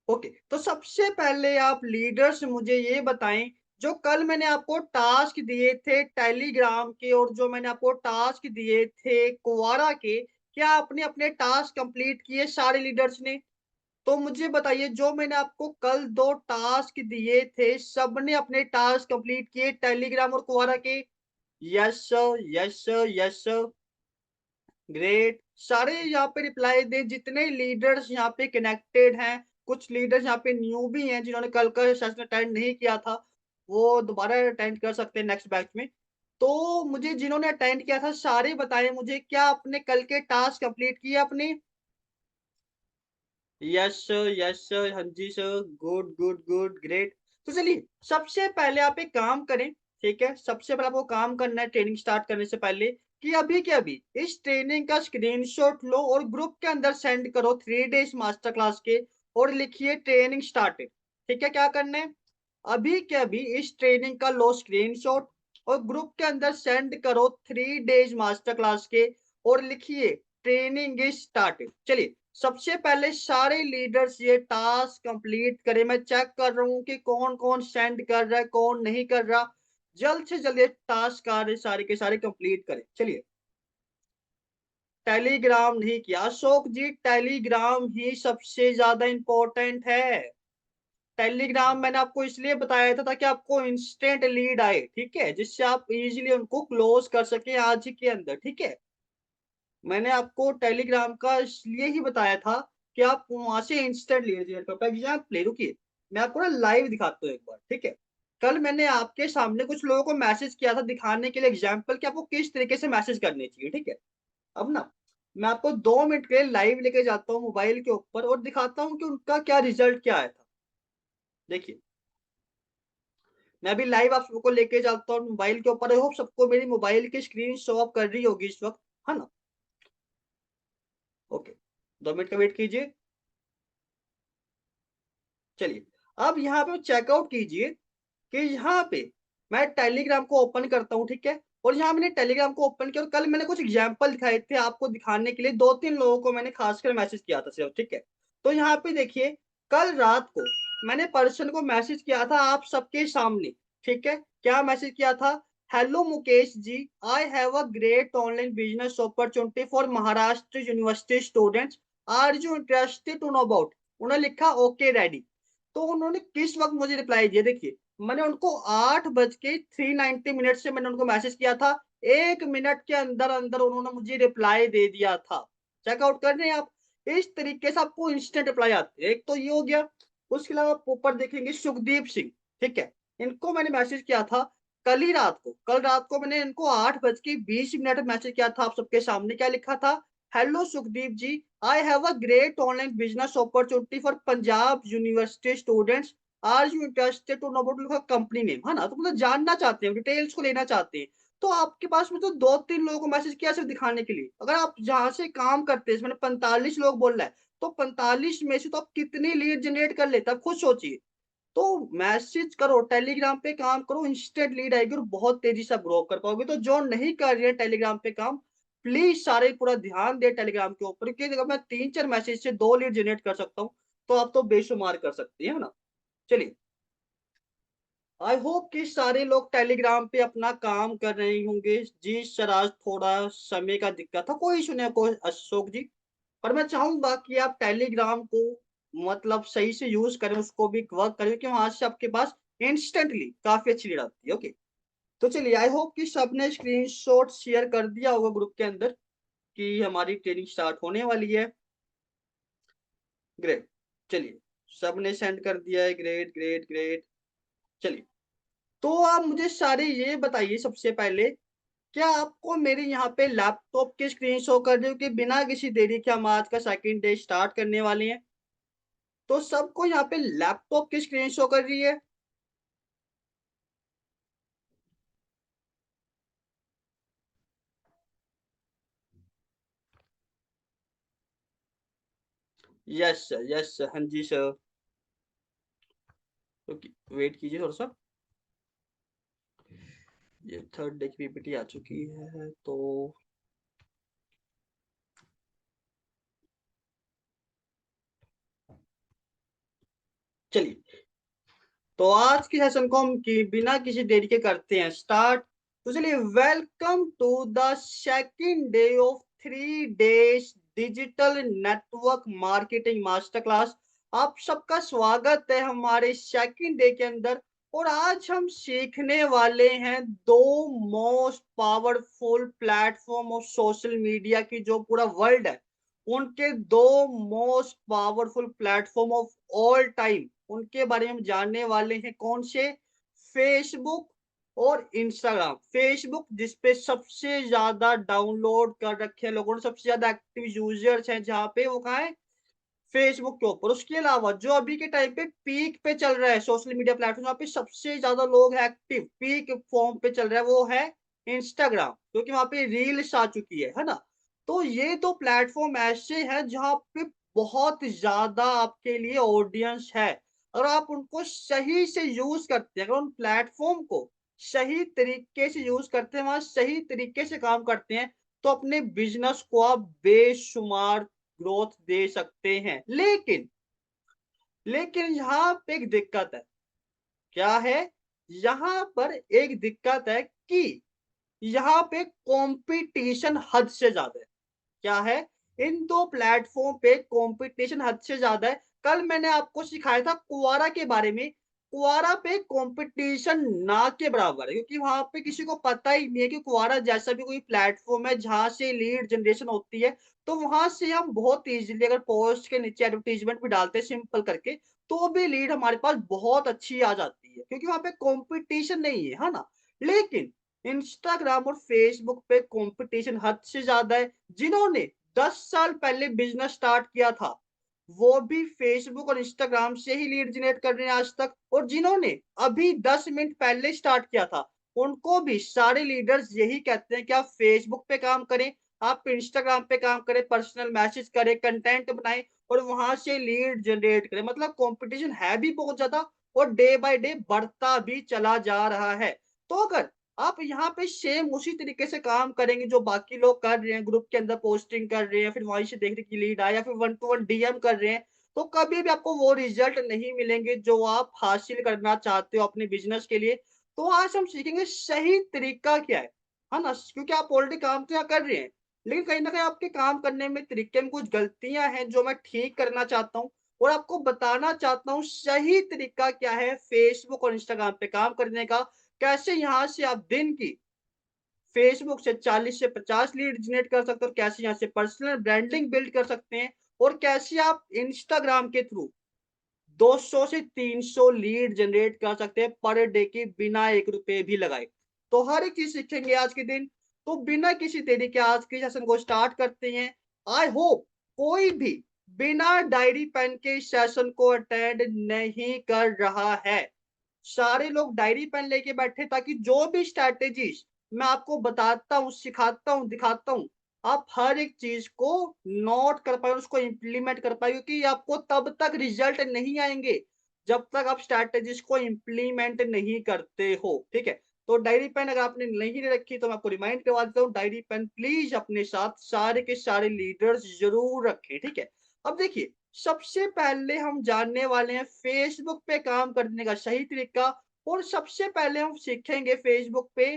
Okay, तो सबसे पहले आप लीडर्स मुझे ये बताएं, जो कल मैंने आपको टास्क दिए थे टेलीग्राम के और जो मैंने आपको टास्क दिए थे क्वारा के, क्या आपने अपने टास्क कंप्लीट किए सारे लीडर्स ने? तो मुझे बताइए, जो मैंने आपको कल 2 टास्क दिए थे, सबने अपने टास्क कंप्लीट किए टेलीग्राम और क्वारा के? Yes sir, yes sir, yes sir. Great. सारे यहाँ पे रिप्लाई दें, जितने लीडर्स यहाँ पे कनेक्टेड हैं। कुछ लीडर्स यहाँ पे न्यू भी हैं, जिन्होंने कल का सेशन अटेंड नहीं किया था, वो दोबारा अटेंड कर सकते हैं नेक्स्ट बैच में। तो मुझे जिन्होंने अटेंड किया था सारे बताएं मुझे, क्या आपने कल के टास्क कंप्लीट किए अपने? यस सर, यस सर, हाँ जी sir, good good good, great. तो चलिए, सबसे पहले आप एक काम करें, ठीक है? सबसे पहले आपको काम करना है ट्रेनिंग स्टार्ट करने से पहले, कि अभी के अभी इस ट्रेनिंग का स्क्रीनशॉट लो और ग्रुप के अंदर सेंड करो 3 डेज मास्टर क्लास के, और लिखिए ट्रेनिंग स्टार्टेड। ठीक है, क्या करना है? अभी के अभी इस ट्रेनिंग का लो स्क्रीनशॉट और ग्रुप के अंदर सेंड करो 3 डेज मास्टर क्लास के, और लिखिए ट्रेनिंग इज स्टार्टेड। चलिए, सबसे पहले सारे लीडर्स ये टास्क कंप्लीट करें। मैं चेक कर रहा हूँ कि कौन कौन सेंड कर रहा है, कौन नहीं कर रहा। जल्द से जल्द ये टास्क कार्य सारे के सारे कंप्लीट करें। चलिए, टेलीग्राम नहीं किया अशोक जी, टेलीग्राम ही सबसे ज्यादा इंपॉर्टेंट है। टेलीग्राम मैंने आपको इसलिए बताया था ताकि आपको इंस्टेंट लीड आए, ठीक है, जिससे आप इजीली उनको क्लोज कर सके आज ही के अंदर, ठीक है। मैंने आपको टेलीग्राम का इसलिए ही बताया था कि आप वहां से इंस्टेंट लीड जनरेट कर पाए। एग्जाम्पल रुकिए, मैं आपको ना लाइव दिखाता हूँ एक बार, ठीक है। कल मैंने आपके सामने कुछ लोगों को मैसेज किया था दिखाने के लिए एग्जाम्पल कि आपको किस तरीके से मैसेज करने चाहिए, ठीक है। अब ना मैं आपको 2 मिनट के लिए लाइव लेके जाता हूँ मोबाइल के ऊपर और दिखाता हूँ कि उनका क्या रिजल्ट क्या आया था। देखिए, मैं अभी लाइव आप सबको लेके जाता हूँ मोबाइल के ऊपर। आई होप सबको मेरी मोबाइल की स्क्रीन शो अप कर रही होगी इस वक्त, है ना? ओके, 2 मिनट का वेट कीजिए। चलिए, अब यहाँ पे चेकआउट कीजिए कि यहाँ पे मैं टेलीग्राम को ओपन करता हूँ, ठीक है। और यहाँ मैंने टेलीग्राम को ओपन किया और कल मैंने कुछ एग्जाम्पल दिखाए थे आपको दिखाने के लिए, 2-3 लोगों को मैंने खासकर मैसेज किया था सिर्फ, ठीक है। तो यहाँ पे देखिए, कल रात को मैंने पर्सन को मैसेज किया था आप सबके सामने, ठीक है। क्या मैसेज किया था? Hello Mukesh ji, I have a great online business opportunity for Maharashtra university students, are you interested to know about? उन्होंने लिखा ओके डैडी। तो उन्होंने किस वक्त मुझे रिप्लाई दिया, देखिए, मैंने उनको 8:03 से मैंने उनको मैसेज किया था। 1 मिनट के अंदर अंदर उन्होंने मुझे रिप्लाई दे दिया था। चेकआउट कर रहे हैं आप? इस तरीके से आपको इंस्टेंट रिप्लाई आते हैं। एक तो ये हो गया। उसके अलावा आप ऊपर देखेंगे सुखदीप सिंह, ठीक है। इनको मैंने मैसेज किया था कल ही रात को। कल रात को मैंने इनको 8:20 मैसेज किया था आप सबके सामने। क्या लिखा था? Hello Sukhdeep ji, I have a great online business opportunity for Punjab university students, are you interested to know about company name, है ना? तो मतलब जानना चाहते हैं, डिटेल्स को लेना चाहते हैं। तो आपके पास में तो 2-3 लोगों को मैसेज किया सिर्फ दिखाने के लिए। अगर आप जहां से काम करते हैं, मैंने 45 लोग बोल रहा है, तो 45 में से तो आप कितनी लीड जनरेट कर लेते हैं, खुद सोचिए। तो मैसेज करो, टेलीग्राम पे काम करो, इंस्टेंट लीड आएगी और बहुत तेजी से ग्रो कर पाओगे। तो जो नहीं कर रहे हैं टेलीग्राम पे काम, प्लीज सारे पूरा ध्यान दे टेलीग्राम के ऊपर, क्योंकि अगर मैं 3-4 मैसेज से 2 लीड जनरेट कर सकता हूँ, तो आप तो बेशुमार कर सकते हैं ना। चलिए, आई होप कि सारे लोग टेलीग्राम पे अपना काम कर रहे होंगे। जी सर, आज थोड़ा समय का दिक्कत था, कोई इशू नहीं, कोई अशोक जी। पर मैं चाहूंगा कि आप टेलीग्राम को मतलब सही से यूज करें, उसको भी वर्क करें, क्योंकि वहां से आपके पास इंस्टेंटली काफी अच्छी लीड आती है। ओके, तो चलिए, आई होप कि सबने स्क्रीनशॉट शेयर कर दिया होगा ग्रुप के अंदर कि हमारी ट्रेनिंग स्टार्ट होने वाली है। ग्रेट। चलिए, सबने सेंड कर दिया है, ग्रेट ग्रेट ग्रेट। चलिए, तो आप मुझे सारे ये बताइए सबसे पहले, क्या आपको मेरे यहाँ पे लैपटॉप की स्क्रीन शो कर रही हो कि बिना किसी देरी के हम आज का सेकंड डे स्टार्ट करने वाले हैं? तो सबको यहाँ पे लैपटॉप की स्क्रीन शो कर रही है? यस सर, यस सर, हाँ जी सर। तो वेट कीजिए थोड़ा सा। ये थर्ड डे की पीपीटी आ चुकी है, तो चलिए, तो आज की सेशन को हम कि बिना किसी देरी के करते हैं स्टार्ट। तो चलिए, welcome to the second day of 3 days digital network marketing master class. आप सबका स्वागत है हमारे सेकंड डे के अंदर। और आज हम सीखने वाले हैं दो most powerful platform of social media की जो पूरा वर्ल्ड है, उनके दो most powerful platform of all time, उनके बारे में हम जानने वाले हैं। कौन से? फेसबुक और इंस्टाग्राम। फेसबुक जिसपे सबसे ज्यादा डाउनलोड कर रखे हैं लोगों ने, सबसे ज्यादा एक्टिव यूजर्स हैं जहाँ पे, वो कहाँ है? फेसबुक के ऊपर। उसके अलावा जो अभी के टाइम पे पीक पे चल रहा है सोशल मीडिया प्लेटफॉर्म, जहाँ पे सबसे ज्यादा लोग एक्टिव पीक फॉर्म पे चल रहा है, वो है इंस्टाग्राम, क्योंकि वहां पे रील्स आ चुकी है ना। तो ये दो प्लेटफॉर्म ऐसे हैं जहाँ पे बहुत ज्यादा आपके लिए ऑडियंस है। अगर आप उनको सही से यूज करते हैं, अगर उन प्लेटफॉर्म को सही तरीके से यूज करते हैं, वहां सही तरीके से काम करते हैं, तो अपने बिजनेस को आप बेशुमार ग्रोथ दे सकते हैं। लेकिन लेकिन यहाँ पे एक दिक्कत है। क्या है? यहाँ पर एक दिक्कत है कि यहाँ पे कंपटीशन हद से ज्यादा है। क्या है? इन दो प्लेटफॉर्म पे कंपटीशन हद से ज्यादा है। कल मैंने आपको सिखाया था कुवारा के बारे में। कुवारा पे कंपटीशन ना के बराबर है, क्योंकि वहां पे किसी को पता ही नहीं है कि कुवारा जैसा भी कोई प्लेटफॉर्म है जहां से लीड जनरेशन होती है। तो वहां से हम बहुत इजीली अगर पोस्ट के नीचे एडवर्टीजमेंट भी डालते हैं सिंपल करके, तो भी लीड हमारे पास बहुत अच्छी आ जाती है, क्योंकि वहां पे कंपटीशन नहीं है ना। लेकिन इंस्टाग्राम और फेसबुक पे कंपटीशन हद से ज्यादा है। जिन्होंने 10 साल पहले बिजनेस स्टार्ट किया था, वो भी फेसबुक और इंस्टाग्राम से ही लीड जनरेट कर रहे हैं आज तक। और जिन्होंने अभी 10 मिनट पहले स्टार्ट किया था, उनको भी सारे लीडर्स यही कहते हैं कि आप फेसबुक पे काम करें, आप इंस्टाग्राम पे काम करें, पर्सनल मैसेज करें, कंटेंट बनाएं और वहां से लीड जनरेट करें। मतलब कंपटीशन है भी बहुत ज्यादा और डे बाय डे बढ़ता भी चला जा रहा है। तो अगर आप यहाँ पे सेम उसी तरीके से काम करेंगे जो बाकी लोग कर रहे हैं, ग्रुप के अंदर पोस्टिंग कर रहे हैं, फिर वहीं से देख रहे कि लीड आया, या फिर वन टू वन डीएम कर रहे हैं, तो कभी भी आपको वो रिजल्ट नहीं मिलेंगे जो आप हासिल करना चाहते हो अपने बिजनेस के लिए। तो आज हम सीखेंगे सही तरीका क्या है ना, क्योंकि आप ऑलरेडी काम तो यहाँ कर रहे हैं, लेकिन कहीं ना कहीं आपके काम करने में तरीके में कुछ गलतियां हैं जो मैं ठीक करना चाहता हूँ, और आपको बताना चाहता हूँ सही तरीका क्या है फेसबुक और इंस्टाग्राम पे काम करने का। कैसे यहाँ से आप दिन की फेसबुक से 40 से 50 लीड जनरेट कर सकते हो, और कैसे यहाँ से पर्सनल ब्रांडिंग बिल्ड कर सकते हैं, और कैसे आप इंस्टाग्राम के थ्रू 200 से 300 लीड जनरेट कर सकते हैं पर डे की, बिना 1 रुपए भी लगाए। तो हर एक चीज सीखेंगे आज के दिन। तो बिना किसी देरी के आज के सेशन को स्टार्ट करते हैं। आई होप कोई भी बिना डायरी पेन के सेशन को अटेंड नहीं कर रहा है। सारे लोग डायरी पेन लेके बैठे, ताकि जो भी स्ट्रैटेजीज मैं आपको बताता हूँ, सिखाता हूँ, दिखाता हूँ, आप हर एक चीज को नोट कर पाए, उसको इम्प्लीमेंट कर पाए, क्योंकि आपको तब तक रिजल्ट नहीं आएंगे जब तक आप स्ट्रैटेजीज को इम्प्लीमेंट नहीं करते हो। ठीक है? तो डायरी पेन अगर आपने नहीं ले रखी तो मैं आपको रिमाइंड करवा देता हूँ, डायरी पेन प्लीज अपने साथ सारे के सारे लीडर्स जरूर रखें। ठीक है? अब देखिए, सबसे पहले हम जानने वाले हैं फेसबुक पे काम करने का सही तरीका। और सबसे पहले हम सीखेंगे फेसबुक पे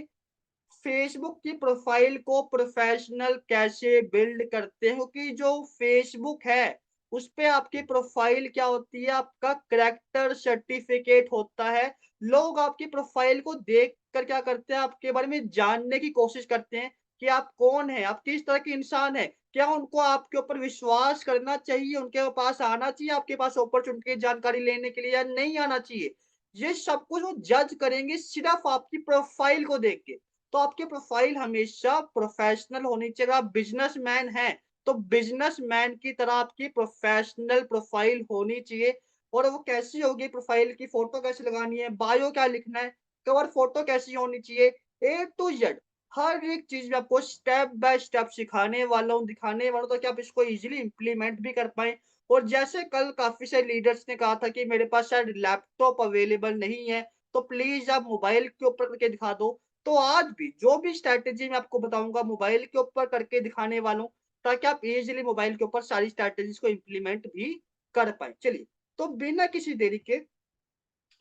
फेसबुक की प्रोफाइल को प्रोफेशनल कैसे बिल्ड करते हैं, क्योंकि जो फेसबुक है उस पे आपकी प्रोफाइल क्या होती है? आपका करेक्टर सर्टिफिकेट होता है। लोग आपकी प्रोफाइल को देख कर क्या करते हैं? आपके बारे में जानने की कोशिश करते हैं कि आप कौन है, आप किस तरह के इंसान है। क्या उनको आपके ऊपर विश्वास करना चाहिए, उनके पास आना चाहिए आपके पास अपॉर्चुनिटी जानकारी लेने के लिए, या नहीं आना चाहिए? ये सब कुछ वो जज करेंगे सिर्फ आपकी प्रोफाइल को देख के। तो आपकी प्रोफाइल हमेशा प्रोफेशनल होनी चाहिए। अगर आप बिजनेसमैन हैं, तो बिजनेसमैन की तरह आपकी प्रोफेशनल प्रोफाइल होनी चाहिए। और वो कैसी होगी प्रोफाइल? की फोटो कैसे लगानी है, बायो क्या लिखना है, कवर फोटो कैसी होनी चाहिए, ए टू जेड हर एक चीज में आपको स्टेप बाय स्टेप सिखाने वाला हूँ, दिखाने वाला हूँ, ताकि आप इसको इजीली इंप्लीमेंट भी कर पाए। और जैसे कल काफी सारे लीडर्स ने कहा था कि मेरे पास शायद लैपटॉप अवेलेबल नहीं है, तो प्लीज आप मोबाइल के ऊपर करके दिखा दो। तो आज भी जो भी स्ट्रैटेजी मैं आपको बताऊंगा मोबाइल के ऊपर करके दिखाने वाला हूँ, ताकि आप इजीली मोबाइल के ऊपर सारी स्ट्रैटेजीज को इम्प्लीमेंट भी कर पाए। चलिए, तो बिना किसी देरी के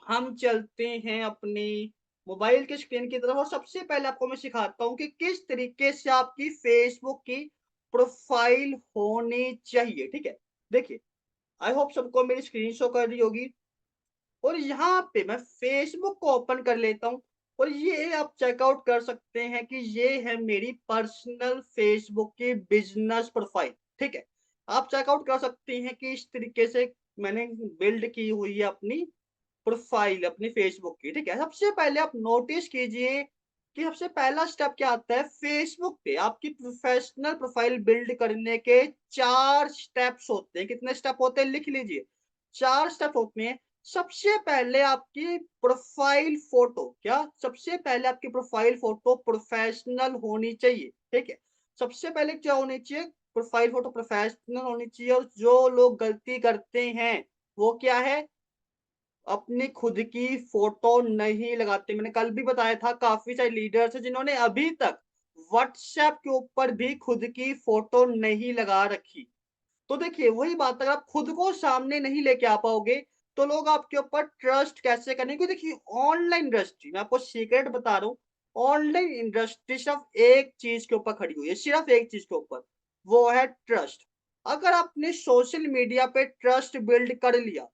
हम चलते हैं अपनी मोबाइल के स्क्रीन की तरफ और सबसे पहले आपको मैं सिखाता हूँ कि किस तरीके से आपकी फेसबुक की प्रोफाइल होनी चाहिए, ठीक है? देखिए, आई होप सबको मेरी स्क्रीन शो कर रही होगी और यहाँ पे मैं फेसबुक को ओपन कर लेता हूँ और ये आप चेकआउट कर सकते हैं कि ये है मेरी पर्सनल फेसबुक की बिज़नेस प्रोफाइल, ठीक है? आप चेकआउट कर सकते हैं कि इस तरीके से मैंने बिल्ड की हुई है अपनी प्रोफाइल अपनी फेसबुक की, ठीक है? सबसे पहले आप नोटिस कीजिए कि सबसे पहला स्टेप क्या आता है, फेसबुक पे आपकी प्रोफेशनल प्रोफाइल बिल्ड करने के 4 स्टेप्स होते हैं। कितने स्टेप होते हैं लिख लीजिए, 4 स्टेप होते हैं। सबसे पहले आपकी प्रोफाइल फ़ोटो क्या? सबसे पहले आपकी प्रोफाइल फ़ोटो प्रोफेशनल होनी चाहिए, ठीक है? सबसे पहले क्या होनी चाहिए? प्रोफाइल फ़ोटो प्रोफेशनल होनी चाहिए और जो लोग गलती करते हैं, वो क्या है? अपनी खुद की फ़ोटो नहीं लगाते। मैंने कल भी बताया था काफ़ी सारे लीडर्स हैं जिन्होंने अभी तक व्हाट्सऐप के ऊपर भी खुद की फ़ोटो नहीं लगा रखी। तो देखिए वही बात अगर आप खुद को सामने नहीं लेके आ पाओगे, तो लोग आपके ऊपर ट्रस्ट कैसे करेंगे? क्योंकि देखिए ऑनलाइन इंडस्ट्री मैं आपको सीक्रेट बता रहा हूँ, ऑनलाइन इंडस्ट्री सिर्फ़ एक चीज़ के ऊपर खड़ी हुई है, सिर्फ़ एक चीज़ के ऊपर, वो है ट्रस्ट। अगर आपने सोशल मीडिया पे ट्रस्ट बिल्ड कर लिया,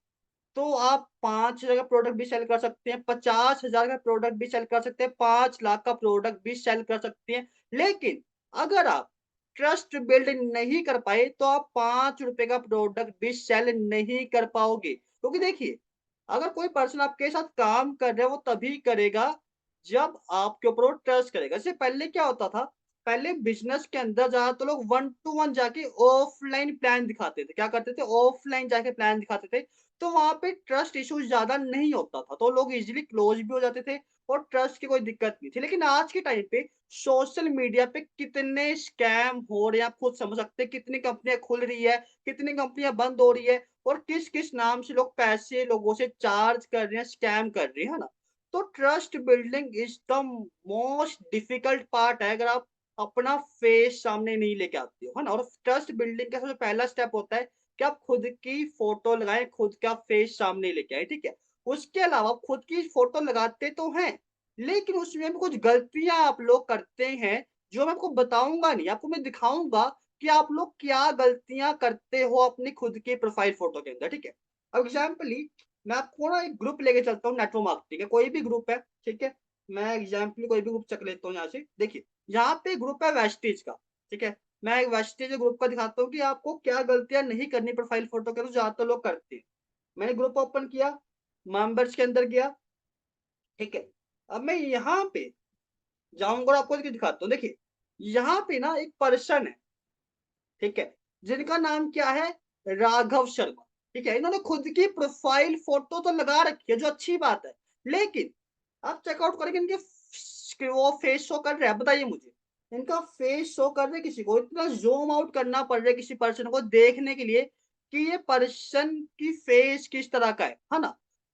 तो आप 5,000 का प्रोडक्ट भी सेल कर सकते हैं, 50,000 का प्रोडक्ट भी सेल कर सकते हैं, 5 लाख का प्रोडक्ट भी सेल कर सकते हैं। लेकिन अगर आप ट्रस्ट बिल्ड नहीं कर पाए, तो आप ₹5 का प्रोडक्ट भी सेल नहीं कर पाओगे। क्योंकि देखिए, अगर कोई पर्सन आपके साथ काम कर रहा है, वो तभी करेगा, जब आपके ऊपर वो ट्रस्ट करेगा। इससे पहले क्या होता था, पहले बिज़नेस के अंदर ज़्यादातर लोग वन टू वन जाके ऑफ़लाइन प्लान दिखाते थे। क्या करते थे? ऑफ़लाइन जाके प्लान दिखाते थे। तो वहाँ पे ट्रस्ट इश्यूज़ ज़्यादा नहीं होता था, तो लोग ईज़िली क्लोज़ भी हो जाते थे और ट्रस्ट की कोई दिक्कत नहीं थी। लेकिन आज के टाइम पे सोशल मीडिया पे कितने स्कैम हो रहे हैं, आप खुद समझ सकते हैं, कितनी कंपनियाँ खुल रही है, कितनी कंपनियाँ बंद हो रही है और किस-किस नाम से लोग पैसे लोगों से चार्ज कर रहे हैं, स्कैम कर रहे हैं, है ना? तो trust building is the most difficult part है अगर आप अपना फेस सामने नहीं लेके आते हो, है ना? और ट्रस्ट बिल्डिंग का सबसे पहला स्टेप होता है कि आप खुद की फ़ोटो लगाएँ, खुद का फेस सामने लेके आएँ, ठीक है? उसके अलावा आप खुद की फ़ोटो लगाते तो हैं, लेकिन उसमें भी कुछ गलतियाँ आप लोग करते हैं, जो मैं आपको बताऊँगा नहीं, आपको मैं दिखाऊँगा कि आप लोग क्या गलतियाँ करते हो अपनी खुद की प्रोफ़ाइल फ़ोटो के अंदर, ठीक है? अब एग्ज़ाम्पली मैं आपको ना एक ग्रुप लेके चलता हूँ नेटवर्क मार्केटिंग का, कोई भी ग्रुप है, ठीक है? मैं एग्ज़ाम्पली कोई भी ग्रुप चक लेता हूँ यहाँ से। देखिए, यहाँ पे ग्रुप है वेस्टीज का, ठीक है? मैं एक वेस्टेज ग्रुप का दिखाता हूँ कि आपको क्या गलतियाँ नहीं करनी प्रोफाइल फ़ोटो के, तो ज़्यादातर लोग करते हैं। मैंने ग्रुप ओपन किया, मेंबर्स के अंदर गया, ठीक है? अब मैं यहाँ पे जाऊँगा और आपको दिखाता हूँ। देखिए, यहाँ पे ना एक पर्सन है, ठीक है? जिनका नाम क्या है? राघव शर्मा, ठीक है? इन्होंने खुद की प्रोफाइल फ़ोटो तो लगा रखी है, जो अच्छी बात है। लेकिन आप चेकआउट करेंगे इनके वो फेस शो कर रहा है? बताइए मुझे। इनका फेस शो कर रहा है किसी को? इतना ज़ूम आउट करना पड़ रहा है किसी पर्सन को देखने के लिए कि ये पर्सन की फेस किस तरह का है ना?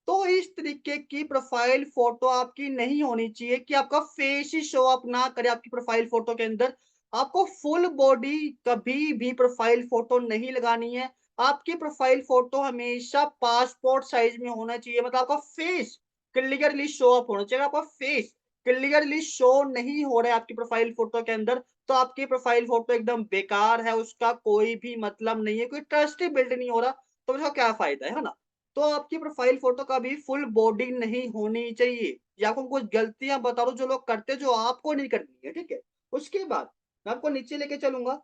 तो इस तरीके की प्रोफाइल फ़ोटो आपकी नहीं होनी चाहिए कि आपका फेस ही शो अप ना करे आपकी प्रोफाइल फ़ोटो के अंदर। आपको फुल बॉडी कभी भी प्रोफाइल फ़ोटो नहीं लगानी है। आपकी प्रोफाइल फ़ोटो हमेशा पासपोर्ट साइज़ में होना चाहिए, मतलब आपका फेस क्लियरली शो अप होना चाहिए। आपका फेस क्लियरली शो नहीं हो रहा है आपकी प्रोफाइल फ़ोटो के अंदर, तो आपकी प्रोफाइल फ़ोटो एकदम बेकार है, उसका कोई भी मतलब नहीं है, कोई ट्रस्ट ही बिल्ड नहीं हो रहा, तो उसका क्या फ़ायदा है ना? तो आपकी प्रोफाइल फ़ोटो कभी फुल बॉडी नहीं होनी चाहिए। या आपको कुछ गलतियाँ बता रहा हूँ जो लोग करते हैं, जो आपको नहीं करनी है, ठीक है? उसके बाद मैं आपको नीचे लेके चलूँगा,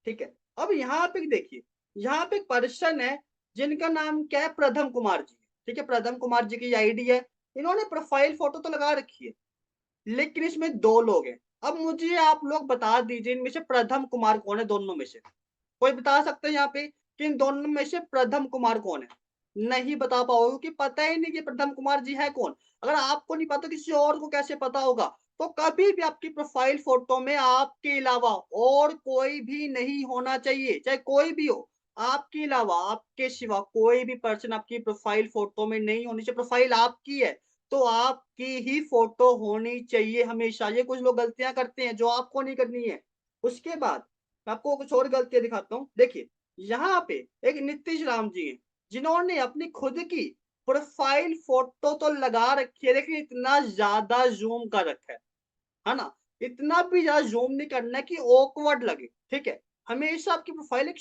ठीक है? अब यहाँ पे देखिए, यहाँ पे एक पर्सन है जिनका नाम क्या है? प्रथम कुमार जी, ठीक है? प्रथम कुमार जी की आईडी है। इन्होंने प्रोफाइल फ़ोटो तो लगा रखी है, लेकिन इसमें 2 लोग हैं। अब मुझे आप लोग बता दीजिए इनमें से प्रथम कुमार कौन है दोनों में से? कोई बता सकता है यहाँ पे कि इन दोनों में से प्रथम कुमार कौन है? नहीं बता पाओगे क्योंकि पता ही नहीं कि प्रथम कुमार जी है कौन? अगर आपको नहीं पता किसी और को कैसे पता होगा? तो कभी भी आपकी प्रोफाइल फ़ोटो में आपके अलावा और कोई भी नहीं होना चाहिए, चाहे कोई भी हो। आपके अलावा, आपके सिवा कोई भी पर्सन आपकी प्रोफाइल फ़ोटो में नहीं होनी चाहिए। प्रोफाइल आपकी है, तो आपकी ही फ़ोटो होनी चाहिए हमेशा। ये कुछ लोग गलतियाँ करते हैं जो आपको नहीं करनी है। उसके बाद मैं आपको कुछ और गलतियाँ दिखाता हूँ। देखिए, यहाँ पे एक नीतीश राम जी हैं, जिन्होंने अपनी खुद की प्रोफाइल फोटो तो लगा रखी है, लेकिन इतना ज़्यादा ज़ूम कर रखा है ना? इतना भी ज़्यादा ज़ूम नहीं करना है कि ऑकवर्ड लगे, ठीक है? हमेशा आपकी प्रोफाइल एक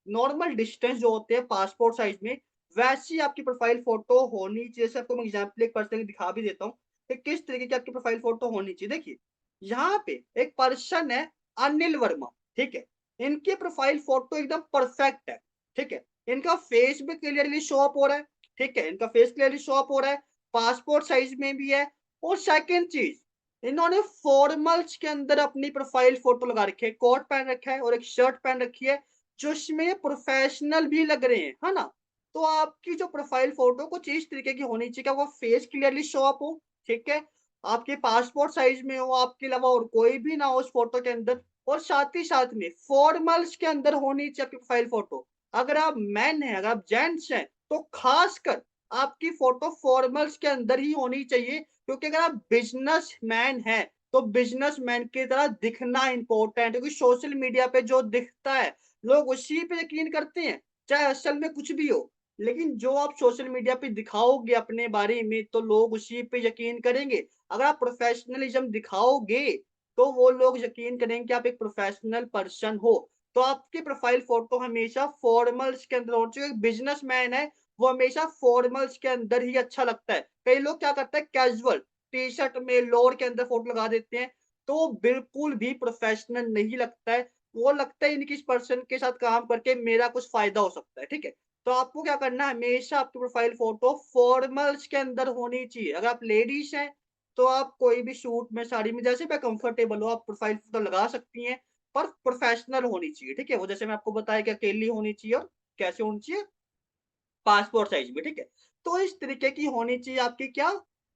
नॉर्मल डिस्टेंस जो होते हैं पासपोर्ट साइज़ में, वैसी आपकी प्रोफाइल फ़ोटो होनी चाहिए। जैसे आपको मैं एग्ज़ाम्पल एक पर्सन की दिखा भी देता हूँ, कि किस तरीके की आपकी प्रोफाइल फ़ोटो होनी चाहिए। देखिए, यहाँ पे एक पर्सन है अनिल वर्मा, ठीक है? इनकी प्रोफाइल फ़ोटो एकदम परफेक्ट है, ठीक है? इनका फेस भी क्लियरली शो अप हो रहा है, ठीक है? इनका फेस क्लियरली शो अप हो रहा है, पासपोर्ट साइज़ में भी है और सेकंड चीज़ इन्होंने फॉर्मल्स के अंदर अपनी प्रोफाइल फोटो लगा रखी है, कोट पहन रखा है और एक शर्ट पहन रखी है, जिसमें प्रोफेशनल भी लग रहे हैं, है ना? तो आपकी जो प्रोफाइल फोटो कुछ इस तरीके की होनी चाहिए कि वो फेस क्लियरली शो अप हो, ठीक है? आपके पासपोर्ट साइज में हो, आपके अलावा और कोई भी ना हो उस फोटो के अंदर और साथ ही साथ में फॉर्मल्स के अंदर होनी चाहिए आपकी प्रोफाइल फोटो। अगर आप मैन हैं, अगर आप जेंट्स हैं, तो खासकर आपकी फोटो फॉर्मल्स के अंदर ही होनी चाहिए क्योंकि अगर आप बिज़नेसमैन हैं, तो बिज़नेसमैन की तरह दिखना इम्पोर्टेंट है क्योंकि सोशल मीडिया पे जो दिखता है, लोग उसी पे यकीन करते हैं, चाहे असल में कुछ भी हो। लेकिन जो आप सोशल मीडिया पे दिखाओगे अपने बारे में, तो लोग उसी पे यकीन करेंगे। अगर आप प्रोफ़ेशनलिज़्म दिखाओगे, तो वो लोग यकीन करेंगे कि आप एक प्रोफ़ेशनल पर्सन हो। तो आपकी प्रोफ़ाइल फ़ोटो हमेशा फ़ॉर्मल्स के अंदर होनी चाहिए। बिज़नेसमैन है, वो हमेशा फॉर्मल्स के अंदर ही अच्छा लगता है। कई लोग क्या करते हैं कैजुअल टी-शर्ट में लोअर के अंदर फ़ोटो लगा देते हैं, तो वो बिल्कुल भी प्रोफ़ेशनल नहीं लगता है। वो लगता है नहीं कि इस पर्सन के साथ काम करके मेरा कुछ फ़ायदा हो सकता है, ठीक है? तो आपको क्या करना है हमेशा आपकी प्रोफ़ाइल फ़ोटो फॉर्मल्स के अंदर होनी चाहिए। अगर आप लेडीज़ हैं, तो आप कोई भी सूट में, साड़ी में जैसे भी कंफर्टेबल हो आप प्रोफ़ाइल फ़ोटो लगा सकती हैं, पर प्रोफ़ेशनल होनी चाहिए, ठीक है? वो जैसे मैं आपको बताया कि अकेली होनी चाहिए और कैसे होनी चाहिए? पासपोर्ट साइज़ में, ठीक है? तो इस तरीके की होनी चाहिए आपकी क्या?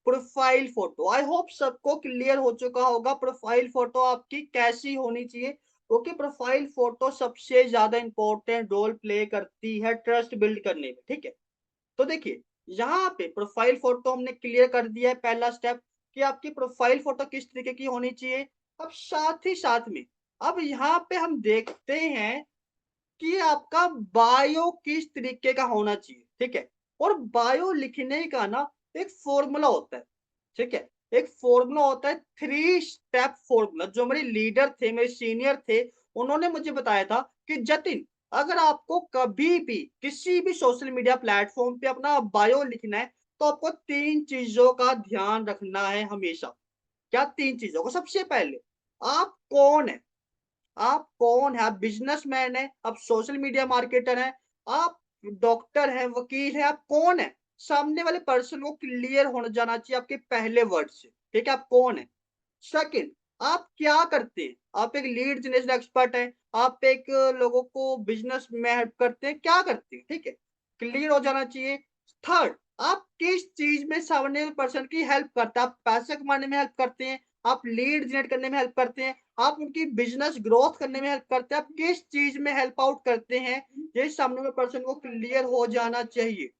Profile photo. आई होप सबको क्लियर हो चुका होगा प्रोफ़ाइल फ़ोटो आपकी कैसी होनी चाहिए, क्योंकि प्रोफ़ाइल फ़ोटो सबसे ज़्यादा इम्पोर्टेंट रोल प्ले करती है ट्रस्ट बिल्ड करने में, ठीक है? तो देखिए, यहाँ पे प्रोफ़ाइल फ़ोटो हमने क्लियर कर दिया है पहला स्टेप कि आपकी प्रोफ़ाइल फ़ोटो किस तरीके की होनी चाहिए। अब साथ ही साथ में, अब यहाँ पे हम देखते हैं कि आपका बायो किस तरीके का होना चाहिए, ठीक है? और बायो लिखने का ना एक फ़ॉर्मूला होता है, ठीक है? एक फ़ॉर्मूला होता है 3 स्टेप फ़ॉर्मूला जो मेरे लीडर थे, मेरे सीनियर थे, उन्होंने मुझे बताया था कि जतिन अगर आपको कभी भी किसी भी सोशल मीडिया प्लेटफ़ॉर्म पे अपना बायो लिखना है, तो आपको 3 चीज़ों का ध्यान रखना है हमेशा। क्या 3 चीज़ों का? सबसे पहले, आप कौन हैं? आप कौन हैं? आप बिज़नेसमैन हैं, आप सोशल मीडिया मार्केटर हैं, आप डॉक्टर हैं, वकील हैं, आप कौन हैं? सामने वाले पर्सन को क्लियर होना जाना चाहिए आपके पहले वर्ड से, ठीक है? आप कौन हैं? सेकंड, आप क्या करते हैं? आप एक लीड जनरेशन एक्सपर्ट हैं, आप एक लोगों को बिज़नेस में हेल्प करते हैं, क्या करते हैं? ठीक है? क्लियर हो जाना चाहिए। थर्ड, आप किस चीज़ में सामने वाले पर्सन की हेल्प करते हैं? आप पैसे कमाने में हेल्प करते हैं, आप लीड जनरेट करने में हेल्प करते हैं, आप उनकी बिज़नेस ग्रोथ करने में हेल्प करते हैं, आप किस चीज़ में हेल्प आउट करते हैं? ये सामने वाले पर्सन को क्लियर हो जाना चाहिए।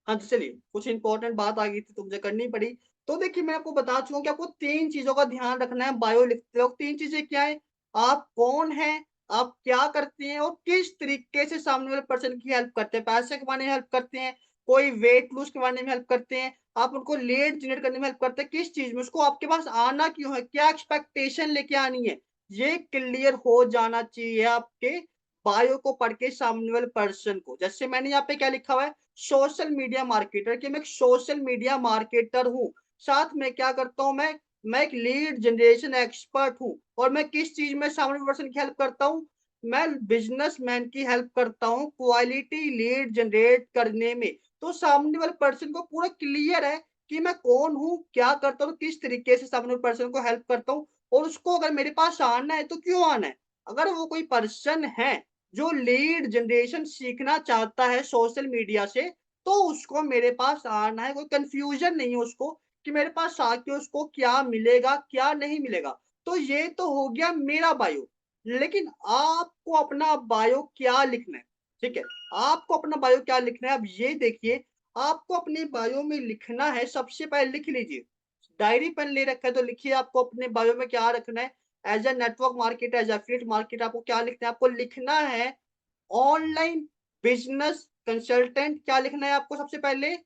हाँ जी, चलिए, कुछ इम्पोर्टेंट बात आ गई थी तो मुझे करनी पड़ी। तो देखिए मैं आपको बता चुका हूँ कि आपको 3 चीज़ों का ध्यान रखना है बायो लिखते वक़्त। 3 चीज़ें क्या हैं? आप कौन हैं? आप क्या करते हैं? और किस तरीके से सामने वाले पर्सन की हेल्प करते हैं? पैसे कमाने में हेल्प करते हैं, कोई वेट लूज़ करवाने में हेल्प करते हैं, आप उनको लीड जनरेट करने में हेल्प करते हैं, किस चीज़ में? उसको आपके पास आना क्यों है? क्या एक्सपेक्टेशन लेके आनी है? ये क्लियर हो जाना चाहिए आपके बायो को पढ़ के सामने वाले पर्सन को। जैसे मैंने यहाँ पे क्या लिखा हुआ है? सोशल मीडिया मार्केटर कि मैं एक सोशल मीडिया मार्केटर हूँ। साथ में क्या करता हूँ मैं एक लीड जनरेशन एक्सपर्ट हूँ और मैं किस चीज़ में सामने पर्सन की हेल्प करता हूँ? मैं बिज़नेसमैन की हेल्प करता हूँ क्वालिटी लीड जनरेट करने में। तो सामने वाले पर्सन को पूरा क्लियर है कि मैं कौन हूँ, क्या करता हूँ, किस तरीके से सामने वाले पर्सन को हेल्प करता हूँ और उसको अगर मेरे पास आना है तो क्यों आना है? अगर वो कोई पर्सन है जो लीड जनरेशन सीखना चाहता है सोशल मीडिया से, तो उसको मेरे पास आना है, कोई कन्फ्यूज़न नहीं है उसको कि मेरे पास आके उसको क्या मिलेगा, क्या नहीं मिलेगा। तो ये तो हो गया मेरा बायो, लेकिन आपको अपना बायो क्या लिखना है, ठीक है? आपको अपना बायो क्या लिखना है, अब ये देखिए, आपको अपने बायो में लिखना है, सबसे पहले लिख लीजिए। डायरी पेन ले रखा है तो लिखिए आपको अपने बायो में क्या रखना है। As a network marketer, as a affiliate marketer आपको क्या लिखना है? आपको लिखना है ऑनलाइन बिज़नेस कंसल्टेंट। क्या लिखना है आपको सबसे पहले?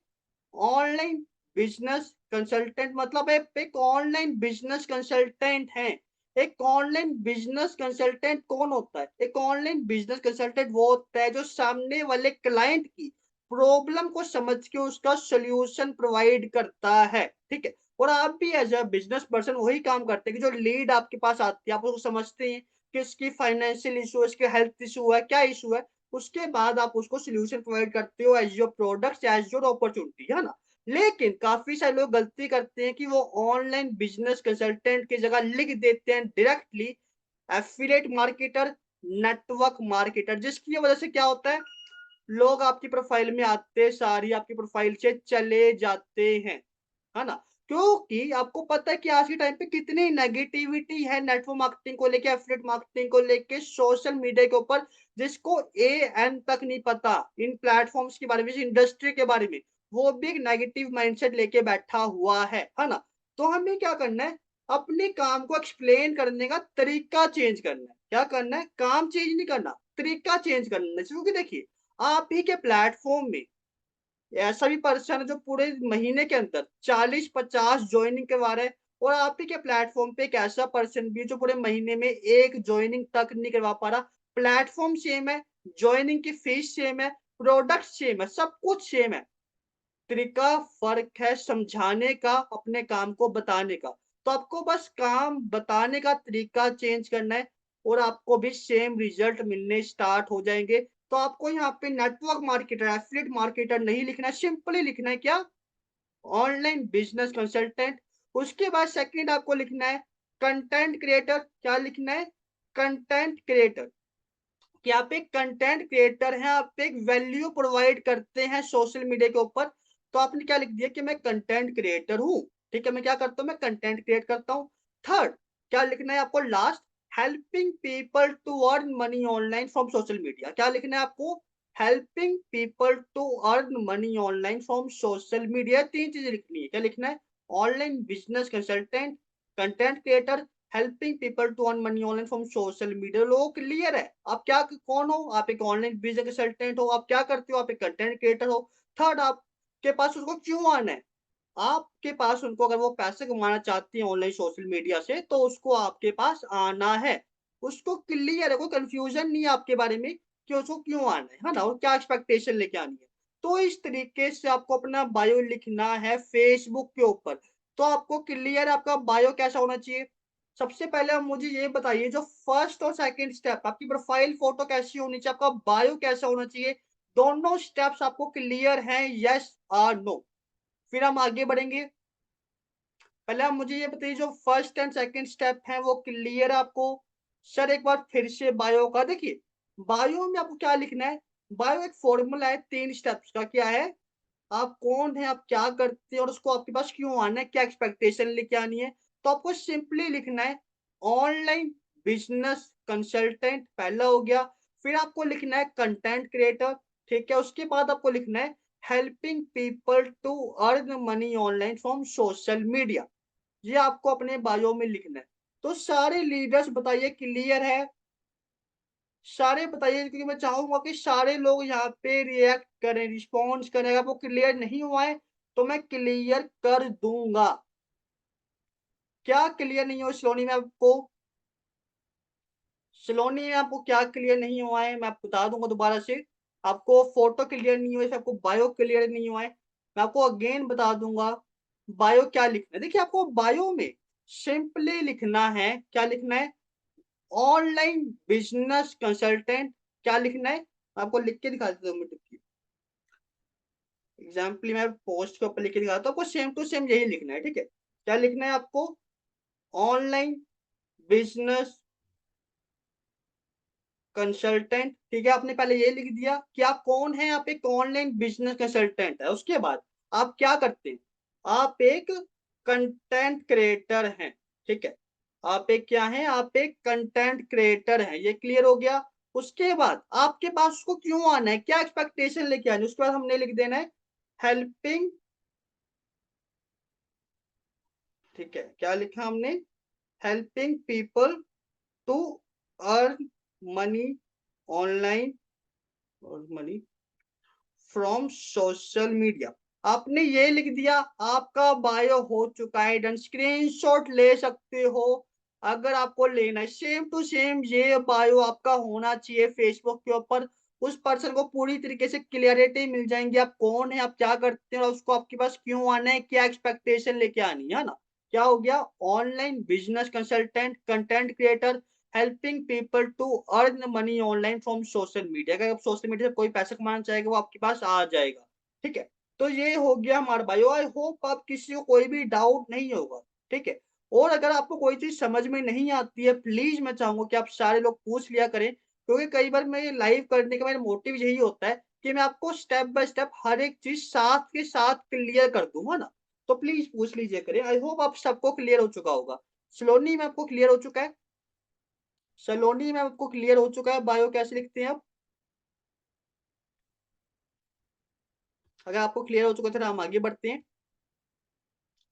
ऑनलाइन बिजनेस कंसल्टेंट मतलब आप एक ऑनलाइन बिजनेस कंसल्टेंट हैं। एक ऑनलाइन बिजनेस कंसल्टेंट कौन होता है? एक ऑनलाइन बिजनेस कंसल्टेंट वो होता है जो सामने वाले क्लाइंट की प्रॉब्लम को समझ के उसका सॉल्यूशन प्रोवाइड करता है, ठीक है? और आप भी एज़ अ बिजनेस पर्सन वही काम करते हैं कि जो लीड आपके पास आती है, आप उसको समझते हैं कि इसकी फाइनेंशियल इश्यू है, इसके हेल्थ इश्यू है, क्या इश्यू है? उसके बाद आप उसको सॉल्यूशन प्रोवाइड करते हो as your products, as your opportunity, है ना? लेकिन काफ़ी सारे लोग गलती करते हैं कि वो ऑनलाइन बिज़नेस कंसल्टेंट की जगह लिख देते हैं directly affiliate marketer, network marketer, जिसकी वजह से क्या होता है, लोग आपकी प्रोफ़ाइल में आते सार ही आपकी प्रोफ़ाइल से चले जाते हैं, है ना? क्योंकि आपको पता है कि आज के टाइम पे कितनी नेगेटिविटी है नेटवर्क मार्केटिंग को लेके, एफिलिएट मार्केटिंग को लेके, सोशल मीडिया के ऊपर, जिसको ए एन तक नहीं पता इन प्लेटफ़ॉर्म्स के बारे में, इस इंडस्ट्री के बारे में। वो भी एक नेगेटिव माइंडसेट लेके बैठा हुआ है ना? तो हमें क्या करना है, अपने काम को एक्सप्लेन करने का तरीका चेंज करना है। क्या करना है? काम चेंज नहीं करना, तरीका चेंज करना है। क्योंकि देखिए, आप ही के प्लेटफ़ॉर्म में ऐसा भी पर्सन है जो पूरे महीने के अंदर 40-50 जॉइनिंग करवा रहा है, और आप ही के प्लेटफ़ॉर्म पे एक ऐसा पर्सन भी है जो पूरे महीने में 1 जॉइनिंग तक नहीं करवा पा रहा। प्लेटफ़ॉर्म सेम है, जॉइनिंग की फीस सेम है, प्रोडक्ट सेम है, सब कुछ सेम है। तरीका फ़र्क है समझाने का, अपने काम को बताने का। तो आपको बस काम बताने का तरीका चेंज करना है और आपको भी सेम रिज़ल्ट मिलने स्टार्ट हो जाएँगे। तो आपको यहाँ पे नेटवर्क मार्केटर, एफिलिएट मार्केटर नहीं लिखना है, सिंपली लिखना है क्या? Online business consultant. उसके बाद सेकंड आपको लिखना है कंटेंट क्रिएटर। क्या लिखना है? Content creator. कि आप एक कंटेंट क्रिएटर हैं, आप एक वैल्यू प्रोवाइड करते हैं सोशल मीडिया के ऊपर, तो आपने क्या लिख दिया कि मैं कंटेंट क्रिएटर हूँ, ठीक है? मैं क्या करता हूँ? मैं कंटेंट क्रिएट करता हूँ। थर्ड, क्या लिखना है आपको last? Helping people to earn money online from social media. क्या लिखना है आपको? Helping people to earn money online from social media. 3 चीज़ें लिखनी है। क्या लिखना है? Online business consultant, content creator, helping people to earn money online from social media. लोगों क्लियर है आप क्या कौन हो? आप एक ऑनलाइन बिजनेस कंसल्टेंट हो। आप क्या करते हो? आप एक कंटेंट क्रिएटर हो। थर्ड, आपके पास उसको क्यों आना है? आपके पास उनको अगर वो पैसे कमाना चाहती है ऑनलाइन सोशल मीडिया से, तो उसको आपके पास आना है। उसको क्लियर है, कोई कंफ्यूजन नहीं है आपके बारे में कि उसको क्यों आना है ना? और क्या एक्सपेक्टेशन लेके आनी है। तो इस तरीके से आपको अपना बायो लिखना है फेसबुक के ऊपर। तो आपको क्लियर है आपका बायो कैसा होना चाहिए? सबसे पहले आप मुझे ये बताइए, जो फर्स्ट और सेकंड स्टेप, आपकी प्रोफाइल फ़ोटो कैसी होनी चाहिए? आपका बायो कैसा होना चाहिए? दोनों स्टेप्स आपको क्लियर हैं, येस और नो? फिर हम आगे बढ़ेंगे। पहले आप मुझे ये बताइए, जो फर्स्ट एंड सेकंड स्टेप है वो क्लियर है आपको? सर एक बार फिर से बायो का देखिए, बायो में आपको क्या लिखना है? बायो एक फ़ॉर्मूला है 3 स्टेप्स का। क्या है? आप कौन हैं, आप क्या करते हैं और उसको आपके पास क्यों आना है, क्या एक्सपेक्टेशन लेके आनी है। तो आपको सिंपली लिखना है ऑनलाइन बिज़नेस कंसल्टेंट, पहला हो गया। फिर आपको लिखना है कंटेंट क्रिएटर, ठीक है? उसके बाद आपको लिखना है helping people to earn money online from social media. ये आपको अपने बायो में लिखना है। तो सारे लीडर्स बताइए क्लियर है? सारे बताइए, क्योंकि मैं चाहूँगा कि सारे लोग यहाँ पे रिएक्ट करें, रिस्पॉन्स करें। अगर वो क्लियर नहीं हुआ है, तो मैं क्लियर कर दूँगा। क्या क्लियर नहीं हुआ सलोनी में आपको? सलोनी में आपको क्या क्लियर नहीं हुआ है? मैं आपको बता दूँगा दोबारा से। आपको फ़ोटो क्लियर नहीं हुआ है, आपको बायो क्लियर नहीं हुआ है। मैं आपको अगेन बता दूँगा, बायो क्या लिखना है। देखिए, आपको बायो में सिंपली लिखना है, क्या लिखना है? Online business consultant. क्या लिखना है? आपको लिख के दिखा देता हूँ मैं टिक एग्ज़ाम्पली मैं पोस्ट के ऊपर लिख के दिखाता हूँ, आपको सेम टू सेम यही लिखना है, ठीक है? क्या लिखना है आपको? ऑनलाइन बिज़नेस कंसल्टेंट, ठीक है? आपने पहले ये लिख दिया कि आप कौन हैं, आप एक ऑनलाइन बिज़नेस कंसल्टेंट है। उसके बाद आप क्या करते हैं? आप एक कंटेंट क्रिएटर हैं, ठीक है? आप एक क्या हैं? आप एक कंटेंट क्रिएटर हैं, ये क्लियर हो गया? उसके बाद आपके पास उसको क्यों आना है? क्या एक्सपेक्टेशन लेके आनी है? उसके बाद हमने लिख देना है हेल्पिंग, ठीक है, क्या लिखा हमने, helping people to earn money online और मनी फ्रॉम सोशल मीडिया। आपने ये लिख दिया, आपका बायो हो चुका है डन, स्क्रीनशॉट ले सकते हो अगर आपको लेना है। सेम टू सेम ये बायो आपका होना चाहिए फेसबुक के ऊपर। उस पर्सन को पूरी तरीके से क्लियरिटी मिल जाएंगी, आप कौन है, आप क्या करते हैं और उसको आपके पास क्यों आना है, क्या एक्सपेक्टेशन लेके आनी है ना। क्या हो गया, online business consultant, content creator, helping people to earn money online from social media. अगर आप सोशल मीडिया से कोई पैसा कमाना चाहेगा वो आपके पास आ जाएगा। ठीक है, तो ये हो गया हमारा बायो। आई होप आप किसी को कोई भी डाउट नहीं होगा। ठीक है, और अगर आपको कोई चीज समझ में नहीं आती है, प्लीज मैं चाहूंगा कि आप सारे लोग पूछ लिया करें, क्योंकि कई बार मैं लाइव करने का मेरा मोटिव यही होता है कि मैं आपको स्टेप बाय स्टेप हर एक चीज साथ के साथ क्लियर कर दूं, है ना। तो प्लीज पूछ लीजिए करें। आई होप आप सबको क्लियर हो चुका होगा। स्लोनी में आपको क्लियर हो चुका है, सलोनी में आपको क्लियर हो चुका है बायो कैसे लिखते हैं आप। अगर आपको क्लियर हो चुका है तो हम आगे बढ़ते हैं।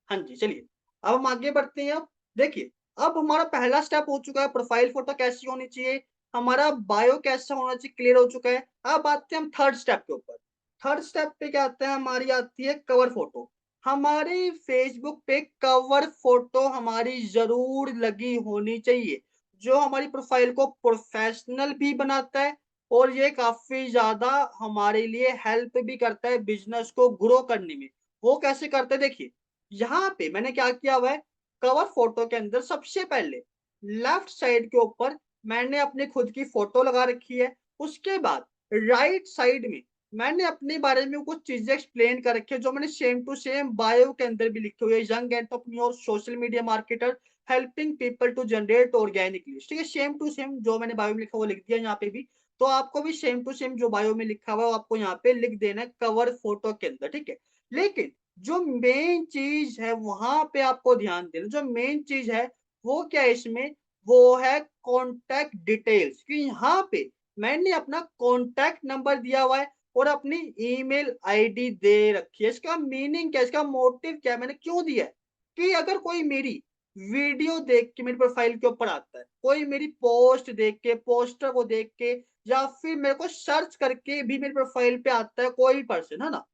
हाँ जी, चलिए अब हम आगे बढ़ते हैं। अब देखिए, अब हमारा पहला स्टेप हो चुका है, प्रोफाइल फोटो कैसी होनी चाहिए, हमारा बायो कैसा होना चाहिए, क्लियर हो चुका है। अब आते हैं हम थर्ड स्टेप के ऊपर। थर्ड स्टेप पे क्या आता है, हमारी आती है कवर फोटो। हमारी फेसबुक पे कवर फोटो हमारी जरूर लगी होनी चाहिए, जो हमारी प्रोफाइल को प्रोफेशनल भी बनाता है और ये काफी ज्यादा हमारे लिए हेल्प भी करता है बिजनेस को ग्रो करने में। वो कैसे करते हैं देखिए, यहाँ पे मैंने क्या किया हुआ है, कवर फोटो के अंदर सबसे पहले लेफ्ट साइड के ऊपर मैंने अपनी खुद की फोटो लगा रखी है। उसके बाद राइट साइड में मैंने अपने बारे में कुछ चीजें एक्सप्लेन कर रखी है, जो मैंने सेम टू सेम बायो के अंदर भी लिखी हुई है। Young entrepreneur, social media marketer, helping people to generate organic leads. ठीक है, सेम टू सेम जो मैंने बायो में लिखा वो लिख दिया यहाँ पे भी। तो आपको भी सेम टू सेम जो बायो में लिखा हुआ है वो आपको यहाँ पे लिख देना है कवर फोटो के अंदर। ठीक है, लेकिन जो मेन चीज है वहां पे आपको ध्यान देना, जो मेन चीज है वो क्या है इसमें, वो है कॉन्टैक्ट डिटेल्स। कि यहाँ पे मैंने अपना कॉन्टैक्ट नंबर दिया हुआ है और अपनी ईमेल आईडी दे रखी है। इसका मीनिंग क्या है, इसका मोटिव क्या है, मैंने क्यों दिया है, कि अगर कोई मेरी वीडियो देख के मेरी प्रोफाइल के ऊपर आता है, कोई मेरी पोस्ट देख के, पोस्टर को देख के, या फिर मेरे को सर्च करके भी मेरी प्रोफाइल पे आता है कोई पर्सन, है ना,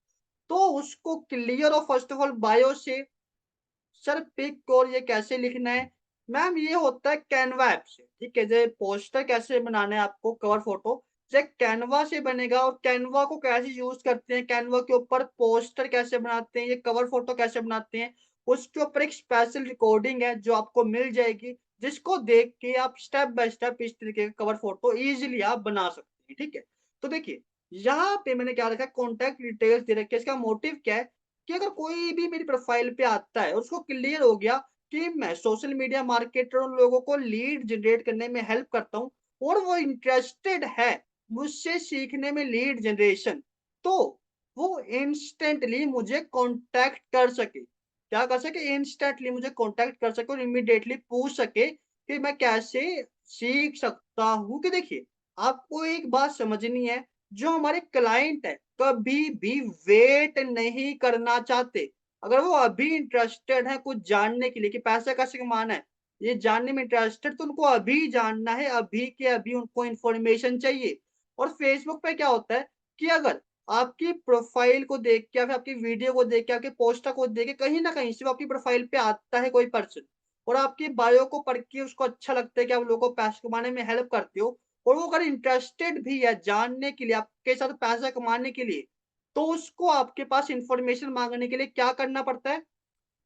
तो उसको क्लियर और फर्स्ट ऑफ ऑल बायो से, सर पिक और ये कैसे लिखना है, मैम ये होता है कैनवा ऐप से। ठीक है, जो पोस्टर कैसे बनाना है आपको कवर फोटो, ये कैनवा से बनेगा। और कैनवा को कैसे यूज करते हैं, कैनवा के ऊपर पोस्टर कैसे बनाते हैं, ये कवर फोटो कैसे बनाते हैं, उसके ऊपर एक स्पेशल रिकॉर्डिंग है जो आपको मिल जाएगी, जिसको देख के आप स्टेप बाय स्टेप इस तरीके का कवर फोटो इजीली आप बना सकते हैं। ठीक है, तो देखिए यहाँ पे मैंने क्या रखा है, कॉन्टैक्ट डिटेल्स दे रखी है। इसका मोटिव क्या है, कि अगर कोई भी मेरी प्रोफाइल पे आता है और उसको क्लियर हो गया कि मैं सोशल मीडिया मार्केटर उन लोगों को लीड जनरेट करने में हेल्प करता हूँ और वो इंटरेस्टेड है मुझसे सीखने में लीड जनरेशन, तो वो इंस्टेंटली मुझे कांटेक्ट कर सके। क्या कर सके, इंस्टेंटली मुझे कांटेक्ट कर सके और इमीडिएटली पूछ सके कि मैं कैसे सीख सकता हूँ। कि देखिए, आपको एक बात समझनी है, जो हमारे क्लाइंट है कभी भी वेट नहीं करना चाहते। अगर वो अभी इंटरेस्टेड है कुछ जानने के लिए कि पैसा कैसे कमाना है, ये जानने में इंटरेस्टेड, तो उनको अभी जानना है, अभी के अभी उनको इन्फॉर्मेशन चाहिए। और फेसबुक पे क्या होता है, कि अगर आपकी प्रोफाइल को देख के या फिर आपकी वीडियो को देख के, आपके पोस्टर को देख के कहीं ना कहीं से वो आपकी प्रोफाइल पे आता है कोई पर्सन, और आपकी बायो को पढ़ के उसको अच्छा लगता है कि आप लोगों को पैसे कमाने में हेल्प करते हो, और वो अगर इंटरेस्टेड भी है जानने के लिए, आपके साथ पैसा कमाने के लिए, तो उसको आपके पास इंफॉर्मेशन मांगने के लिए क्या करना पड़ता है,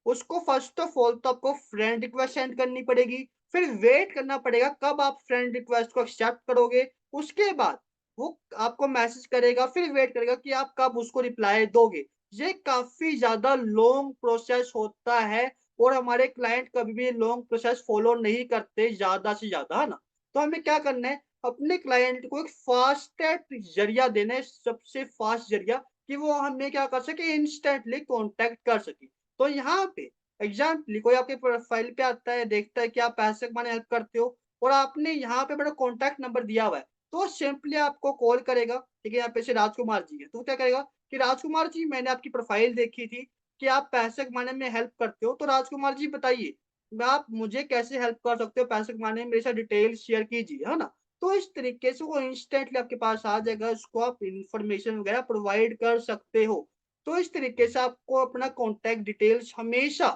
उसको फर्स्ट ऑफ ऑल तो आपको फ्रेंड रिक्वेस्ट सेंड करनी पड़ेगी। फिर वेट करना पड़ेगा कब आप फ्रेंड रिक्वेस्ट को एक्सेप्ट करोगे। उसके बाद वो आपको मैसेज करेगा, फिर वेट करेगा कि आप कब उसको रिप्लाई दोगे। ये काफी ज्यादा लॉन्ग प्रोसेस होता है और हमारे क्लाइंट कभी भी लॉन्ग प्रोसेस फॉलो नहीं करते ज्यादा से ज्यादा, है ना। तो हमें क्या करना है, अपने क्लाइंट को एक फास्टेस्ट जरिया देना है, सबसे फास्ट जरिया, कि वो हमें क्या कर सके, इंस्टेंटली कॉन्टेक्ट कर सके। तो यहाँ पे एग्जाम्पली कोई आपके प्रोफाइल पे आता है, देखता है कि आप पैसे कमाने हेल्प करते हो और आपने यहाँ पे मेरा कॉन्टैक्ट नंबर दिया हुआ है, तो सिंपली आपको कॉल करेगा ठीक है, यहाँ पे से राजकुमार जी है, तो वो क्या करेगा कि राजकुमार जी मैंने आपकी प्रोफाइल देखी थी कि आप पैसे कमाने में हेल्प करते हो, तो राजकुमार जी बताइए, आप मुझे कैसे हेल्प कर सकते हो पैसे कमाने में, मेरे साथ डिटेल शेयर कीजिए, है ना? तो इस तरीके से वो इंस्टेंटली आपके पास आ जाएगा, उसको आप इन्फॉर्मेशन वगैरह प्रोवाइड कर सकते हो। तो इस तरीके से आपको अपना कॉन्टैक्ट डिटेल्स हमेशा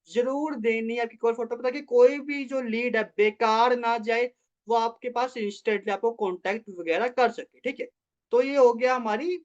ज़रूर देनी है आपकी कवर फ़ोटो पे, ताकि कोई भी जो लीड है बेकार ना जाए, वो आपके पास इंस्टेंटली आपको कॉन्टैक्ट वगैरह कर सके, ठीक है? तो ये हो गया हमारी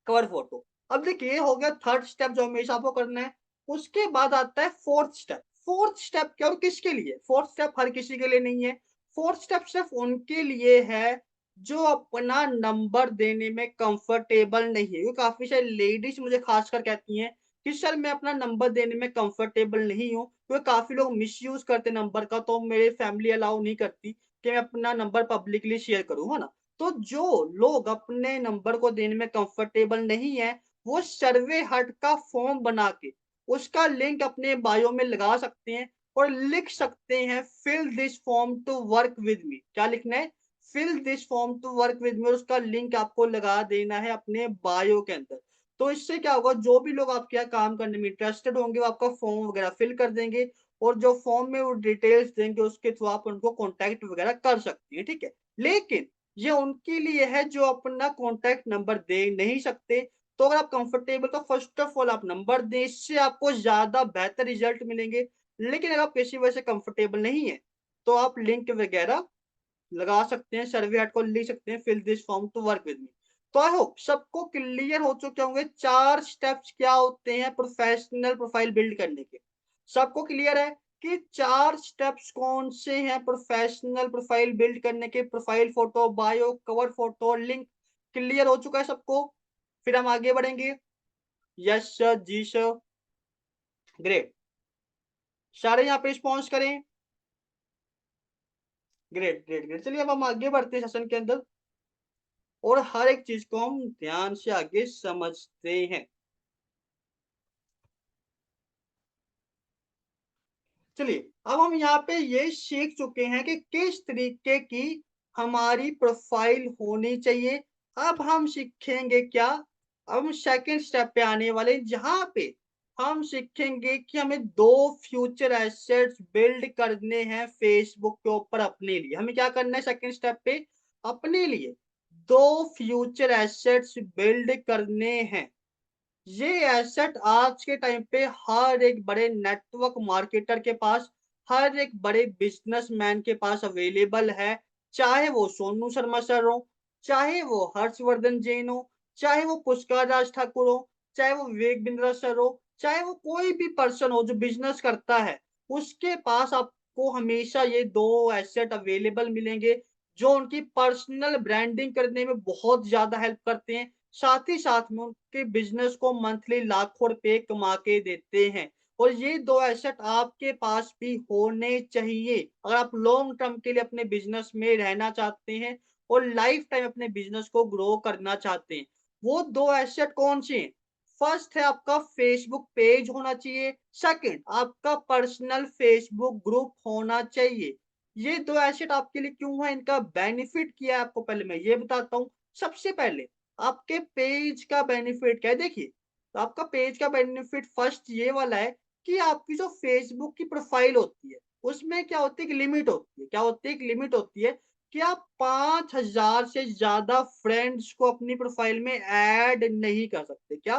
कवर फ़ोटो। अब देखिए ये हो गया थर्ड स्टेप जो हमेशा आपको करना है। उसके बाद आता है फोर्थ स्टेप। फोर्थ स्टेप क्या और किसके लिए? फोर्थ स्टेप हर किसी के लिए नहीं है। फोर्थ स्टेप सिर्फ़ उनके लिए है जो अपना नंबर देने में कंफर्टेबल नहीं है। क्योंकि काफ़ी सारी लेडीज़ मुझे ख़ासकर कहती हैं कि सर मैं अपना नंबर देने में कंफर्टेबल नहीं हूँ, क्योंकि काफ़ी लोग मिसयूज़ करते हैं नंबर का, तो मेरी फैमिली अलाउ नहीं करती कि मैं अपना नंबर पब्लिकली शेयर करूँ, है ना? तो जो लोग अपने नंबर को देने में कंफर्टेबल नहीं है, वो सर्वे हट का फॉर्म बना के उसका लिंक अपने बायो में लगा सकते हैं और लिख सकते हैं fill this form to work with me. क्या लिखना है? Fill this form to work with me, और उसका लिंक आपको लगा देना है अपने बायो के अंदर। तो इससे क्या होगा, जो भी लोग आपके यहाँ काम करने में इंटरेस्टेड होंगे, वो आपका फॉर्म वगैरह फिल कर देंगे, और जो फॉर्म में वो डिटेल्स देंगे उसके थ्रू आप उनको कॉन्टैक्ट वगैरह कर सकती हैं, ठीक है? लेकिन ये उनके लिए है जो अपना कॉन्टैक्ट नंबर दे नहीं सकते। तो अगर आप कंफर्टेबल, तो फर्स्ट ऑफ ऑल आप नंबर दें, इससे आपको ज़्यादा बेहतर रिजल्ट मिलेंगे। लेकिन अगर आप किसी वजह से कंफर्टेबल नहीं है, तो आप लिंक वगैरह लगा सकते हैं, सर्वे हट को लिख सकते हैं fill this form to work with me. तो आई होप सबको क्लियर हो चुके होंगे 4 स्टेप्स क्या होते हैं प्रोफेशनल प्रोफाइल बिल्ड करने के। सबको क्लियर है कि 4 स्टेप्स कौन से हैं प्रोफेशनल प्रोफाइल बिल्ड करने के? Profile photo, bio, cover photo, link. Clear हो चुका है सबको? फिर हम आगे बढ़ेंगे। यस सर, जी सर, ग्रेट। सारे यहाँ पे रिस्पॉन्स करें। Great, great, great. चलिए अब हम आगे बढ़ते हैं सेशन के अंदर, और हर एक चीज को हम ध्यान से आगे समझते हैं। चलिए अब हम यहाँ पे ये सीख चुके हैं कि किस तरीके की हमारी प्रोफाइल होनी चाहिए। अब हम सीखेंगे क्या? अब हम सेकंड स्टेप पे आने वाले हैं, जहाँ पे हम सीखेंगे कि हमें 2 फ्यूचर एसेट्स बिल्ड करने हैं फेसबुक के ऊपर अपने लिए। हमें क्या करना है सेकंड स्टेप पे? अपने लिए 2 फ्यूचर एसेट्स बिल्ड करने हैं। ये एसेट आज के टाइम पे हर एक बड़े नेटवर्क मार्केटर के पास, हर एक बड़े बिज़नेसमैन के पास अवेलेबल है। चाहे वो सोनू शर्मा सर हो, चाहे वो हर्षवर्धन जैन हो, चाहे वो पुष्कर राज ठाकुर हो, चाहे वो विवेक बिंद्रा सर हो, चाहे वो कोई भी पर्सन हो जो बिज़नेस करता है, उसके पास आपको हमेशा ये 2 एसेट अवेलेबल मिलेंगे, जो उनकी पर्सनल ब्रांडिंग करने में बहुत ज़्यादा हेल्प करते हैं। साथ ही साथ में उनके बिज़नेस को मंथली लाखों रुपए कमा के देते हैं। और ये 2 एसेट आपके पास भी होने चाहिए, अगर आप लॉन्ग टर्म के लिए अपने बिज़नेस में रहना चाहते हैं और लाइफ टाइम अपने बिज़नेस को ग्रो करना चाहते हैं। वो 2 एसेट कौन-से हैं? फर्स्ट है आपका फेसबुक पेज होना चाहिए, सेकंड आपका पर्सनल फेसबुक ग्रुप होना चाहिए। ये 2 एसेट आपके लिए क्यों है, इनका बेनिफिट क्या है आपको पहले मैं ये बताता हूँ। सबसे पहले आपके पेज का बेनिफिट क्या है? देखिए, तो आपका पेज का बेनिफिट फर्स्ट ये वाला है कि आपकी जो फेसबुक की प्रोफाइल होती है, उसमें क्या होती है, एक लिमिट होती है। क्या होती है? एक लिमिट होती है कि आप 5000 से ज़्यादा फ्रेंड्स को अपनी प्रोफाइल में ऐड नहीं कर सकते। क्या?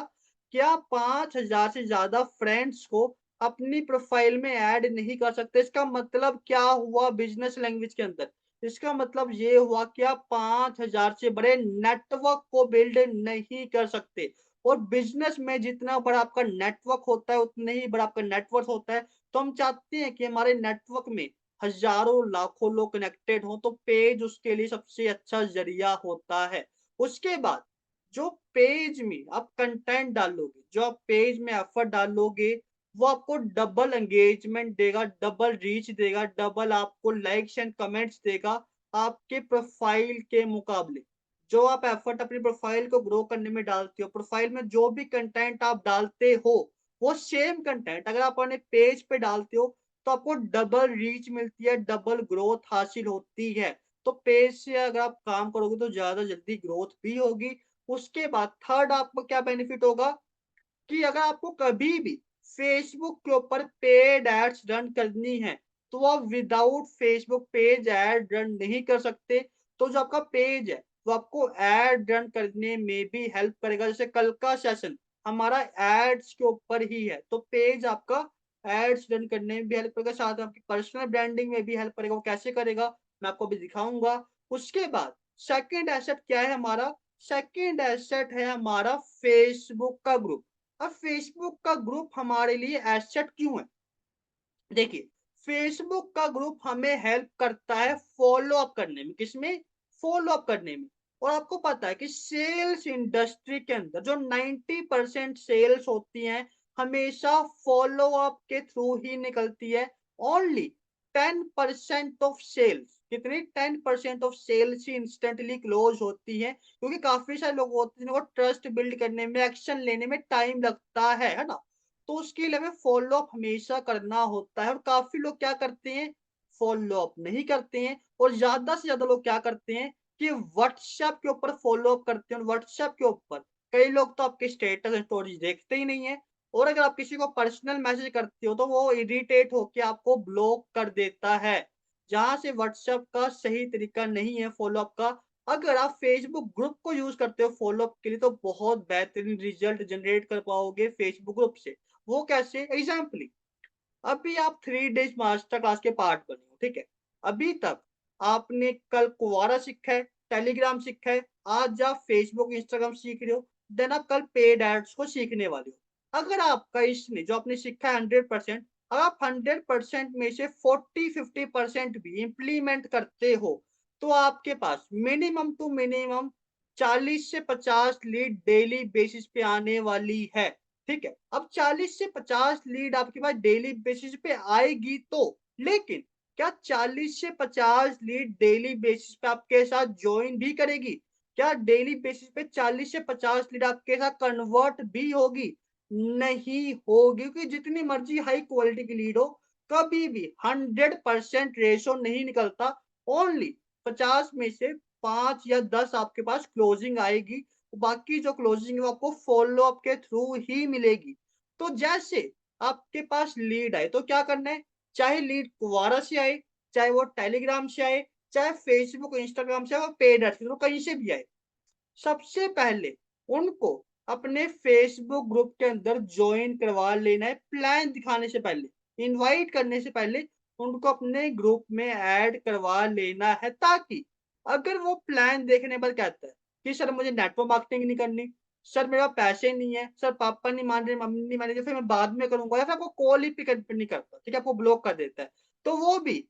क्या 5000 से ज़्यादा फ्रेंड्स को अपनी प्रोफाइल में ऐड नहीं कर सकते। इसका मतलब क्या हुआ बिज़नेस लैंग्वेज के अंदर? इसका मतलब ये हुआ कि आप 5000 से बड़े नेटवर्क को बिल्ड नहीं कर सकते, और बिज़नेस में जितना बड़ा आपका नेटवर्क होता है, उतने ही बड़ा आपका नेटवर्थ होता है। तो हम चाहते हैं कि हमारे नेटवर्क में हज़ारों, लाखों लोग कनेक्टेड हों, तो पेज उसके लिए सबसे अच्छा ज़रिया होता है। उसके बाद जो पेज में आप कंटेंट डालोगे, जो आप पेज में एफर्ट डालोगे, वो आपको डबल एंगेजमेंट देगा, डबल रीच देगा, डबल आपको लाइक्स एंड कमेंट्स देगा आपके प्रोफाइल के मुकाबले। जो आप एफर्ट अपनी प्रोफाइल को ग्रो करने में डालते हो, प्रोफाइल में जो भी कंटेंट आप डालते हो, वो सेम कंटेंट अगर आप अपने पेज पे डालते हो, तो आपको डबल रीच मिलती है, डबल ग्रोथ हासिल होती है। तो पेज से अगर आप काम करोगे तो ज़्यादा जल्दी ग्रोथ भी होगी। उसके बाद थर्ड आपको क्या बेनिफिट होगा कि अगर आपको कभी भी फेसबुक के ऊपर पेड एड्स रन करनी है, तो आप without Facebook page ad run नहीं कर सकते। तो जो आपका पेज है, वो आपको ऐड रन करने में भी हेल्प करेगा। जैसे कल का सेशन हमारा एड्स के ऊपर ही है, तो पेज आपका एड्स रन करने में भी हेल्प करेगा, साथ में आपकी पर्सनल ब्रांडिंग में भी हेल्प करेगा। वो कैसे करेगा, मैं आपको अभी दिखाऊँगा। उसके बाद सेकंड एसेट क्या है हमारा? सेकंड एसेट है हमारा फेसबुक का ग्रुप। अब फेसबुक का ग्रुप हमारे लिए एसेट क्यों है? देखिए, फेसबुक का ग्रुप हमें हेल्प करता है फॉलो अप करने में। किसमें? फॉलो अप करने में। और आपको पता है कि सेल्स इंडस्ट्री के अंदर जो 90% सेल्स होती हैं, हमेशा फॉलो अप के थ्रू ही निकलती है। ओनली 10% ऑफ सेल्स, कितनी? 10% ऑफ सेल्स ही इंस्टेंटली क्लोज होती है, क्योंकि काफ़ी सारे लोग होते हैं जिनको ट्रस्ट बिल्ड करने में, एक्शन लेने में टाइम लगता है ना? तो उसके लिए हमें फ़ॉलो अप हमेशा करना होता है। और काफ़ी लोग क्या करते हैं, फ़ॉलो अप नहीं करते हैं। और ज़्यादा से ज़्यादा लोग क्या करते हैं कि व्हाट्सऐप के ऊपर फ़ॉलो अप करते हैं। और व्हाट्सऐप के ऊपर कई लोग तो आपके स्टेटस एंड स्टोरीज़ देखते ही नहीं है। और अगर आप किसी को पर्सनल मैसेज करते हो तो वो इरिटेट होके आपको ब्लॉक कर देता है। जहाँ से व्हाट्सऐप का सही तरीका नहीं है फ़ॉलो अप का। अगर आप फ़ेसबुक ग्रुप को यूज़ करते हो फ़ॉलो अप के लिए, तो बहुत बेहतरीन रिज़ल्ट जनरेट कर पाओगे फ़ेसबुक ग्रुप से। वो कैसे? एग्ज़ाम्पली, अभी आप 3 डेज़ मास्टर क्लास के पार्ट बने हो, ठीक है? अभी तक आपने कल कुवारा सीखा है, टेलीग्राम सीखा है, आज आप फ़ेसबुक, इंस्टाग्राम सीख रहे हो, देन आप कल पेड एड्स को सीखने वाले हो। अगर आपका इसमें जो आपने सीखा है 100%, अगर आप 100% में से 40-50% भी इम्प्लीमेंट करते हो, तो आपके पास मिनिमम टू मिनिमम 40 से 50 लीड डेली बेसिस पे आने वाली है। ठीक है? अब 40 से 50 लीड आपके पास डेली बेसिस पे आएगी तो, लेकिन क्या 40 से 50 लीड डेली बेसिस पे आपके साथ जॉइन भी करेगी? क्या डेली बेसिस पे 40 से 50 लीड आपके साथ कन्वर्ट भी होगी? नहीं होगी, क्योंकि जितनी मर्ज़ी हाई क्वालिटी की लीड हो, कभी भी 100% रेशो नहीं निकलता। ओनली 50 में से 5 या 10 आपके पास क्लोजिंग आएगी। बाकी जो क्लोजिंग है वो आपको फ़ॉलो अप के थ्रू ही मिलेगी। तो जैसे आपके पास लीड आए तो क्या करना है? चाहे लीड कुवारा से आए, चाहे वो टेलीग्राम से आए, चाहे फ़ेसबुक, इंस्टाग्राम से आए, वो पेड एड्स से, तो कहीं से भी आए। सबसे पहले उनको अपने फ़ेसबुक ग्रुप के अंदर जॉइन करवा लेना है, प्लान दिखाने से पहले, इनवाइट करने से पहले उनको अपने ग्रुप में ऐड करवा लेना है, ताकि अगर वो प्लान देखने पर कहता है कि सर मुझे नेटवर्क मार्केटिंग नहीं करनी, सर मेरे पास पैसे नहीं है, सर पापा नहीं मान रहे, मम्मी नहीं मान रही, तो फिर मैं बाद में करूँगा, या फिर आपको कॉल ही पिक नहीं करता, ठीक है? आपको ब्लॉक कर देता है, तो वो भी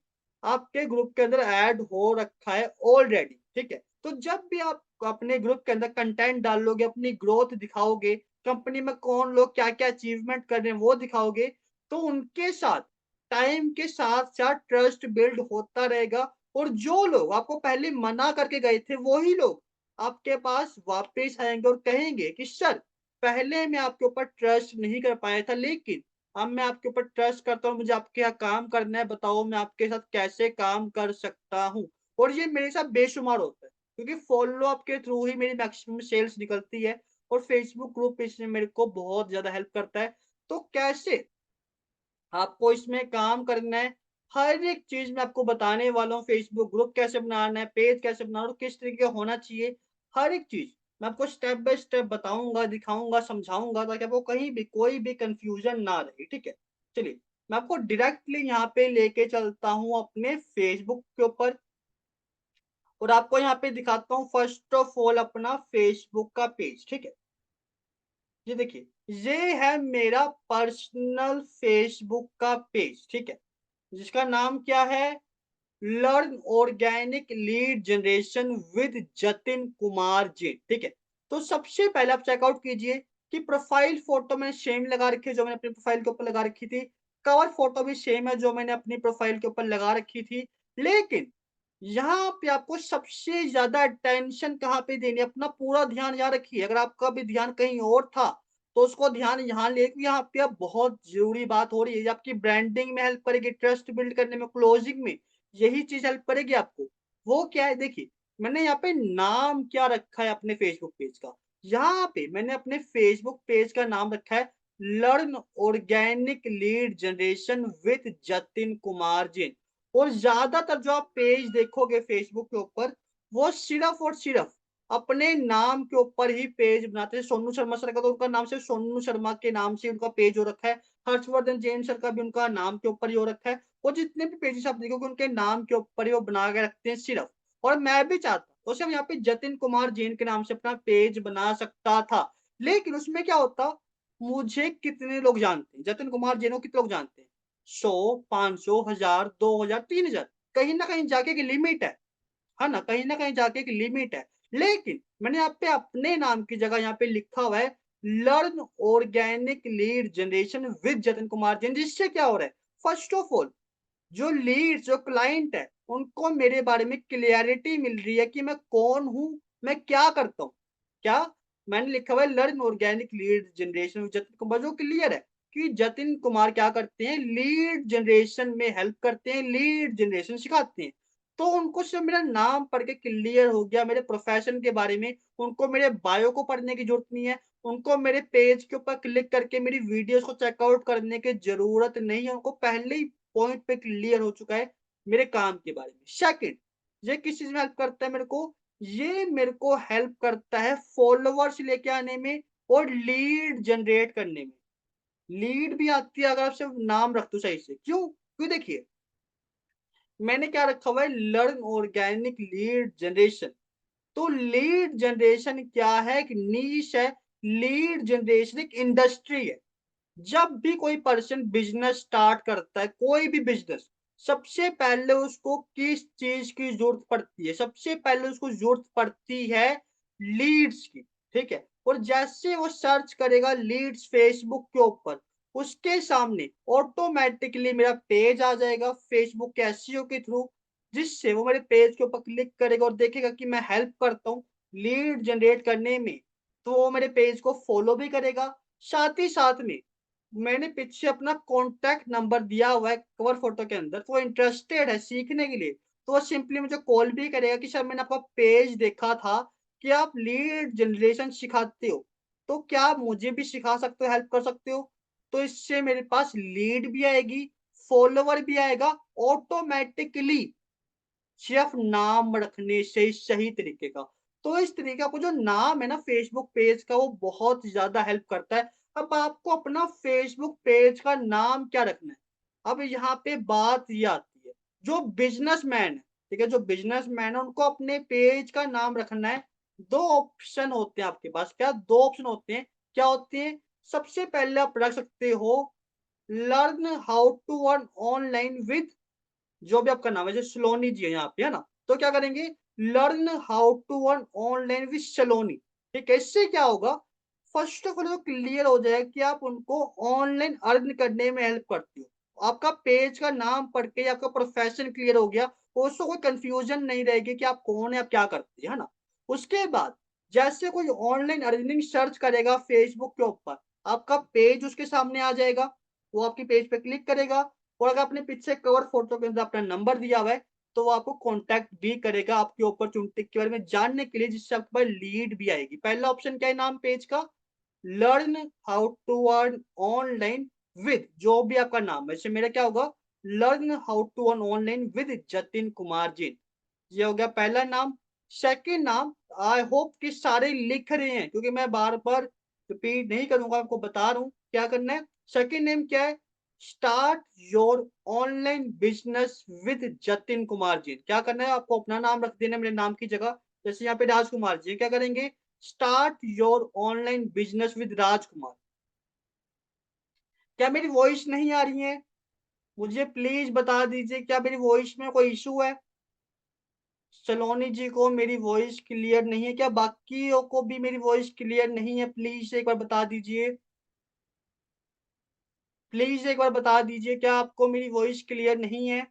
आपके ग्रुप के अंदर ऐड हो रखा है ऑलरेडी, ठीक है? तो जब भी आप अपने ग्रुप के अंदर कंटेंट डालोगे, अपनी ग्रोथ दिखाओगे, कंपनी में कौन लोग क्या-क्या अचीवमेंट कर रहे हैं वो दिखाओगे, तो उनके साथ टाइम के साथ-साथ ट्रस्ट बिल्ड होता रहेगा। और जो लोग आपको पहले मना करके गए थे, वही लोग आपके पास वापस आएँगे और कहेंगे कि सर, पहले मैं आपके ऊपर ट्रस्ट नहीं कर पाया था, लेकिन अब मैं आपके ऊपर ट्रस्ट करता हूँ, मुझे आपके यहाँ काम करना है, बताओ मैं आपके साथ कैसे काम कर सकता हूँ? और ये मेरे साथ बेशुमार होता है, क्योंकि फ़ॉलो अप के थ्रू ही मेरी मैक्सिमम सेल्स निकलती है। और फ़ेसबुक ग्रुप इसमें मेरे को बहुत ज़्यादा हेल्प करता है। तो कैसे आपको इसमें काम करना है, हर एक चीज़ मैं आपको बताने वाला हूँ। फ़ेसबुक ग्रुप कैसे बनाना है, पेज कैसे बनाना है और किस तरीके का होना चाहिए, हर एक चीज़ मैं आपको स्टेप बाय स्टेप बताऊँगा, दिखाऊँगा, समझाऊँगा, ताकि आपको कहीं भी कोई भी कन्फ्यूज़न ना रहे, ठीक है? चलिए, मैं आपको डायरेक्टली यहाँ पे लेके चलता हूँ अपने फ़ेसबुक के ऊपर, और आपको यहाँ पे दिखाता हूँ फर्स्ट ऑफ ऑल अपना फ़ेसबुक का पेज, ठीक है? ये देखिए, ये है मेरा पर्सनल फ़ेसबुक का पेज, ठीक है? जिसका नाम क्या है? Learn organic lead generation with Jatin Kumar ji, ठीक है? तो सबसे पहले आप चेकआउट कीजिए कि प्रोफाइल फ़ोटो मैंने सेम लगा रखी है, जो मैंने अपनी प्रोफाइल के ऊपर लगा रखी थी। कवर फ़ोटो भी सेम है, जो मैंने अपनी प्रोफाइल के ऊपर लगा रखी थी। लेकिन यहाँ पे आपको सबसे ज़्यादा अटेंशन कहाँ पे देनी है, अपना पूरा ध्यान यहाँ रखिए। अगर आपका भी ध्यान कहीं और था, तो उसको ध्यान यहाँ लेके यहाँ पे अब बहुत ज़रूरी बात हो रही है। ये आपकी ब्रांडिंग में हेल्प करेगी, ट्रस्ट बिल्ड करने में, क्लोजिंग में, यही चीज़ हेल्प करेगी आपको। वो क्या है देखिए, मैंने यहाँ पे नाम क्या रखा है अपने फेसबुक पेज का। यहाँ पे मैंने अपने फेसबुक पेज का नाम रखा है learn organic lead generation with Jatin Kumar Jain. और ज्यादातर जो आप पेज देखोगे फेसबुक के ऊपर, वो सिर्फ और सिर्फ अपने नाम के ऊपर ही पेज बनाते हैं। सोनू शर्मा सर का तो उनका नाम सिर्फ सोनू शर्मा के नाम से उनका पेज हो रखा है। हर्षवर्धन जैन सर का भी उनका नाम के ऊपर ही हो रखा है। वो जितने भी पेजेस आप देखोगे उनके नाम के ऊपर ही वो बना के रखते हैं सिर्फ। और मैं भी चाहता तो सिर्फ यहाँ पे जतिन कुमार जैन के नाम से अपना पेज बना सकता था। लेकिन उसमें क्या होता, मुझे कितने लोग जानते हैं, जतिन कुमार जैन को कितने लोग जानते हैं? 100, 500, 1000, 2000, 3000। कहीं ना कहीं जाके एक लिमिट है ना? कहीं न कहीं जाके एक लिमिट है। लेकिन मैंने यहाँ पे अपने नाम की जगह यहाँ पे लिखा हुआ है learn organic lead generation with Jatin Kumar Jain. जिससे क्या हो रहा है? फर्स्ट ऑफ ऑल जो लीड्स जो क्लाइंट है, उनको मेरे बारे में क्लैरिटी मिल रही है कि मैं कौन हूँ, मैं क्या करता हूँ। क्या? मैंने लिखा हुआ है learn organic lead generation with Jatin Kumar, जो क्लियर है कि जतिन कुमार क्या करते हैं, लीड जनरेशन में हेल्प करते हैं, लीड जनरेशन सिखाते हैं। तो उनको सिर्फ मेरा नाम पढ़ के क्लियर हो गया मेरे प्रोफेशन के बारे में। उनको मेरे बायो को पढ़ने की जरूरत नहीं है। उनको मेरे पेज के ऊपर क्लिक करके मेरी वीडियोस को चेकआउट करने की जरूरत नहीं है। उनको पहले ही पॉइंट पे क्लियर हो चुका है मेरे काम के बारे में। सेकंड, ये किस चीज़ में हेल्प करता है मेरे को? ये मेरे को हेल्प करता है फॉलोवर्स लेके आने में और लीड जनरेट करने में। लीड भी आती है अगर आप सिर्फ नाम रख दो सही से। क्यों? क्यों देखिए, मैंने क्या रखा हुआ है लर्न ऑर्गेनिक लीड जनरेशन। तो लीड जनरेशन क्या है? एक नीश है। लीड जनरेशन एक इंडस्ट्री है। जब भी कोई पर्सन बिजनेस स्टार्ट करता है, कोई भी बिजनेस, सबसे पहले उसको किस चीज की जरूरत पड़ती है? सबसे पहले उसको जरूरत पड़ती है लीड्स की। ठीक है? और जैसे वो सर्च करेगा लीड्स फेसबुक के ऊपर, उसके सामने ऑटोमेटिकली मेरा पेज आ जाएगा फेसबुक के एसईओ के थ्रू। जिससे वो मेरे पेज के ऊपर क्लिक करेगा और देखेगा कि मैं हेल्प करता हूँ लीड जनरेट करने में। तो वो मेरे पेज को फॉलो भी करेगा। साथ ही साथ में मैंने पीछे अपना कॉन्टैक्ट नंबर दिया हुआ है कवर फोटो के अंदर। तो वो इंटरेस्टेड है सीखने के लिए, तो वो सिंपली मुझे कॉल भी करेगा कि सर मैंने आपका पेज देखा था कि आप लीड जनरेशन सिखाते हो, तो क्या आप मुझे भी सिखा सकते हो, हेल्प कर सकते हो? तो इससे मेरे पास लीड भी आएगी, फॉलोवर भी आएगा ऑटोमेटिकली, सिर्फ नाम रखने से सही तरीके का। तो इस तरीके का जो नाम है ना फेसबुक पेज का, वो बहुत ज़्यादा हेल्प करता है। अब आपको अपना फेसबुक पेज का नाम क्या रखना है? अब यहाँ पे बात ये आती है, जो बिज़नेसमैन है, ठीक है? जो बिज़नेसमैन है उनको अपने पेज का नाम रखना है। 2 ऑप्शन होते हैं आपके पास। क्या? 2 ऑप्शन होते हैं। क्या होते हैं? सबसे पहले आप रख सकते हो learn how to earn online with, जो भी आपका नाम है, जैसे सलोनी जी है यहाँ पे, है ना? तो क्या करेंगे? Learn how to earn online with Saloni. ठीक है? इससे क्या होगा? फर्स्ट ऑफ ऑल वो क्लियर हो जाएगा कि आप उनको ऑनलाइन अर्न करने में हेल्प करती हो। आपका पेज का नाम पढ़ के आपका प्रोफेशन क्लियर हो गया, उसको कोई कंफ्यूजन नहीं रहेगी कि आप कौन है, आप क्या करते हैं, है ना? उसके बाद जैसे कोई ऑनलाइन अर्निंग सर्च करेगा फेसबुक के ऊपर, आपका पेज उसके सामने आ जाएगा। वो आपके पेज पे क्लिक करेगा और अगर आपने पीछे कवर फोटो के अंदर अपना नंबर दिया हुआ है, तो वो आपको कॉन्टैक्ट भी करेगा आपकी अपॉर्चुनिटी के बारे में जानने के लिए, जिससे आपके पास लीड भी आएगी। पहला ऑप्शन क्या है नाम पेज का? Learn how to earn online with, जो भी आपका नाम है, जैसे मेरा क्या होगा? Learn how to earn online with Jatin Kumar Jain. ये हो गया पहला नाम। सेकंड नाम, आई होप कि सारे लिख रहे हैं क्योंकि मैं बार-बार रिपीट नहीं करूँगा, आपको बता रहा हूँ क्या करना है। सेकंड नेम क्या है? Start your online business with Jatin Kumar Jain. क्या करना है? आपको अपना नाम रख देना है मेरे नाम की जगह। जैसे यहाँ पे राजकुमार जी हैं, क्या करेंगे? Start your online business with Rajkumar. क्या मेरी वॉइस नहीं आ रही है? मुझे प्लीज़ बता दीजिए, क्या मेरी वॉइस में कोई इश्यू है? सलोनी जी को मेरी वॉइस क्लियर नहीं है क्या? बाकियों को भी मेरी वॉइस क्लियर नहीं है? प्लीज़ एक बार बता दीजिए। प्लीज़ एक बार बता दीजिए, क्या आपको मेरी वॉइस क्लियर नहीं है?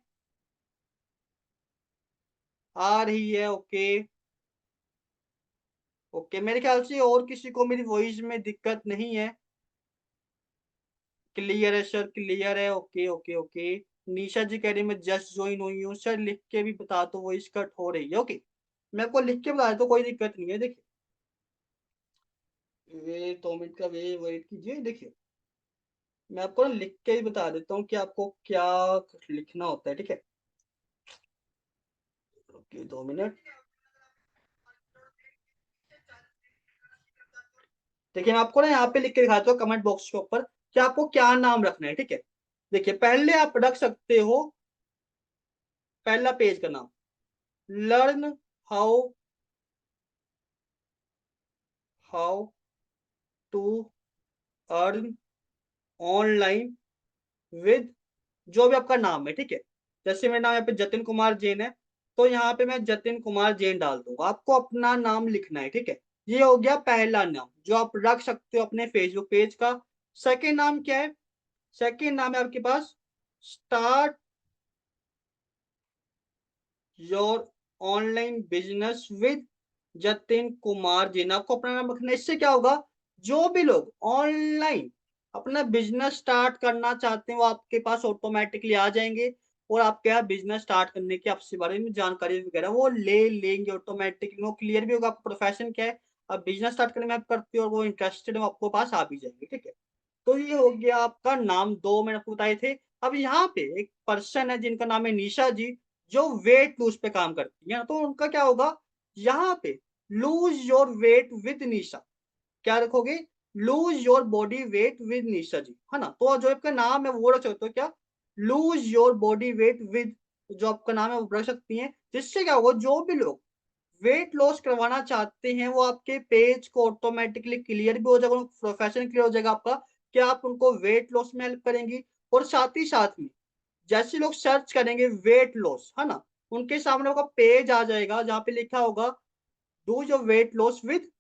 आ रही है, ओके। ओके, मेरे ख्याल से और किसी को मेरी वॉइस में दिक्कत नहीं है। क्लियर है सर, क्लियर है। Okay, okay, okay. Nisha ji कह रही है मैं जस्ट ज्वाइन हुई हूँ। सर लिख के भी बता दो, वॉइस कट हो रही है। ओके, मैं आपको लिख के बता देता हूँ, कोई दिक्कत नहीं है। देखिए, वे 2 मिनट का वे वेट कीजिए। देखिए, मैं आपको ना लिख के ही बता देता हूँ कि आपको क्या लिखना होता है। ठीक है, ओके 2 मिनट। देखिए, मैं आपको ना यहाँ पे लिख के दिखाता हूँ कमेंट बॉक्स के ऊपर कि आपको क्या नाम रखना है। ठीक है, देखिए, पहले आप रख सकते हो पहला पेज का नाम learn how how to earn online with जो भी आपका नाम है। ठीक है, जैसे मेरा नाम यहाँ पे जतिन कुमार जैन है, तो यहाँ पे मैं जतिन कुमार जैन डाल दूंगा। आपको अपना नाम लिखना है। ठीक है, ये हो गया पहला नाम जो आप रख सकते हो अपने फेसबुक पेज का। सेकेंड नाम क्या है? सेकेंड नाम है आपके पास start your online business with Jatin Kumar Jain. आपको अपना नाम रखना है। इससे क्या होगा, जो भी लोग ऑनलाइन अपना बिजनेस स्टार्ट करना चाहते हैं वो आपके पास ऑटोमेटिकली आ जाएंगे और आपके यहाँ बिजनेस स्टार्ट करने की आपसे बारे में जानकारी वगैरह वो ले लेंगे ऑटोमेटिकली। वो क्लियर भी होगा आपका प्रोफेशन क्या है, अब बिजनेस स्टार्ट करने में आप करते हो और वो इंटरेस्टेड है, वो आपको पास आ भी जाएंगे। ठीक है, तो ये हो गया आपका नाम, 2 मैंने आपको बताए थे। अब यहाँ पे एक पर्सन है जिनका नाम है निशा जी, जो वेट लूज पे काम करती है, तो उनका क्या होगा, यहाँ पे lose your weight with Nisha, क्या रखोगे, lose your body weight with Nisha ji, है ना। तो जो आपका नाम है वो रख सकते हो, क्या, loose your body weight with, जो आपका नाम है वो रख सकती है। जिससे क्या होगा, जो भी लोग वेट लॉस करवाना चाहते हैं वो आपके पेज को ऑटोमेटिकली क्लियर भी हो जाएगा, प्रोफेशन क्लियर हो जाएगा आपका कि आप उनको वेट लॉस में हेल्प करेंगी। और साथ ही साथ में जैसे लोग सर्च करेंगे वेट लॉस, है ना, उनके सामने आपका पेज आ जाएगा जहाँ पे लिखा होगा do your weight loss with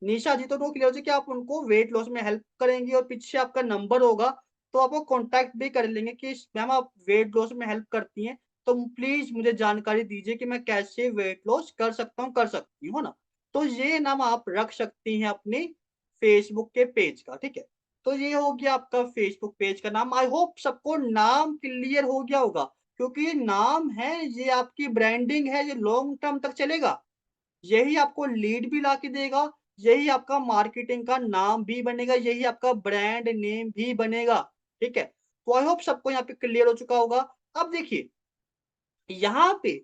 Nisha ji. तो वो क्लियर हो जाए कि आप उनको वेट लॉस में हेल्प करेंगी और पीछे आपका नंबर होगा, तो आपको कांटेक्ट भी कर लेंगे कि मैम आप वेट लॉस में हेल्प करती हैं, तो प्लीज मुझे जानकारी दीजिए कि मैं कैसे वेट लॉस कर सकता हूँ, कर सकती हूँ, है ना। तो ये नाम आप रख सकती हैं अपने फेसबुक के पेज का। ठीक है, तो ये हो गया आपका फेसबुक पेज का नाम। आई होप सबको नाम क्लियर हो गया होगा, क्योंकि ये नाम है, ये आपकी ब्रांडिंग है, ये लॉन्ग टर्म तक चलेगा, यही आपको लीड भी ला के देगा, यही आपका मार्केटिंग का नाम भी बनेगा, यही आपका ब्रांड नेम भी बनेगा। ठीक है, तो आई होप सबको यहाँ पे क्लियर हो चुका होगा। अब देखिए, यहाँ पे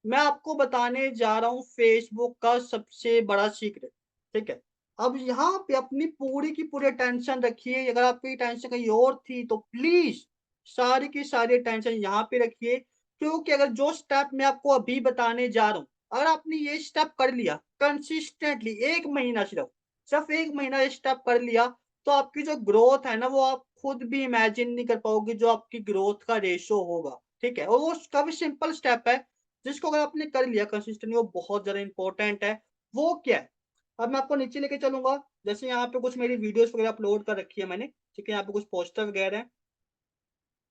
मैं आपको बताने जा रहा हूँ फेसबुक का सबसे बड़ा सीक्रेट। ठीक है, अब यहाँ पे अपनी पूरी की पूरी टेंशन रखिए। अगर आपकी टेंशन कहीं और थी तो प्लीज सारी की सारी टेंशन यहाँ पे रखिए, क्योंकि अगर जो स्टेप मैं आपको अभी बताने जा रहा हूँ, अगर आपने ये स्टेप कर लिया कंसिस्टेंटली 1 महीना, सिर्फ सिर्फ 1 महीना ये स्टेप कर लिया, तो आपकी जो ग्रोथ है ना वो आप खुद भी इमेजिन नहीं कर पाओगे, जो आपकी ग्रोथ का रेशो होगा। ठीक है, और वो उसका भी सिंपल स्टेप है जिसको अगर आपने कर लिया कंसिस्टेंटली, वो बहुत ज्यादा इंपॉर्टेंट है। वो क्या है, अब मैं आपको नीचे लेके चलूंगा। जैसे यहाँ पे कुछ मेरी वीडियोस वगैरह अपलोड कर रखी है मैंने, ठीक है, यहाँ पे कुछ पोस्टर वगैरह है,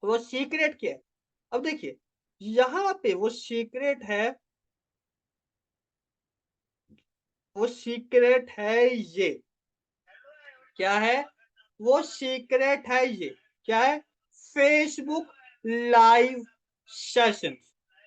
तो वो सीक्रेट क्या है। अब देखिए, यहाँ पे वो सीक्रेट है, वो सीक्रेट है ये, क्या है, वो सीक्रेट है ये, क्या है, फेसबुक लाइव सेशन।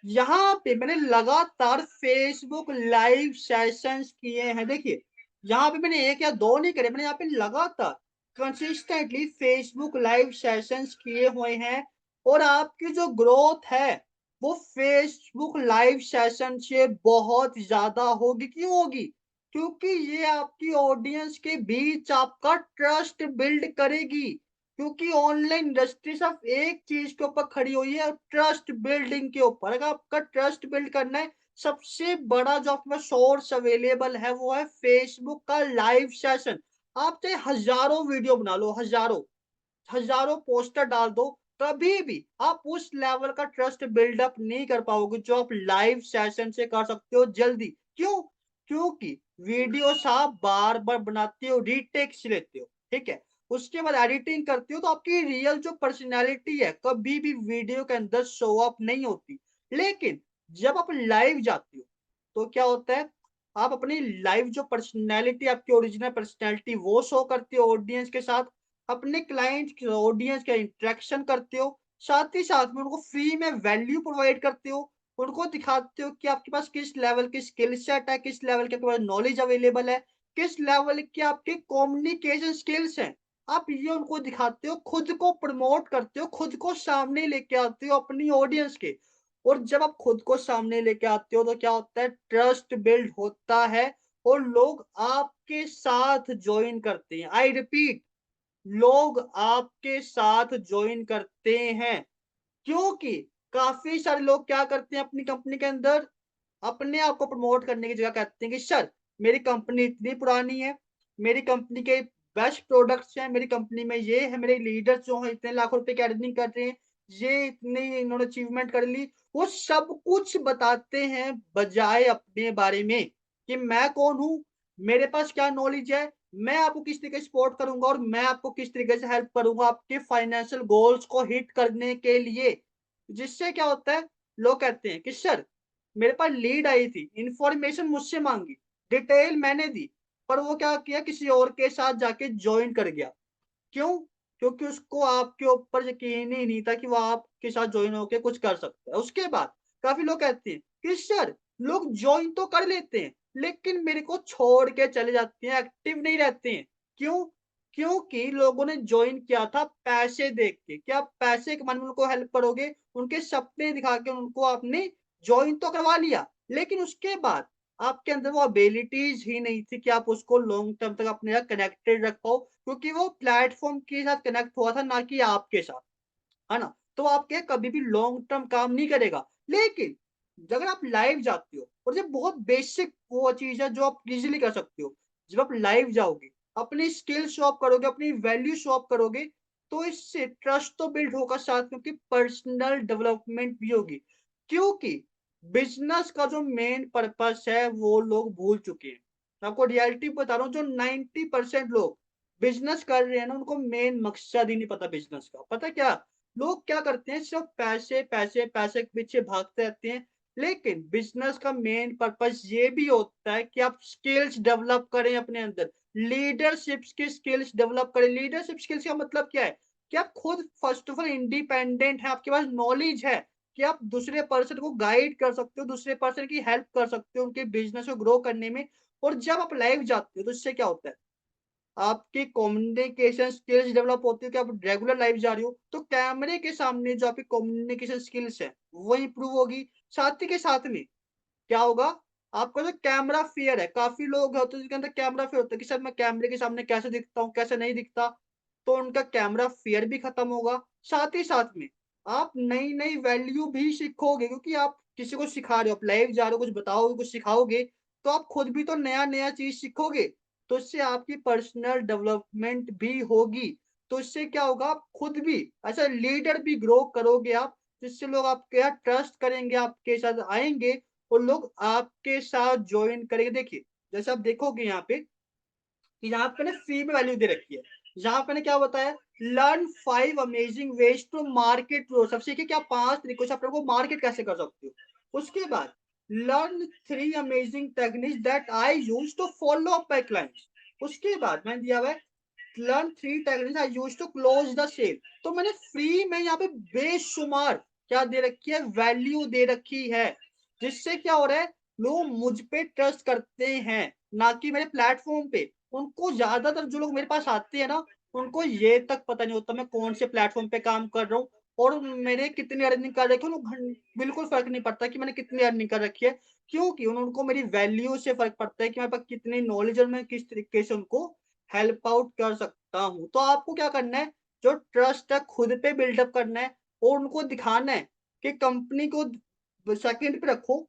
यहाँ पे मैंने लगातार फेसबुक लाइव सेशंस किए हैं। देखिए, यहाँ पे मैंने एक या दो नहीं करे, मैंने यहाँ पे लगातार कंसिस्टेंटली फेसबुक लाइव सेशंस किए हुए हैं। और आपकी जो ग्रोथ है वो फेसबुक लाइव सेशन से बहुत ज्यादा होगी। क्यों होगी? क्योंकि ये आपकी ऑडियंस के बीच आपका ट्रस्ट बिल्ड करेगी। क्योंकि ऑनलाइन इंडस्ट्री सिर्फ एक चीज के ऊपर खड़ी हुई है, ट्रस्ट बिल्डिंग के ऊपर। अगर आपका ट्रस्ट बिल्ड करना है, सबसे बड़ा जो आपके पास सोर्स अवेलेबल है वो है फेसबुक का लाइव सेशन। आप चाहे हजारों वीडियो बना लो, हजारों हजारों पोस्टर डाल दो, कभी भी आप उस लेवल का ट्रस्ट बिल्डअप नहीं कर पाओगे जो आप लाइव सेशन से कर सकते हो जल्दी। क्यों? क्योंकि वीडियोस आप बार बार बनाते हो, रीटेक्स लेते हो, ठीक है, उसके बाद एडिटिंग करते हो, तो आपकी रियल जो पर्सनैलिटी है कभी भी वीडियो के अंदर शो अप नहीं होती। लेकिन जब आप लाइव जाते हो तो क्या होता है, आप अपनी लाइव जो पर्सनैलिटी, आपकी ओरिजिनल पर्सनैलिटी वो शो करते हो ऑडियंस के साथ, अपने क्लाइंट ऑडियंस का इंटरेक्शन करते हो, साथ ही साथ में उनको फ्री में वैल्यू प्रोवाइड करते हो, उनको दिखाते हो कि आपके पास किस लेवल की स्किल सेट है, किस लेवल के आपके पास नॉलेज अवेलेबल है, किस लेवल की आपकी कम्युनिकेशन स्किल्स हैं। आप ये उनको दिखाते हो, खुद को प्रमोट करते हो, खुद को सामने लेके आते हो अपनी ऑडियंस के। और जब आप खुद को सामने लेके आते हो तो क्या होता है, ट्रस्ट बिल्ड होता है और लोग आपके साथ जॉइन करते हैं। आई रिपीट, लोग आपके साथ जॉइन करते हैं, क्योंकि काफ़ी सारे लोग क्या करते हैं अपनी कंपनी के अंदर, अपने आप को प्रमोट करने की जगह कहते हैं कि सर, मेरी कंपनी इतनी पुरानी है, मेरी कंपनी के बेस्ट प्रोडक्ट्स हैं, मेरी कंपनी में ये है, मेरे लीडर्स जो हैं इतने लाखों रुपए की अर्निंग कर रहे हैं, ये इतनी इन्होंने अचीवमेंट कर ली। वो सब कुछ बताते हैं बजाय अपने बारे में कि मैं कौन हूँ, मेरे पास क्या नॉलेज है, मैं आपको किस तरीके से सपोर्ट करूँगा और मैं आपको किस तरीके से हेल्प करूँगा आपके फाइनेंशियल गोल्स को हिट करने के लिए। जिससे क्या होता है, लोग कहते हैं कि सर, मेरे पास लीड आई थी, इन्फॉर्मेशन मुझसे माँगी, डिटेल मैंने दी, पर वो क्या किया, किसी और के साथ जाके जॉइन कर गया। क्यों? क्योंकि उसको आपके ऊपर यकीन ही नहीं था कि वो आपके साथ जॉइन होके कुछ कर सकता है। उसके बाद काफ़ी लोग कहते हैं कि सर, लोग जॉइन तो कर लेते हैं, लेकिन मेरे को छोड़ के चले जाते हैं, एक्टिव नहीं रहते हैं। क्यों? क्योंकि लोगों ने जॉइन किया था पैसे देख के। क्या आप पैसे कमाने में उनको हेल्प करोगे? उनके सपने दिखा के उनको आपने जॉइन तो करवा लिया, लेकिन उसके बाद आपके अंदर वो एबिलिटीज़ ही नहीं थी कि आप उसको लॉन्ग टर्म तक अपने साथ कनेक्टेड रख पाओ, क्योंकि वो प्लेटफ़ॉर्म के साथ कनेक्ट हुआ था, ना कि आपके साथ, है ना? तो आपके कभी भी लॉन्ग टर्म काम नहीं करेगा। लेकिन अगर आप लाइव जाते हो, और ये बहुत बेसिक वो चीज़ है जो आप ईज़िली कर सकते हो। जब आप लाइव जाओगे, अपनी स्किल शो ऑफ करोगे, अपनी वैल्यू शो ऑफ करोगे, तो इससे ट्रस्ट तो बिल्ड होगा, साथ में आपकी पर्सनल डेवलपमेंट भी होगी। क्योंकि बिज़नेस का जो मेन पर्पस है वो लोग भूल चुके हैं। मैं आपको रियलिटी बता रहा हूँ, जो 90% लोग बिज़नेस कर रहे हैं ना, उनको मेन मकसद ही नहीं पता बिज़नेस का। पता है क्या? लोग क्या करते हैं, सिर्फ़ पैसे, पैसे, पैसे के पीछे भागते रहते हैं। लेकिन बिज़नेस का मेन पर्पस ये भी होता है कि आप स्किल्स डेवलप करें अपने अंदर, लीडरशिप्स की स्किल्स डेवलप करें। लीडरशिप स्किल्स का मतलब क्या है? कि आप खुद फ़र्स्ट ऑफ ऑल इंडिपेंडेंट हैं, आपके पास नॉलेज है कि आप दूसरे पर्सन को गाइड कर सकते हो, दूसरे पर्सन की हेल्प कर सकते हो उनके बिज़नेस को ग्रो करने में। और जब आप लाइव जाते हो तो इससे क्या होता है? आपकी कम्युनिकेशन स्किल्स डेवलप होती है कि आप रेगुलर लाइफ जा रही हो, तो कैमरे के सामने जो आपकी कम्युनिकेशन स्किल्स है, वो इम्प्रूव होगी। साथ ही के साथ में क्या होगा, आपका जो कैमरा फ़ियर है, काफ़ी लोग होते हैं जिनके अंदर कैमरा फ़ियर होता है कि सर मैं कैमरे के सामने कैसे दिखता हूँ, कैसे नहीं दिखता, तो उनका कैमरा फ़ियर भी खत्म होगा। साथ ही साथ में आप नई-नई वैल्यू भी सीखोगे, क्योंकि आप किसी को सिखा रहे हो, आप लाइव जा रहे हो, कुछ बताओगे, कुछ सिखाओगे, तो आप खुद भी तो नया-नया चीज़ सीखोगे। तो इससे आपकी पर्सनल डेवलपमेंट भी होगी। तो इससे क्या होगा, आप खुद भी एज़ अ लीडर भी ग्रो करोगे आप, जिससे लोग आपके यहाँ ट्रस्ट करेंगे, आपके साथ आएँगे और लोग आपके साथ जॉइन करेंगे। देखिए, जैसे आप देखोगे यहाँ पे कि यहाँ पे ना फ्री में वैल्यू दे रखी है। यहाँ पे ना क्या बताया, learn 5 amazing ways to market yourself. सबसे सीखिए कि आप 5 तरीकों से अपने को मार्केट कैसे कर सकते हो। उसके बाद learn 3 amazing techniques that I used to follow up my clients. उसके बाद मैंने दिया हुआ है learn 3 techniques I used to close the sale. तो मैंने फ्री में यहाँ पे बेशुमार क्या दे रखी है, वैल्यू दे रखी है। जिससे क्या हो रहा है, लोग मुझ पे ट्रस्ट करते हैं, ना कि मेरे प्लेटफ़ॉर्म पे। उनको ज़्यादातर जो लोग मेरे पास आते हैं ना, उनको ये तक पता नहीं होता मैं कौन से प्लेटफ़ॉर्म पे काम कर रहा हूँ और मैंने कितनी अर्निंग कर रखी है। उनको बिल्कुल फ़र्क नहीं पड़ता कि मैंने कितनी अर्निंग कर रखी है। क्योंकि उनको मेरी वैल्यू से फ़र्क पड़ता है कि मेरे पास कितनी नॉलेज और मैं किस तरीके से उनको हेल्प आउट कर सकता हूँ। तो आपको क्या करना है, जो ट्रस्ट है खुद पे बिल्डअप करना है और उनको दिखाना है कि कंपनी को सेकंड पे रखो,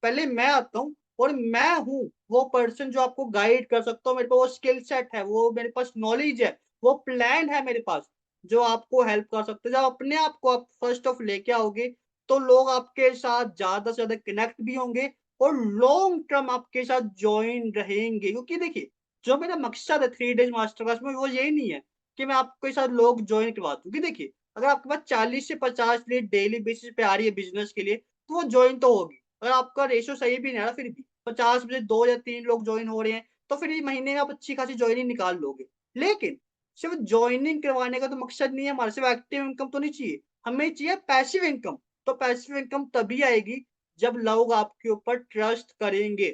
पहले मैं आता हूँ और मैं हूँ वो पर्सन जो आपको गाइड कर सकता हूँ। मेरे पास वो स्किल सेट है, वो मेरे पास नॉलेज है, वो प्लान है मेरे पास, जो आपको हेल्प कर सकते हैं। जब अपने आप को आप फर्स्ट ऑफ लेके आओगे, तो लोग आपके साथ ज़्यादा से ज़्यादा कनेक्ट भी होंगे और लॉन्ग टर्म आपके साथ जॉइन रहेंगे। क्योंकि देखिए, जो मेरा मकसद है 3 डेज़ मास्टर क्लास में, वो यही नहीं है कि मैं आपके साथ लोग जॉइन करवा दूँ। क्योंकि देखिए, अगर आपके पास 40 से 50 लीड डेली बेसिस पे आ रही है बिज़नेस के लिए, तो वो जॉइन तो होगी। अगर आपका रेशियो सही भी नहीं आ रहा फिर भी 50 में से 2 या 3 लोग जॉइन हो रहे हैं, तो फिर ये महीने में आप अच्छी खासी जॉइनिंग निकाल लोगे। लेकिन सिर्फ़ जॉइनिंग करवाने का तो मकसद नहीं है हमारा, सिर्फ़ एक्टिव इनकम तो नहीं चाहिए। हमें चाहिए पैसिव इनकम। तो पैसिव इनकम तभी आएगी जब लोग आपके ऊपर ट्रस्ट करेंगे।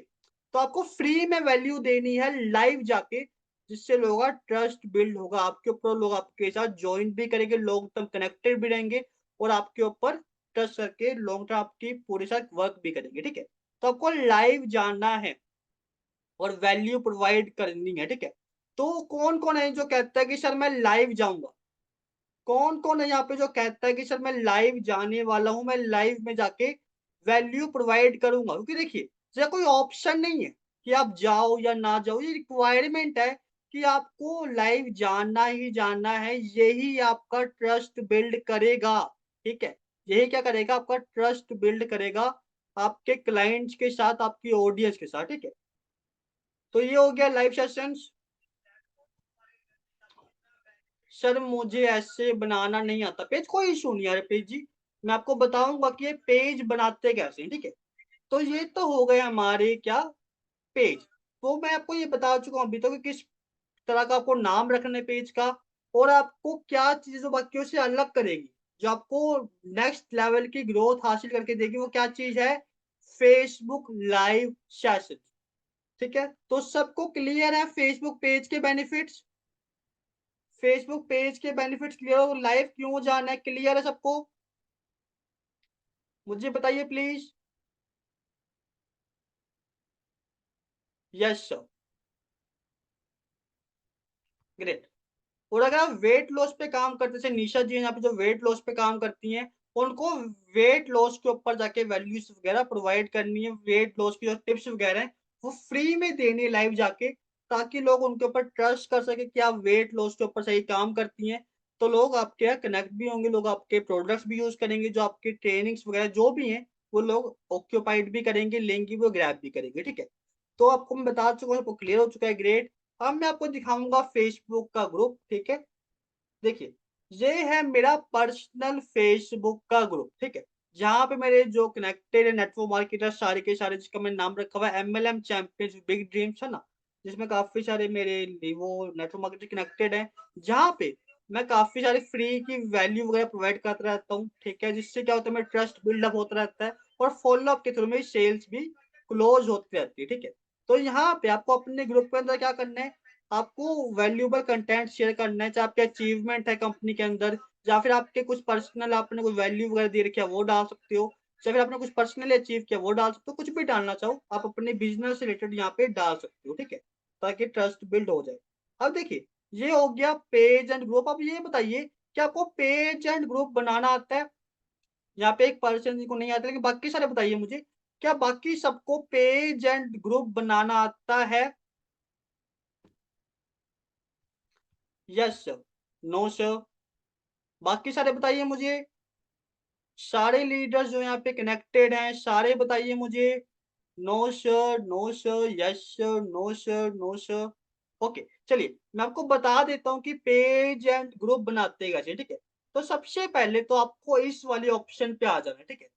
तो आपको फ्री में वैल्यू देनी है लाइव जाके, जिससे लोगों का ट्रस्ट बिल्ड होगा आपके ऊपर, लोग आपके साथ ज्वाइन भी करेंगे, लॉन्ग टर्म कनेक्टेड भी रहेंगे और आपके ऊपर ट्रस्ट करके लॉन्ग टर्म आपकी पूरे साथ वर्क भी करेंगे, ठीक है। तो आपको लाइव जानना है और वैल्यू प्रोवाइड करनी है, ठीक है। तो कौन-कौन है जो कहता है कि सर मैं लाइव जाऊँगा? कौन-कौन है यहाँ पे जो कहता है कि सर मैं लाइव जाने वाला हूँ, मैं लाइव में जाके वैल्यू प्रोवाइड करूँगा? क्योंकि देखिए, ये कोई ऑप्शन नहीं है कि आप जाओ या ना जाओ, ये रिक्वायरमेंट है कि आपको लाइव जानना ही जानना है, यही आपका ट्रस्ट बिल्ड करेगा, ठीक है? यही क्या करेगा? आपका ट्रस्ट बिल्ड करेगा आपके क्लाइंट्स के साथ, आपकी ऑडियंस के साथ, ठीक है? तो ये हो गया लाइव सेशंस। सर मुझे ऐसे बनाना नहीं आता पेज, कोई इश्यू नहीं है हरप्रीत जी। मैं आपको बताऊँगा कि ये पेज बनाते कैसे हैं, ठीक है? तो ये तो हो गए हमारे क्या पेज। तो मैं आपको ये बता चुका हूँ अभी तक कि किस तरह का आपको नाम रखना है पेज का और आपको क्या चीज़ जो बाकियों से अलग करेगी, जो आपको नेक्स्ट लेवल की ग्रोथ हासिल करके देगी, वो क्या चीज़ है? फेसबुक लाइव सेशन, ठीक है? तो सबको क्लियर है फेसबुक पेज के बेनिफिट्स? फेसबुक पेज के बेनिफिट्स क्लियर हो, लाइव क्यों जाना है, क्लियर है सबको? मुझे बताइए प्लीज़। Yes sir, great. और अगर आप वेट लॉस पे काम करते जैसे निशा जी हैं यहाँ पे जो वेट लॉस पे काम करती हैं, उनको वेट लॉस के ऊपर जाके वैल्यूज़ वगैरह प्रोवाइड करनी है, वेट लॉस की जो टिप्स वगैरह हैं, वो फ्री में देनी है लाइव जाके, ताकि लोग उनके ऊपर ट्रस्ट कर सकें कि आप वेट लॉस के ऊपर सही काम करती हैं। तो लोग आपके यहाँ कनेक्ट भी होंगे, लोग आपके प्रोडक्ट्स भी यूज़ करेंगे, जो आपकी ट्रेनिंग्स वगैरह जो भी हैं, वो लोग ऑक्यूपाइड भी करेंगे, लेंगे भी और ग्रैब भी करेंगे, ठीक है? तो आपको मैं बता चुका हूँ, आपको क्लियर हो चुका है, ग्रेट। अब मैं आपको दिखाऊँगा फेसबुक का ग्रुप, ठीक है? देखिए, ये है मेरा पर्सनल फ़ेसबुक का ग्रुप, ठीक है? जहाँ पे मेरे जो कनेक्टेड है नेटवर्क मार्केटर सारे के सारे, जिसका मैंने नाम रखा हुआ है एमएलएम चैंपियंस बिग ड्रीम्स, है ना? जिसमें काफ़ी सारे मेरे वो नेटवर्क मार्केटर कनेक्टेड हैं, जहाँ पे मैं काफ़ी सारे फ्री की वैल्यू वगैरह प्रोवाइड करता रहता हूँ, ठीक है? जिससे क्या होता है, मेरा ट्रस्ट बिल्डअप होता रहता है और फ़ॉलो अप के थ्रू मेरी सेल्स भी क्लोज़ होती रहती है, ठीक है? तो यहाँ पे आपको अपने ग्रुप के अंदर क्या करना है, आपको वैल्यूएबल कंटेंट शेयर करना है, चाहे आपके अचीवमेंट है कंपनी के अंदर या फिर आपके कुछ पर्सनल आपने कोई वैल्यू वगैरह दे रखी है वो डाल सकते हो, या फिर आपने कुछ पर्सनली अचीव किया वो डाल सकते हो, कुछ भी डालना चाहो आप अपने बिज़नेस से रिलेटेड यहाँ पे डाल सकते हो, ठीक है? ताकि ट्रस्ट बिल्ड हो जाए। अब देखिए, ये हो गया पेज एंड ग्रुप। अब ये बताइए कि आपको पेज एंड ग्रुप बनाना आता है? यहाँ पे एक पर्सन को नहीं आता, लेकिन बाकी सारे बताइए मुझे, क्या बाकी सबको पेज एंड ग्रुप बनाना आता है? यस सर, नो सर, बाकी सारे बताइए मुझे। सारे लीडर्स जो यहाँ पे कनेक्टेड हैं, सारे बताइए मुझे। No sir, no sir, yes sir, no sir, no sir. Okay, चलिए मैं आपको बता देता हूँ कि पेज एंड ग्रुप बनाते कैसे, ठीक है? तो सबसे पहले तो आपको इस वाले ऑप्शन पे आ जाना है, ठीक है?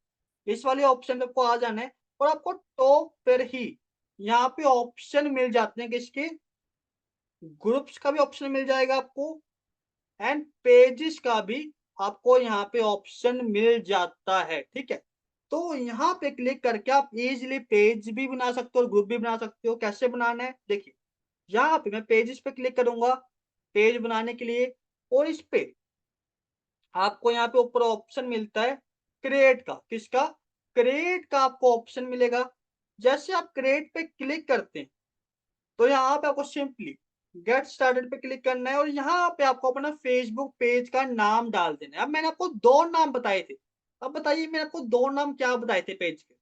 इस वाले ऑप्शन पे आपको आ जाना है और आपको टॉप पर ही यहाँ पे ऑप्शन मिल जाते हैं किसके? ग्रुप्स का भी ऑप्शन मिल जाएगा आपको एंड पेजेस का भी आपको यहाँ पे ऑप्शन मिल जाता है, ठीक है? तो यहाँ पे क्लिक करके आप इज़िली पेज भी बना सकते हो और ग्रुप भी बना सकते हो। कैसे बनाना है? देखिए, यहाँ पे मैं पेजेस पे क्लिक करूँगा, पेज बनाने के लिए, और इस पे आपको यहाँ पे ऊपर ऑप्शन मिलता है क्रिएट का। किसका? क्रिएट का आपको ऑप्शन मिलेगा। जैसे आप क्रिएट पे क्लिक करते हैं, तो यहाँ पे आपको सिंपली गेट स्टार्टेड पे क्लिक करना है और यहाँ पे आपको अपना फेसबुक पेज का नाम डाल देना है। अब मैंने आपको 2 नाम बताए थे। अब बताइए मैंने आपको 2 नाम क्या बताए थे पेज के?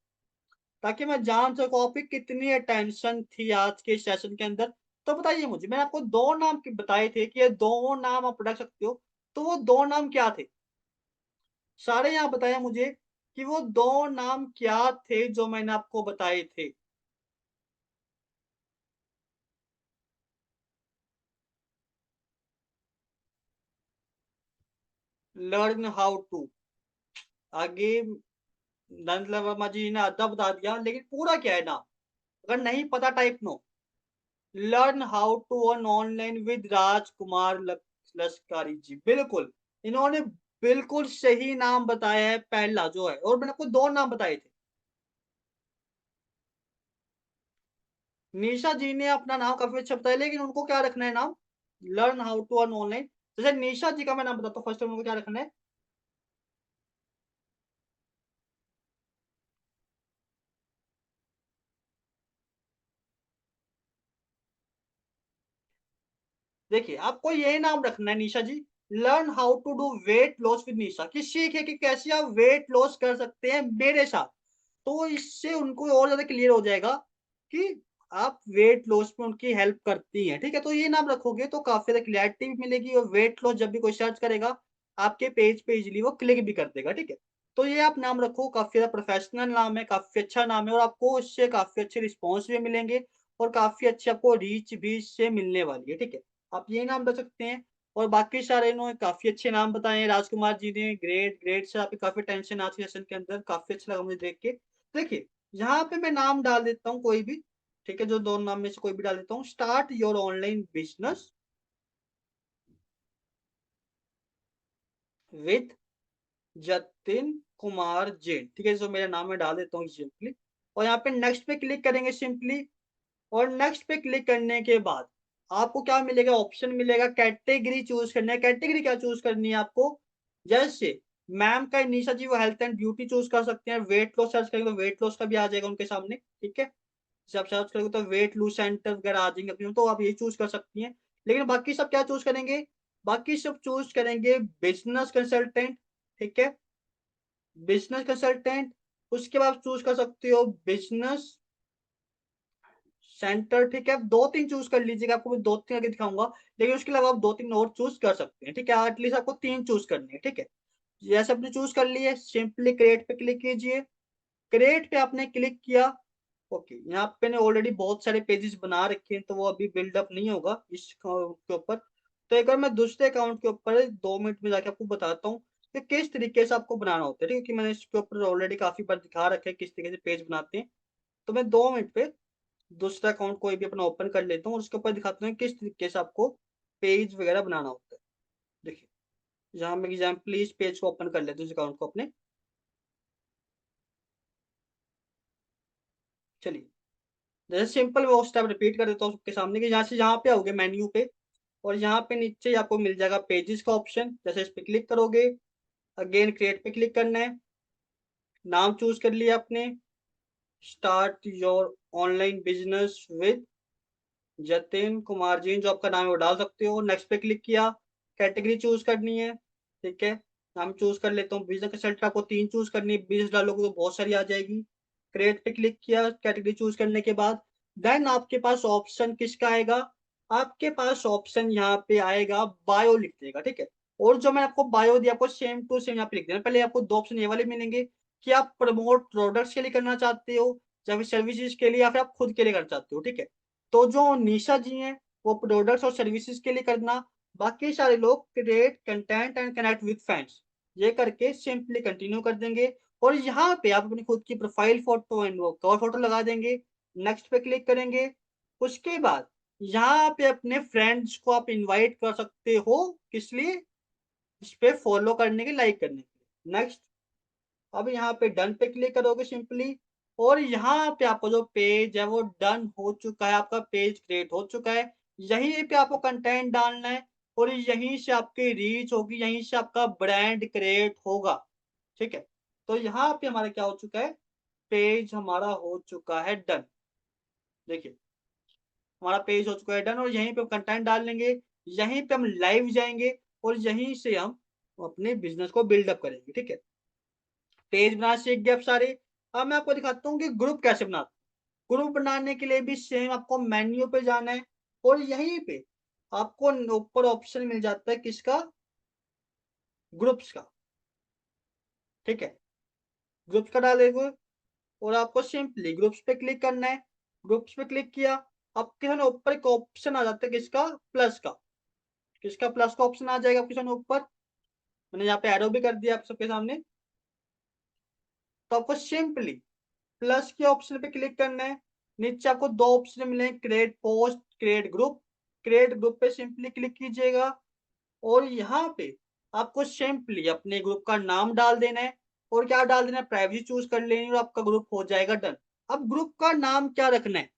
ताकि मैं जान सकूँ आपकी कितनी अटेंशन थी आज के सेशन के अंदर। तो बताइए मुझे, मैंने आपको 2 नाम क बताए थे कि ये 2 नाम आप रख सकते हो। तो वो 2 नाम क्या थे? सारे यहाँ बताएँ मुझे कि वो 2 नाम क्या थे जो मैंने आपको बताए थे? लर्न हाउ टू, आगे नंद वर्मा जी ने आधा बता दिया, लेकिन पूरा क्या है नाम? अगर नहीं पता type no. Learn how to earn online with Rajkumar Laskari ji, बिल्कुल। इन्होंने बिल्कुल सही नाम बताया है पहला जो है, और मैंने आपको 2 नाम बताए थे। निशा जी ने अपना नाम काफ़ी अच्छा बताया, लेकिन उनको क्या रखना है नाम? Learn how to earn online. जैसे निशा जी का मैं नाम बताता हूँ, फर्स्ट टाइम उनको क्या रखना है? देखिए, आपको ये नाम रखना है Nisha ji, learn how to do weight loss with Nisha, कि सीखें कि कैसे आप वेट लॉस कर सकते हैं मेरे साथ। तो इससे उनको और ज़्यादा क्लियर हो जाएगा कि आप वेट लॉस में उनकी हेल्प करती हैं, ठीक है? तो ये नाम रखोगे तो काफ़ी ज़्यादा क्लैरिटी भी मिलेगी, और वेट लॉस जब भी कोई सर्च करेगा, आपके पेज पे इज़िली वो क्लिक भी कर देगा, ठीक है? तो ये आप नाम रखो, काफ़ी ज़्यादा प्रोफेशनल नाम है, काफ़ी अच्छा नाम है, और आपको इससे काफ़ी अच्छे रिस्पॉन्स भी मिलेंगे, और काफ़ी अच्छी आपको रीच भी इससे मिलने वाली है, ठीक है? आप ये नाम रख सकते हैं, और बाकी सारे इन्होंने काफ़ी अच्छे नाम बताए हैं राजकुमार जी ने, ग्रेट, ग्रेट से आपकी काफ़ी टेंशन आज के सेशन के अंदर, काफ़ी अच्छा लगा मुझे देख के। देखिए, यहाँ पे मैं नाम डाल देता हूँ कोई भी, ठीक है? जो 2 नाम में से कोई भी डाल देता हूँ, start your online business with Jatin Kumar Jain, ठीक है? जो मेरा नाम मैं डाल देता हूँ सिंपली, और यहाँ पे नेक्स्ट पे क्लिक करेंगे सिंपली, और नेक्स्ट पे क्लिक करने के बाद आपको क्या मिलेगा? ऑप्शन मिलेगा कैटेगरी चूज़ करना है। कैटेगरी क्या चूज़ करनी है आपको? जैसे मैम का निशा जी वो हेल्थ एंड ब्यूटी चूज़ कर सकते हैं, वेट लॉस सर्च करेंगे तो वेट लॉस का भी आ जाएगा उनके सामने, ठीक है? जैसे आप सर्च करोगे तो वेट लूज़ सेंटर वगैरह आ जाएँगे अपने, तो आप यही चूज़ कर सकती हैं। लेकिन बाकी सब क्या चूज़ करेंगे? बाकी सब चूज़ करेंगे बिज़नेस कंसल्टेंट, ठीक है? बिज़नेस कंसल्टेंट, उसके बाद चूज़ कर सकते हो बिज़नेस सेंटर, ठीक है? 2-3 चूज़ कर लीजिएगा, आपको मैं 2-3 करके दिखाऊँगा, लेकिन उसके अलावा आप 2-3 और चूज़ कर सकते हैं, ठीक है? एटलीस्ट आपको 3 चूज़ करनी है, ठीक है? जैसे आपने चूज़ कर लिए, सिंपली क्रिएट पे क्लिक कीजिए। क्रिएट पे आपने क्लिक किया, ओके, यहाँ पे मैंने ऑलरेडी बहुत सारे पेजेज़ बना रखे हैं, तो वो अभी बिल्डअप नहीं होगा इस अकाउंट के ऊपर। तो एक बार मैं दूसरे अकाउंट के ऊपर 2 मिनट में जाके आपको बताता हूँ कि किस तरीके से आपको बनाना होता है, ठीक है? क्योंकि मैंने इसके ऊपर ऑलरेडी काफ़ी बार दिखा रखा है किस तरीके से पेज बनाते हैं। तो मैं 2 मिनट पे दूसरा अकाउंट कोई भी अपना ओपन कर लेता हूँ, और उसके ऊपर दिखाता हूँ किस तरीके से आपको पेज वगैरह बनाना होता है। देखिए, यहाँ मैं एग्ज़ाम्पली इस पेज को ओपन कर लेता हूँ, इस अकाउंट को अपने। चलिए, जैसे सिंपल मैं वो स्टेप रिपीट कर देता हूँ सबके सामने, कि यहाँ से यहाँ पे आओगे मेन्यू पे, और यहाँ पे नीचे आपको मिल जाएगा पेजेस का ऑप्शन। जैसे इस पे क्लिक करोगे, अगेन क्रिएट पे क्लिक करना है, नाम चूज़ कर लिया आपने, start your online business with Jatin Kumar ji, जो आपका नाम है वो डाल सकते हो। नेक्स्ट पे क्लिक किया, कैटेगरी चूज़ करनी है, ठीक है? नाम चूज़ कर लेता हूँ, बिज़नेस कंसल्टेंट आपको 3 चूज़ करनी है, 20 डालोगे तो बहुत सारी आ जाएगी। क्रिएट पे क्लिक किया कैटेगरी चूज़ करने के बाद, देन आपके पास ऑप्शन किसका आएगा? आपके पास ऑप्शन यहाँ पे आएगा बायो लिख देगा, ठीक है? और जो मैंने आपको बायो दिया, आपको सेम टू सेम यहाँ पे लिख देना। पहले आपको 2 ऑप्शन ये वाले मिलेंगे कि आप प्रमोट प्रोडक्ट्स के लिए करना चाहते हो, या फिर सर्विसेज़ के लिए, या फिर आप खुद के लिए करना चाहते हो, ठीक है? तो जो निशा जी हैं, वो प्रोडक्ट्स और सर्विसेज के लिए करना, बाकी सारे लोग create content and connect with fans, ये करके सिंपली कंटिन्यू कर देंगे, और यहाँ पे आप अपनी खुद की प्रोफाइल फोटो एंड वो कवर फोटो लगा देंगे। नेक्स्ट पे क्लिक करेंगे, उसके बाद यहाँ पे अपने फ्रेंड्स को आप इनवाइट कर सकते हो, किस लिए? इस पे फॉलो करने के, लाइक करने के लिए। नेक्स्ट, अब यहाँ पे डन पे क्लिक करोगे सिंपली, और यहाँ पे आपका जो पेज है वो डन हो चुका है, आपका पेज क्रिएट हो चुका है। यहीं पे आपको कंटेंट डालना है, और यहीं से आपकी रीच होगी, यहीं से आपका ब्रांड क्रिएट होगा, ठीक है? तो यहाँ पे हमारा क्या हो चुका है? पेज हमारा हो चुका है डन। देखिए, हमारा पेज हो चुका है डन, और यहीं पे हम कंटेंट डाल लेंगे, यहीं पे हम लाइव जाएँगे, और यहीं से हम अपने बिज़नेस को बिल्ड अप करेंगे, ठीक है? पेज बनाना सीख गए आप सारे। अब मैं आपको दिखाता हूँ कि ग्रुप कैसे बनाते हैं। ग्रुप बनाने के लिए भी सेम आपको मेन्यू पे जाना है, और यहीं पे आपको ऊपर ऑप्शन मिल जाता है किसका? ग्रुप्स का, ठीक है? ग्रुप्स का डालेंगे, और आपको सिंपली ग्रुप्स पे क्लिक करना है। ग्रुप्स पे क्लिक किया, आपके सामने ऊपर एक ऑप्शन आ जाता है किसका? प्लस का। किसका? प्लस का ऑप्शन आ जाएगा आपके सामने ऊपर। मैंने यहाँ पे एरो भी कर दिया आप सबके सामने। तो आपको सिंपली प्लस के ऑप्शन पे क्लिक करना है। नीचे आपको 2 ऑप्शन मिलेंगे, create post, create group. Create group पे सिंपली क्लिक कीजिएगा, और यहाँ पे आपको सिंपली अपने ग्रुप का नाम डाल देना है और क्या डाल देना है, प्राइवेसी चूज़ कर लेनी है और आपका ग्रुप हो जाएगा डन। अब ग्रुप का नाम क्या रखना है?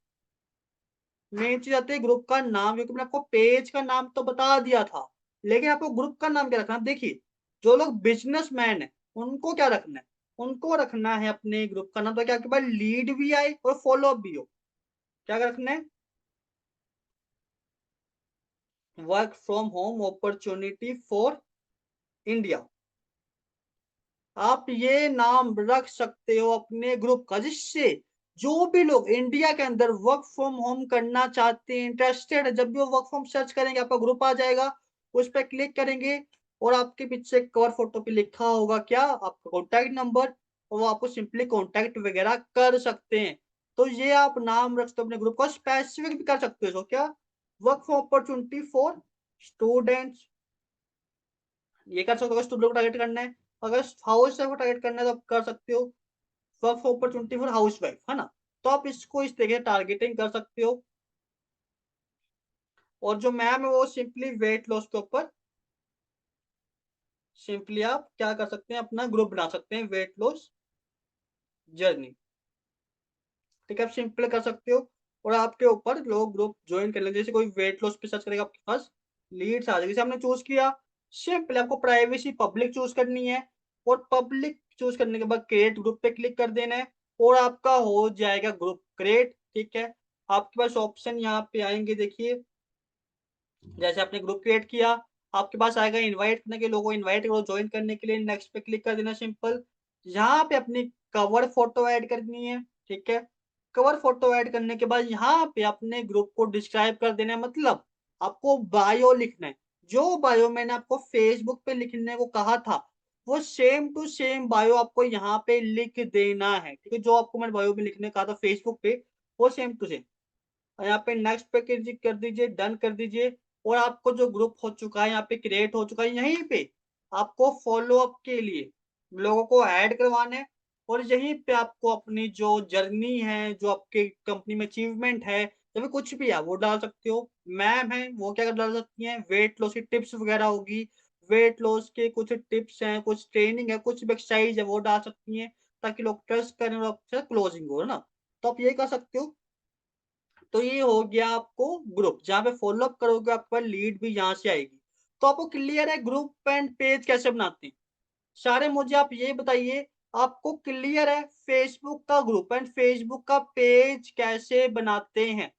मेन चीज़ आती है ग्रुप का नाम, क्योंकि मैंने आपको पेज का नाम तो बता दिया था, लेकिन आपको ग्रुप का नाम क्या रखना है? देखिए, जो लोग बिज़नेसमैन हैं, उनको क्या रखना है? उनको रखना है अपने ग्रुप का नाम ताकि आपके पास लीड भी आए और फ़ॉलो अप भी हो। क्या रखना है? Work from home opportunity for India. आप ये नाम रख सकते हो अपने ग्रुप का, जिससे जो भी लोग इंडिया के अंदर वर्क फ्रॉम होम करना चाहते हैं, इंटरेस्टेड है, जब भी वो वर्क फ्रॉम सर्च करेंगे आपका ग्रुप आ जाएगा, उस पे क्लिक करेंगे और आपके पीछे कवर फोटो पे लिखा होगा क्या? आपका कॉन्टैक्ट नंबर, और वो आपको सिंपली कॉन्टैक्ट वगैरह कर सकते हैं। तो ये आप नाम रख सकते हो अपने ग्रुप का, स्पेसिफिक भी कर सकते हो क्या? Work from opportunity for students, ये कर सकते हो अगर स्टूडेंट को टारगेट करना है। अगर हाउस वाइफ को टारगेट करना है तो आप कर सकते हो work for opportunity for house wife, है ना? तो आप इसको इस तरीके से टारगेटिंग कर सकते हो। और जो मैम है वो सिंपली वेट लॉस के ऊपर सिंपली आप क्या कर सकते हैं, अपना ग्रुप बना सकते हैं, वेट लॉस जर्नी। ठीक है, आप सिंपल कर सकते हो और आपके ऊपर लोग ग्रुप ज्वाइन कर लेंगे। जैसे कोई वेट लॉस पे सर्च करेगा आपके पास लीड्स आ जाएगी। जैसे हमने चूज़ किया, सिंपल आपको प्राइवेसी पब्लिक चूज़ करनी है और पब्लिक चूज़ करने के बाद क्रिएट ग्रुप पे क्लिक कर देना है और आपका हो जाएगा ग्रुप क्रिएट, ठीक है? आपके पास ऑप्शन यहाँ पे आएँगे, देखिए जैसे आपने ग्रुप क्रिएट किया, आपके पास आएगा इनवाइट करने के, लोगों को इनवाइट करो जॉइन करने के लिए, नेक्स्ट पे क्लिक कर देना सिंपल। यहाँ पे अपनी कवर फोटो ऐड करनी है, ठीक है? कवर फोटो ऐड करने के बाद यहाँ पे अपने ग्रुप को डिस्क्राइब कर देना है, मतलब आपको बायो लिखना है। जो बायो मैंने आपको फेसबुक पे लिखने को कहा था, वो सेम टू सेम बायो आपको यहाँ पे लिख देना है, ठीक है? जो आपको मैंने बायो में लिखने को कहा था फेसबुक पे, वो सेम टू सेम। और यहाँ पे नेक्स्ट पे कर दीजिए, डन कर दीजिए और आपको जो ग्रुप हो चुका है, यहाँ पे क्रिएट हो चुका है, यहीं पे आपको फ़ॉलो अप के लिए लोगों को ऐड करवाना है और यहीं पे आपको अपनी जो जर्नी है, जो आपके कंपनी में अचीवमेंट है, या फिर कुछ भी है, वो डाल सकते हो। मैम हैं, वो क्या डाल सकती हैं, वेट लॉस की टिप्स वगैरह होगी, वेट लॉस के कुछ टिप्स हैं, कुछ ट्रेनिंग है, कुछ भी एक्सरसाइज़ है, वो डाल सकती हैं, ताकि लोग ट्रस्ट करें और आपसे क्लोजिंग हो, है ना? तो आप ये कर सकते हो। तो ये हो गया आपको ग्रुप, जहाँ पे फ़ॉलो अप करोगे आपके पास लीड भी यहाँ से आएगी। तो आपको क्लियर है ग्रुप एंड पेज कैसे बनाते हैं? सारे मुझे आप ये बताइए, आपको क्लियर है फ़ेसबुक का ग्रुप एंड फ़ेसबुक का पेज कैसे बनाते हैं?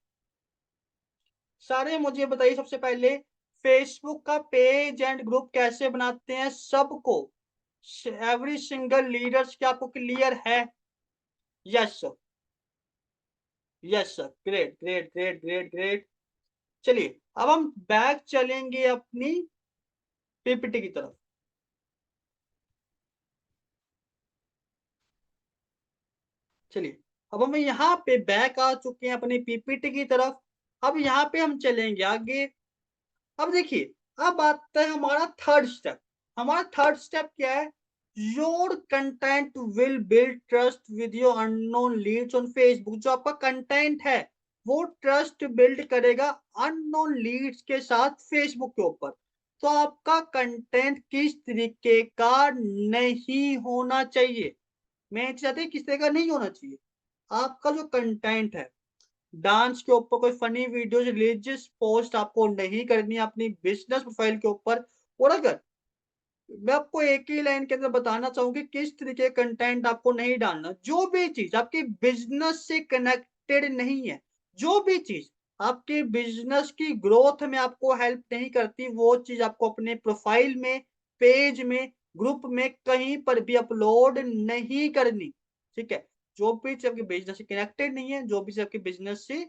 सारे मुझे बताइए सबसे पहले, फ़ेसबुक का पेज एंड ग्रुप कैसे बनाते हैं सबको? एवरी सिंगल लीडर्स क्या आपको क्लियर है? Yes sir, yes sir, great, great, great, great, great. चलिए, अब हम बैक चलेंगे अपनी पीपीटी की तरफ। चलिए, अब हम यहाँ पे बैक आ चुके हैं अपनी पीपीटी की तरफ। अब यहाँ पे हम चलेंगे आगे। अब देखिए, अब आता है हमारा थर्ड स्टेप। हमारा थर्ड स्टेप क्या है? Your content will build trust with your unknown Leeds on Facebook. जो आपका कंटेंट है, वो ट्रस्ट बिल्ड करेगा अननोन लीड्स के साथ फेसबुक के ऊपर। तो आपका कंटेंट किस तरीके का नहीं होना चाहिए? मैं चाहती हूँ किस तरह का नहीं होना चाहिए। आपका जो कंटेंट है, डांस के ऊपर कोई फनी वीडियोज़, रिलीजियस पोस्ट आपको नहीं करनी है अपनी बिज़नेस प्रोफ़ाइल के ऊपर। और अगर मैं आपको एक ही लाइन के अंदर बताना चाहूँ कि किस तरीके का कंटेंट आपको नहीं डालना। जो भी चीज़ आपके बिज़नेस से कनेक्टेड नहीं है, जो भी चीज़ आपके बिज़नेस की ग्रोथ में आपको हेल्प नहीं करती, वो चीज़ आपको अपने प्रोफ़ाइल में, पेज में, ग्रुप में कहीं पर भी अपलोड नहीं करनी, ठीक है? जो भी चीज़ आपके बिज़नेस से कनेक्टेड नहीं है, जो भी चीज़ आपके बिज़नेस से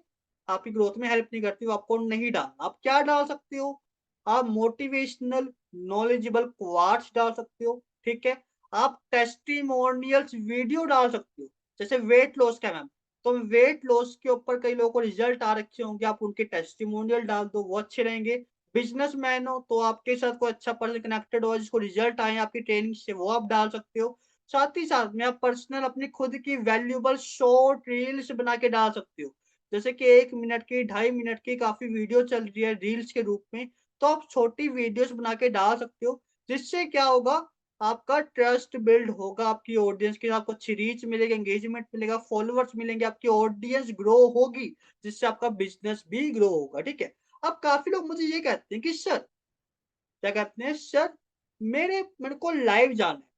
आपकी ग्रोथ में हेल्प नहीं करती, वो आपको नहीं डालना। आप क्या डाल सकते हो? आप मोटिवेशनल नॉलेजेबल क्वाट्स डाल सकते हो, ठीक है? आप टेस्टिमोनियल्स वीडियो डाल सकते हो, जैसे वेट लॉस का मैम, तो वेट लॉस के ऊपर कई लोगों को रिजल्ट आ रखे होंगे, आप उनके टेस्टिमोनियल डाल दो, वो अच्छे रहेंगे। बिज़नेसमैन हो तो आपके साथ कोई अच्छा पर्सन कनेक्टेड हो जिसको रिजल्ट आए आपकी ट्रेनिंग से, वो आप डाल सकते हो। साथ ही साथ में आप पर्सनल अपनी खुद की वैल्यूएबल शॉर्ट रील्स बना के डाल सकते हो। जैसे कि 1 मिनट की, 2.5 मिनट की काफ़ी वीडियो चल रही है रील्स के रूप में, तो आप छोटी वीडियोज़ बना के डाल सकते हो, जिससे क्या होगा, आपका ट्रस्ट बिल्ड होगा आपकी ऑडियंस के साथ, आपको अच्छी रीच मिलेगी, एंगेजमेंट मिलेगा, फॉलोवर्स मिलेंगे, आपकी ऑडियंस ग्रो होगी, जिससे आपका बिज़नेस भी ग्रो होगा, ठीक है? अब काफ़ी लोग मुझे ये कहते हैं कि सर, क्या कहते हैं, सर मेरे को लाइव जाना है,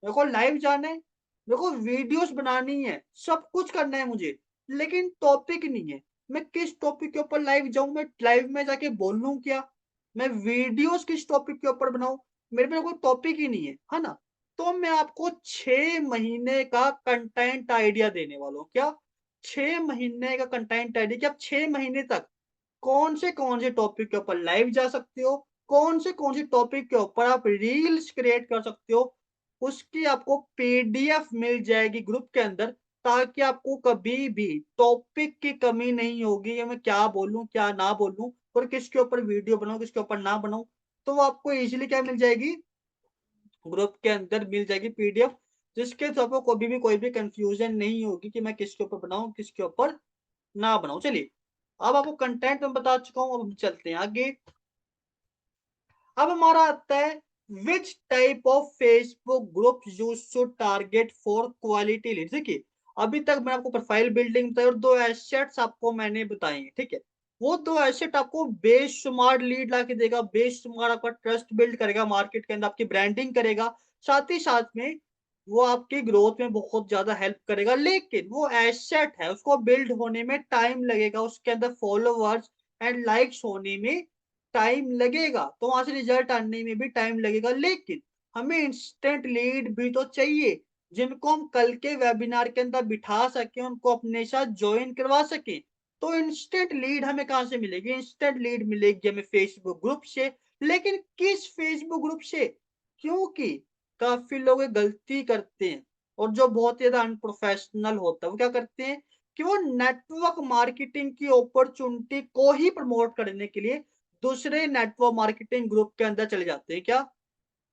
मेरे को लाइव जाना है, मेरे को वीडियोज़ बनानी है, सब कुछ करना है मुझे, लेकिन टॉपिक नहीं है। मैं किस टॉपिक के ऊपर लाइव जाऊँ? मैं लाइव में जाके बोलूँ क्या? मैं वीडियोज़ किस टॉपिक के ऊपर बनाऊँ? मेरे पे कोई टॉपिक ही नहीं है ना? तो मैं आपको 6 महीने का कंटेंट आइडिया देने वाला हूँ। क्या? 6 महीने का कंटेंट आइडिया कि आप 6 महीने तक कौन से टॉपिक के ऊपर लाइव जा सकते हो, कौन से टॉपिक के ऊपर आप रील्स क्रिएट कर सकते हो, उसकी आपको पीडीएफ मिल जाएगी ग्रुप के अंदर, ताकि आपको कभी भी टॉपिक की कमी नहीं होगी या मैं क्या बोलूँ, क्या ना बोलूँ और किसके ऊपर वीडियो बनाऊँ, किसके ऊपर ना बनाऊँ। तो वो आपको ईज़िली क्या मिल जाएगी, ग्रुप के अंदर मिल जाएगी पीडीएफ, जिसके थ्रू आपको कभी भी कोई भी कन्फ्यूज़न नहीं होगी कि मैं किसके ऊपर बनाऊँ, किसके ऊपर ना बनाऊँ। चलिए, अब आपको कंटेंट मैं बता चुका हूँ, अब हम चलते हैं आगे। अब हमारा आता है, which type of Facebook group you should target for quality lead. देखिए, अभी तक मैंने आपको प्रोफाइल बिल्डिंग बताई और 2 एसेट्स आपको मैंने बताए हैं, ठीक है? वो 2 एसेट आपको बेशुमार लीड लाके देगा, बेशुमार आपका ट्रस्ट बिल्ड करेगा मार्केट के अंदर, आपकी ब्रांडिंग करेगा, साथ ही साथ में वो आपकी ग्रोथ में बहुत ज़्यादा हेल्प करेगा। लेकिन वो एसेट है, उसको बिल्ड होने में टाइम लगेगा, उसके अंदर फॉलोवर्स एंड लाइक्स होने में टाइम लगेगा, तो वहाँ से रिज़ल्ट आने में भी टाइम लगेगा। लेकिन हमें इंस्टेंट लीड भी तो चाहिए, जिनको हम कल के वेबिनार के अंदर बिठा सकें, उनको अपने साथ जॉइन करवा सकें। तो इंस्टेंट लीड हमें कहाँ से मिलेगी? इंस्टेंट लीड मिलेगी हमें फेसबुक ग्रुप से। लेकिन किस फेसबुक ग्रुप से? क्योंकि काफ़ी लोग एक गलती करते हैं और जो बहुत ही ज़्यादा अनप्रोफेशनल होता है, वो क्या करते हैं कि वो नेटवर्क मार्केटिंग की अपॉर्च्युनिटी को ही प्रमोट करने के लिए दूसरे नेटवर्क मार्केटिंग ग्रुप के अंदर चले जाते हैं। क्या?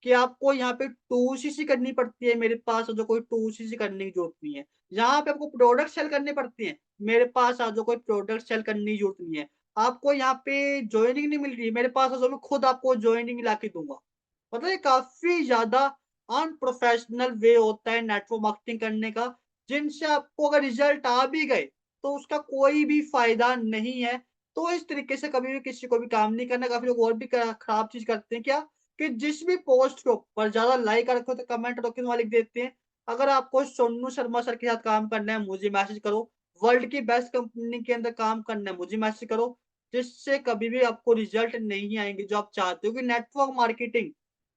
कि आपको यहाँ पे 2सीसी करनी पड़ती है, मेरे पास आ जाओ, कोई 2सीसी करने की ज़रूरत नहीं है। यहाँ पे आपको प्रोडक्ट सेल करने पड़ते हैं, मेरे पास आ जाओ, कोई प्रोडक्ट सेल करने की ज़रूरत नहीं है। आपको यहाँ पे जॉइनिंग नहीं मिल रही है, मेरे पास आ जाओ, मैं खुद आपको जॉइनिंग ला के दूँगा। मतलब ये काफ़ी ज़्यादा अनप्रोफेशनल वे होता है नेटवर्क मार्केटिंग करने का, जिनसे आपको अगर रिज़ल्ट आ भी गए, तो उसका कोई भी फ़ायदा नहीं है। तो इस तरीके से कभी भी किसी को भी काम नहीं करना। काफ़ी लोग और भी क खराब चीज़ करते हैं, क्या? कि जिस भी पोस्ट के ऊपर ज़्यादा लाइक रखो तो कमेंट रखो वहाँ लिख देते हैं, अगर आपको सोनू शर्मा सर के साथ काम करना है मुझे मैसेज करो, वर्ल्ड की बेस्ट कंपनी के अंदर काम करना है मुझे मैसेज करो, जिससे कभी भी आपको रिजल्ट नहीं आएँगे जो आप चाहते हो। कि नेटवर्क मार्केटिंग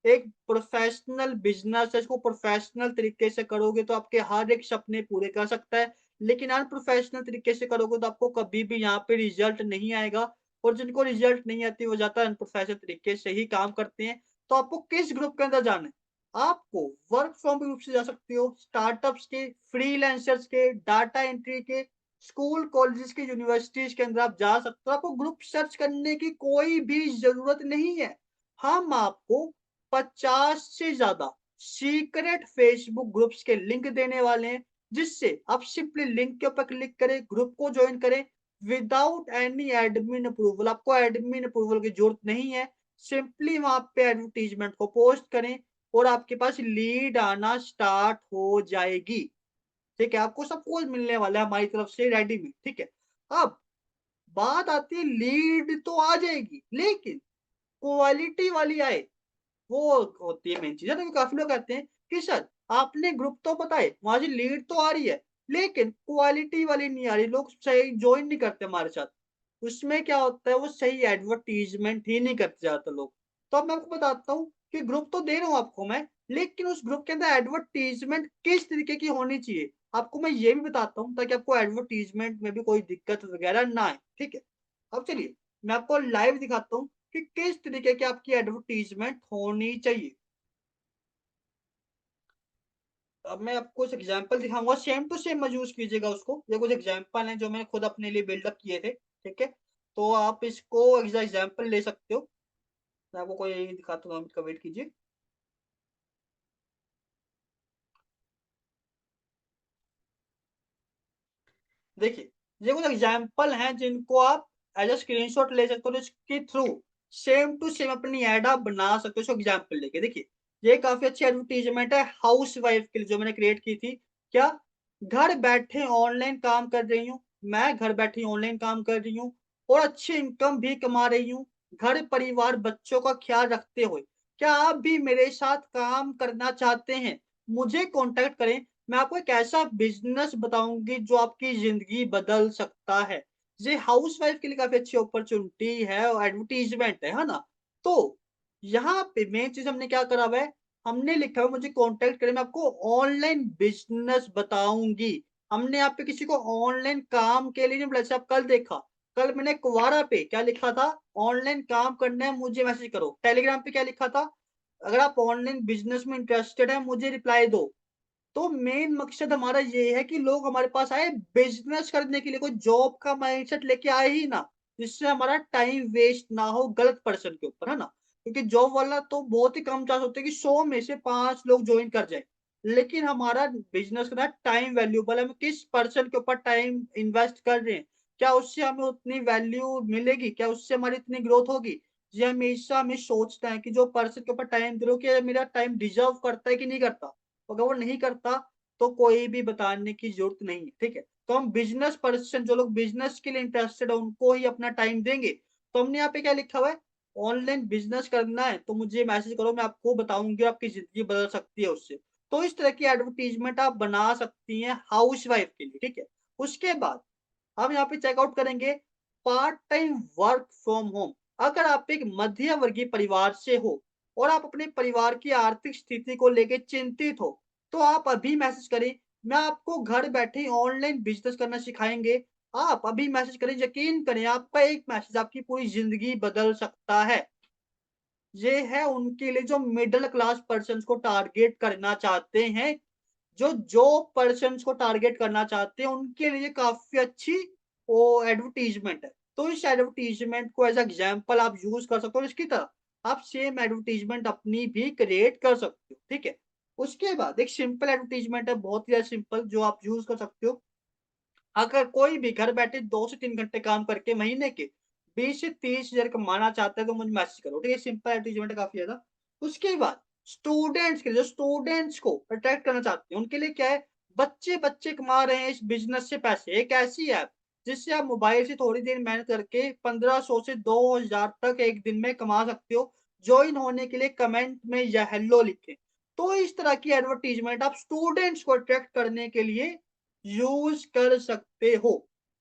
एक प्रोफेशनल बिज़नेस है, इसको प्रोफेशनल तरीके से करोगे तो आपके हर एक सपने पूरे कर सकता है, लेकिन अनप्रोफेशनल तरीके से करोगे तो आपको कभी भी यहाँ पे रिजल्ट नहीं आएगा। और जिनको रिजल्ट नहीं आती वो ज़्यादातर अनप्रोफेशनल तरीके से ही काम करते हैं। तो आपको किस ग्रुप के अंदर जाना है? आपको वर्क फ्रॉम ग्रुप से जा सकते हो, स्टार्टअप्स के, फ्रीलांसर्स के, डाटा एंट्री के, स्कूल, कॉलेजेस के, यूनिवर्सिटीज़ के अंदर आप जा सकते हो। आपको ग्रुप सर्च करने की कोई भी ज़रूरत नहीं है। हम आपको 50 से ज़्यादा सीक्रेट फेसबुक ग्रुप्स के लिंक देने वाले हैं, जिससे आप सिंपली लिंक के ऊपर क्लिक करें, ग्रुप को जॉइन करें विदाउट एनी एडमिन अप्रूवल। आपको एडमिन अप्रूवल की ज़रूरत नहीं है। सिंपली वहाँ पे एडवर्टाइज़मेंट को पोस्ट करें और आपके पास लीड आना स्टार्ट हो जाएगी। ठीक है? आपको सब कुछ मिलने वाला है हमारी तरफ से रेडीमेड, ठीक है? अब बात आती है, लीड तो आ जाएगी, लेकिन क्वालिटी वाली आए, वो होती है मेन चीज़। है ना? काफ़ी लोग कहते हैं कि सर आपने ग्रुप तो बताए, वहाँ से लीड तो आ रही है, लेकिन क्वालिटी वाली नहीं आ रही, लोग सही जॉइन नहीं करते हमारे साथ। उसमें क्या होता है, वो सही एडवर्टाइज़मेंट ही नहीं करते ज़्यादातर लोग। तो अब मैं आपको बताता हूँ कि ग्रुप तो दे रहा हूँ आपको मैं, लेकिन उस ग्रुप के अंदर एडवर्टाइज़मेंट किस तरीके की होनी चाहिए, आपको मैं ये भी बताता हूँ ताकि आपको एडवर्टाइज़मेंट में भी कोई दिक्कत वगैरह ना आए। ठीक है? अब चलिए, मैं आपको लाइव दिखाता हूँ कि किस तरीके की आपकी एडवर्टाइज़मेंट होनी चाहिए। अब मैं आपको कुछ एग्ज़ाम्पल दिखाऊँगा, सेम टू सेम मत यूज़ कीजिएगा उसको। ये कुछ एग्ज़ाम्पल हैं जो मैंने खुद अपने लिए बिल्डअप किए थे, ठीक है? तो आप इसको एज़ अ एग्ज़ाम्पल ले सकते हो। मैं आपको कोई दिखाता हूँ, 2 मिनट का वेट कीजिए। देखिए, ये कुछ एग्ज़ाम्पल हैं जिनको आप एज़ अ स्क्रीनशॉट ले सकते हो, जिसके थ्रू सेम टू सेम अपनी ऐड आप बना सकते हो इसको एग्जाम्पल लेके। देखिए, ये काफ़ी अच्छी एडवर्टाइज़मेंट है हाउसवाइफ के लिए जो मैंने क्रिएट की थी। क्या? घर बैठे ऑनलाइन काम कर रही हूँ, मैं घर बैठे ऑनलाइन काम कर रही हूँ और अच्छी इनकम भी कमा रही हूँ, घर, परिवार, बच्चों का ख़्याल रखते हुए। क्या आप भी मेरे साथ काम करना चाहते हैं? मुझे कॉन्टैक्ट करें, मैं आपको एक ऐसा बिज़नेस बताऊँगी जो आपकी ज़िंदगी बदल सकता है। ये हाउसवाइफ के लिए काफ़ी अच्छी अपॉर्च्युनिटी है और एडवर्टाइज़मेंट है ना? तो यहाँ पे मेन चीज़ हमने क्या करा हुआ है, हमने लिखा हुआ मुझे कॉन्टैक्ट करें, मैं आपको ऑनलाइन बिज़नेस बताऊँगी। हमने यहाँ पे किसी को ऑनलाइन काम के लिए नहीं बुलाया, जैसे आप कल देखा, कल मैंने क्वारा पे क्या लिखा था, ऑनलाइन काम करना है मुझे मैसेज करो। टेलीग्राम पे क्या लिखा था, अगर आप ऑनलाइन बिज़नेस में इंटरेस्टेड हैं मुझे रिप्लाई दो। तो मेन मकसद हमारा ये है कि लोग हमारे पास आए बिज़नेस करने के लिए, कोई जॉब का माइंडसेट लेके आए ही ना, जिससे हमारा टाइम वेस्ट ना हो गलत पर्सन के ऊपर, है ना? क्योंकि जॉब वाला तो बहुत ही कम चांस होते हैं कि 100 में से 5 लोग जॉइन कर जाएँ। लेकिन हमारा बिज़नेस का टाइम वैल्यूएबल है, हम किस पर्सन के ऊपर टाइम इन्वेस्ट कर रहे हैं, क्या उससे हमें उतनी वैल्यू मिलेगी? क्या उससे हमारी इतनी ग्रोथ होगी? ये हमेशा हमें सोचना है कि जो पर्सन के ऊपर टाइम दे रहे हो, क्या मेरा टाइम डिज़र्व करता है कि नहीं करता? अगर वो नहीं करता, तो कोई भी बताने की ज़रूरत नहीं है, ठीक है? तो हम बिज़नेस पर्सन जो लोग बिज़नेस के लिए इंटरेस्टेड है, उनको ही अपना टाइम देंगे। तो हमने यहाँ पे क्या लिखा हुआ है, ऑनलाइन बिज़नेस करना है, तो मुझे मैसेज करो, मैं आपको बताऊँगी, आपकी ज़िंदगी बदल सकती है उससे। तो इस तरह की एडवर्टाइज़मेंट आप बना सकती हैं हाउसवाइफ के लिए, ठीक है? उसके बाद हम यहाँ पे चेकआउट करेंगे part time work from home. अगर आप एक मध्य वर्गीय परिवार से हो और आप अपने परिवार की आर्थिक स्थिति को लेके चिंतित हो, तो आप अभी मैसेज करें, मैं आपको घर बैठे ऑनलाइन बिज़नेस करना सिखाएँगे। आप अभी मैसेज करें, यकीन करें आपका एक मैसेज आपकी पूरी ज़िंदगी बदल सकता है। ये है उनके लिए जो मिडल क्लास पर्सन्स को टारगेट करना चाहते हैं, जो जॉब पर्सन्स को टारगेट करना चाहते हैं, उनके लिए काफ़ी अच्छी वो एडवर्टाइज़मेंट है। तो इस एडवर्टाइज़मेंट को एज़ एग्ज़ाम्पल आप यूज़ कर सकते हो, इसकी तरह आप सेम एडवर्टाइज़मेंट अपनी भी क्रिएट कर सकते हो, ठीक है? उसके बाद एक सिंपल एडवर्टाइज़मेंट है, बहुत ही ज़्यादा सिंपल जो आप यूज़ कर सकते हो। अगर कोई भी घर बैठे 2 से 3 घंटे काम करके महीने के 20 से 30,000 कमाना चाहता है तो मुझे मैसेज करो। ठीक है, सिंपल एडवर्टाइज़मेंट है काफ़ी ज़्यादा। उसके बाद स्टूडेंट्स के लिए, जो स्टूडेंट्स को अट्रैक्ट करना चाहते हैं, उनके लिए क्या है, बच्चे-बच्चे कमा रहे हैं इस बिज़नेस से पैसे। एक ऐसी ऐप जिससे आप मोबाइल से थोड़ी देर मेहनत करके 1500 से 2000 तक एक दिन में कमा सकते हो। जॉइन होने के लिए कमेंट में या हेलो लिखें। तो इस तरह की एडवर्टाइज़मेंट आप स्टूडेंट्स को अट्रैक्ट करने के लिए यूज़ कर सकते हो,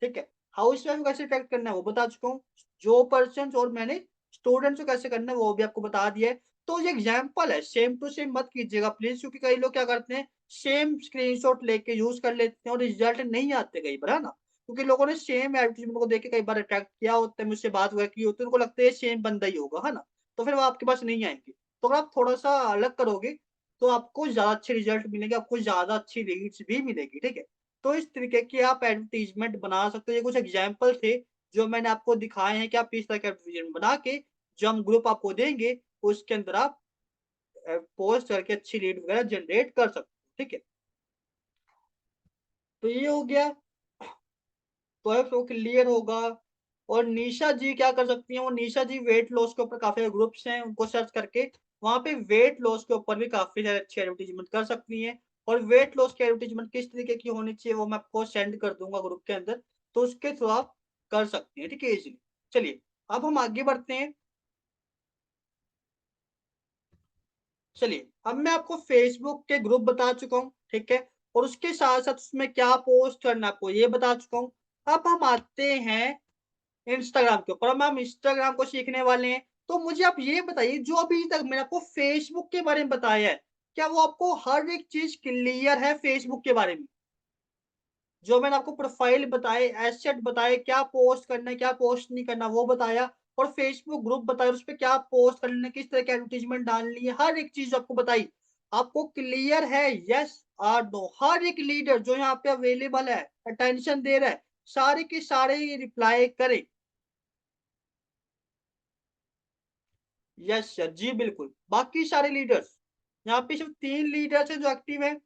ठीक है? हाउसवाइफ को कैसे अट्रैक्ट करना है वो बता चुका हूँ। जॉब पर्सन्स और मैंने स्टूडेंट्स को कैसे करना है वो भी आपको बता दिया है। तो ये एग्ज़ाम्पल है, सेम टू सेम मत कीजिएगा प्लीज़, क्योंकि कई लोग क्या करते हैं, सेम स्क्रीनशॉट लेके यूज़ कर लेते हैं और रिज़ल्ट नहीं आते कई बार, है ना? क्योंकि लोगों ने सेम एडवर्टाइज़मेंट को देख के कई बार अट्रैक्ट किया होता है, मुझसे बात वगैरह की होती है, उनको लगता है ये सेम बंदा ही होगा, है ना? तो फिर वो आपके पास नहीं आएँगे। तो अगर आप थोड़ा-सा अलग करोगे, तो आपको ज़्यादा अच्छे रिज़ल्ट मिलेंगे, आपको ज़्यादा अच्छी रीच भी मिलेगी, ठीक है? तो इस तरीके की आप एडवर्टाइज़मेंट बना सकते हो। ये कुछ एग्ज़ाम्पल थे, जो मैंने आपको दिखाए हैं कि आप इस तरह के एडवर्टाइज़मेंट बना के, जो हम ग्रुप आपको देंगे, उसके अंदर आप पोस्ट करके अच्छी लीड वगैरह जनरेट कर सकते हो, ठीक है? तो ये हो गया, तो है तो क्लियर होगा। और निशा जी क्या कर सकती हैं, वो निशा जी वेट लॉस के ऊपर काफ़ी ग्रुप्स हैं, उनको सर्च करके वहाँ पे वेट लॉस के ऊपर भी काफ़ी सारे अच्छी एडवर्टाइज़मेंट कर सकती हैं। और वेट लॉस की एडवर्टाइज़मेंट किस तरीके की होनी चाहिए वो मैं आपको सेंड कर दूँगा ग्रुप के अंदर, तो उसके थ्रू आप कर सकती हैं, ठीक है ईज़िली। चलिए, अब हम आगे बढ़ते हैं। चलिए, अब मैं आपको फ़ेसबुक के ग्रुप बता चुका हूँ, ठीक है? और उसके साथ-साथ उसमें क्या पोस्ट करना है आपको ये बता चुका हूँ। अब हम आते हैं इंस्टाग्राम के ऊपर। अब हम इंस्टाग्राम को सीखने वाले हैं। तो मुझे आप ये बताइए, जो अभी तक मैंने आपको फ़ेसबुक के बारे में बताया है, क्या वो आपको हर एक चीज़ क्लियर है फ़ेसबुक के बारे में? जो मैंने आपको प्रोफ़ाइल बताए, एसेट बताए, क्या पोस्ट करना है, क्या पोस्ट नहीं करना वो बताया, और फ़ेसबुक ग्रुप बताया, उसपे क्या पोस्ट करना है, किस तरह की एडवर्टाइज़मेंट डालनी है, हर एक चीज़ आपको बताई। आपको क्लियर है येस और नो? हर एक लीडर जो यहाँ पे अवेलेबल है, अटेंशन दे रहा है, सारे के सारे रिप्लाई करें। यस सर, जी बिल्कुल। बाकी सारे लीडर्स, यहाँ पे सिर्फ़ 3 लीडर्स हैं जो एक्टिव हैं।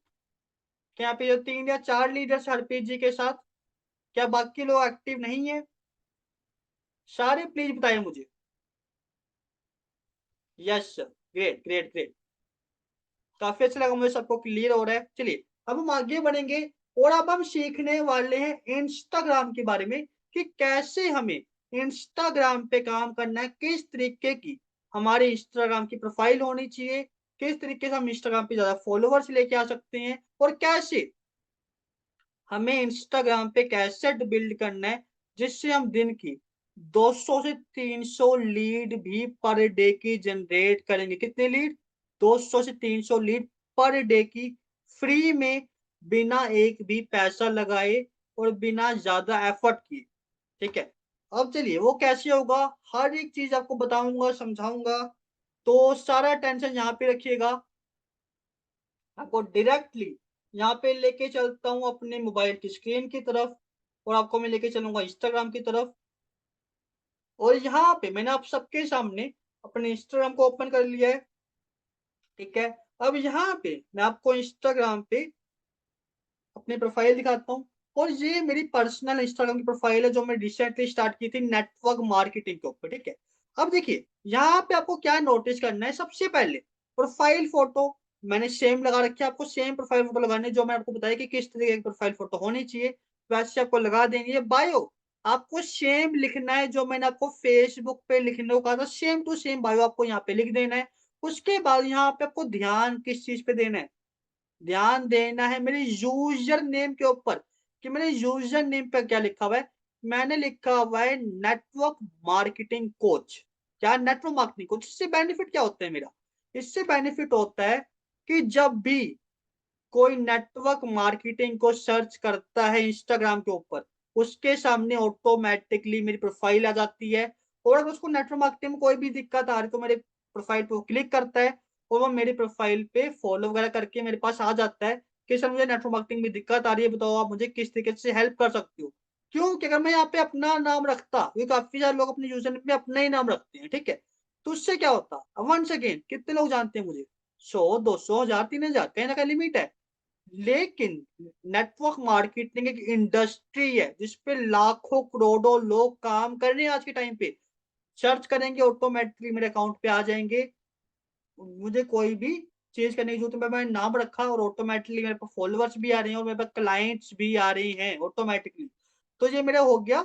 क्या यहाँ पे जो 3 या 4 लीडर्स हरप्रीत जी के साथ, क्या बाकी लोग एक्टिव नहीं हैं? सारे प्लीज़ बताएँ मुझे। Yes sir, great, great, great. काफ़ी अच्छा लगा मुझे, सबको क्लियर हो रहा है। चलिए, अब हम आगे बढ़ेंगे और अब हम सीखने वाले हैं इंस्टाग्राम के बारे में कि कैसे हमें इंस्टाग्राम पे काम करना है, किस तरीके की हमारी इंस्टाग्राम की प्रोफ़ाइल होनी चाहिए, किस तरीके से हम इंस्टाग्राम पे ज़्यादा फ़ॉलोवर्स लेके आ सकते हैं और कैसे हमें इंस्टाग्राम पे कैसेट बिल्ड करना है, जिससे हम दिन की 200 से 300 लीड भी पर डे की जनरेट करेंगे। कितने लीड? 200 से 300 लीड पर डे की फ्री में, बिना एक भी पैसा लगाए और बिना ज़्यादा एफर्ट किए। ठीक है? अब चलिए वो कैसे होगा? हर एक चीज़ आपको बताऊँगा, समझाऊँगा। तो सारा टेंशन यहाँ पे रखिएगा। आपको डायरेक्टली यहाँ पे लेके चलता हूँ अपने मोबाइल की स्क्रीन की तरफ और आपको मैं लेके चलूँगा इंस्टाग्राम की तरफ। और यहाँ पे मैंने आप सबके सामने अपने इंस्टाग्राम को ओपन कर लिया है, ठीक है? अब यहाँ पे मैं आपको इंस्टाग्राम पे अपनी प्रोफ़ाइल दिखाता हूँ और ये मेरी पर्सनल इंस्टाग्राम की प्रोफ़ाइल है जो मैं रिसेंटली स्टार्ट की थी नेटवर्क मार्केटिंग के ऊपर, ठीक है? अब देखिए, यहाँ पे आपको क्या नोटिस करना है, सबसे पहले प्रोफ़ाइल फ़ोटो मैंने सेम लगा रखी है, आपको सेम प्रोफ़ाइल फ़ोटो लगानी है जो मैंने आपको बताया कि किस तरीके की प्रोफ़ाइल फ़ोटो होनी चाहिए, वैसे आपको लगा देनी है। बायो आपको सेम लिखना है जो मैंने आपको फ़ेसबुक पे लिखने को कहा था, सेम टू सेम बायो आपको यहाँ पे लिख देना है। उसके बाद यहाँ पे आपको ध्यान किस चीज़ पे देना है? ध्यान देना है मेरे यूज़र नेम के ऊपर कि मेरे यूज़र नेम पे क्या लिखा हुआ है। मैंने लिखा हुआ है नेटवर्क मार्केटिंग कोच। क्या नेटवर्क मार्केटिंग कोच? इससे बेनिफिट क्या होता है मेरा? इससे बेनिफिट होता है कि जब भी कोई नेटवर्क मार्केटिंग को सर्च करता है इंस्टाग्राम के ऊपर, उसके सामने ऑटोमैटिकली मेरी प्रोफ़ाइल आ जाती है और अगर उसको नेटवर्क मार्केटिंग में कोई भी दिक्कत आ रही है, तो मेरे प्रोफ़ाइल पे वो क्लिक करता है और वो मेरी प्रोफ़ाइल पे फ़ॉलो वगैरह करके मेरे पास आ जाता है कि सर मुझे नेटवर्क मार्केटिंग में दिक्कत आ रही है, बताओ आप मुझे किस तरीके से हेल्प कर सकते हो? क्यों? कि अगर मैं यहाँ पे अपना नाम रखता, क्योंकि काफ़ी सारे लोग अपने यूज़र नेम में अपना ही नाम रखते हैं, ठीक है? तो उससे क्या होता? वन्स अगेन कितने लोग जानते हैं मुझे? 100, 200, 1000, 3000 कहीं न कहीं लिमिट है। लेकिन नेटवर्क मार्केटिंग एक इंडस्ट्री है जिस पे लाखों करोड़ों लोग काम कर रहे हैं आज के टाइम पे। सर्च करेंगे ऑटोमेटिकली मेरे अकाउंट पे आ जाएँगे। मुझे कोई भी चीज़ करने की ज़रूरत नहीं, मैंने नाम रखा और ऑटोमेटिकली मेरे पास फॉलोवर्स भी आ रहे हैं और मेरे पास क्लाइंट्स भी आ रहे हैं ऑटोमेटिकली। तो ये मेरा हो गया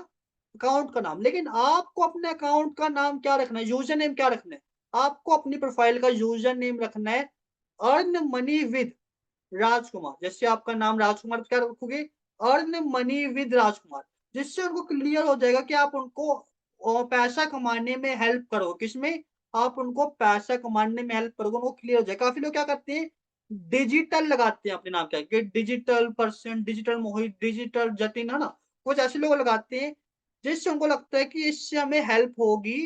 अकाउंट का नाम। लेकिन आपको अपने अकाउंट का नाम क्या रखना है, यूज़र नेम क्या रखना है? आपको अपनी प्रोफ़ाइल का यूज़र नेम रखना है अर्न मनी विद राजकुमार। जैसे आपका नाम राजकुमार क्या रखोगे? अर्न मनी विद राजकुमार। जिससे उनको क्लियर हो जाएगा कि आप उनको पैसा कमाने में हेल्प करोगे। किसमें? आप उनको पैसा कमाने में हेल्प करोगे, उनको क्लियर हो जाएगा। काफ़ी लोग क्या करते हैं, डिजिटल लगाते हैं अपने नाम के आगे, डिजिटल पर्सन, डिजिटल मोहित, डिजिटल जतिन, है ना? कुछ ऐसे लोग लगाते हैं, जिससे उनको लगता है कि इससे हमें हेल्प होगी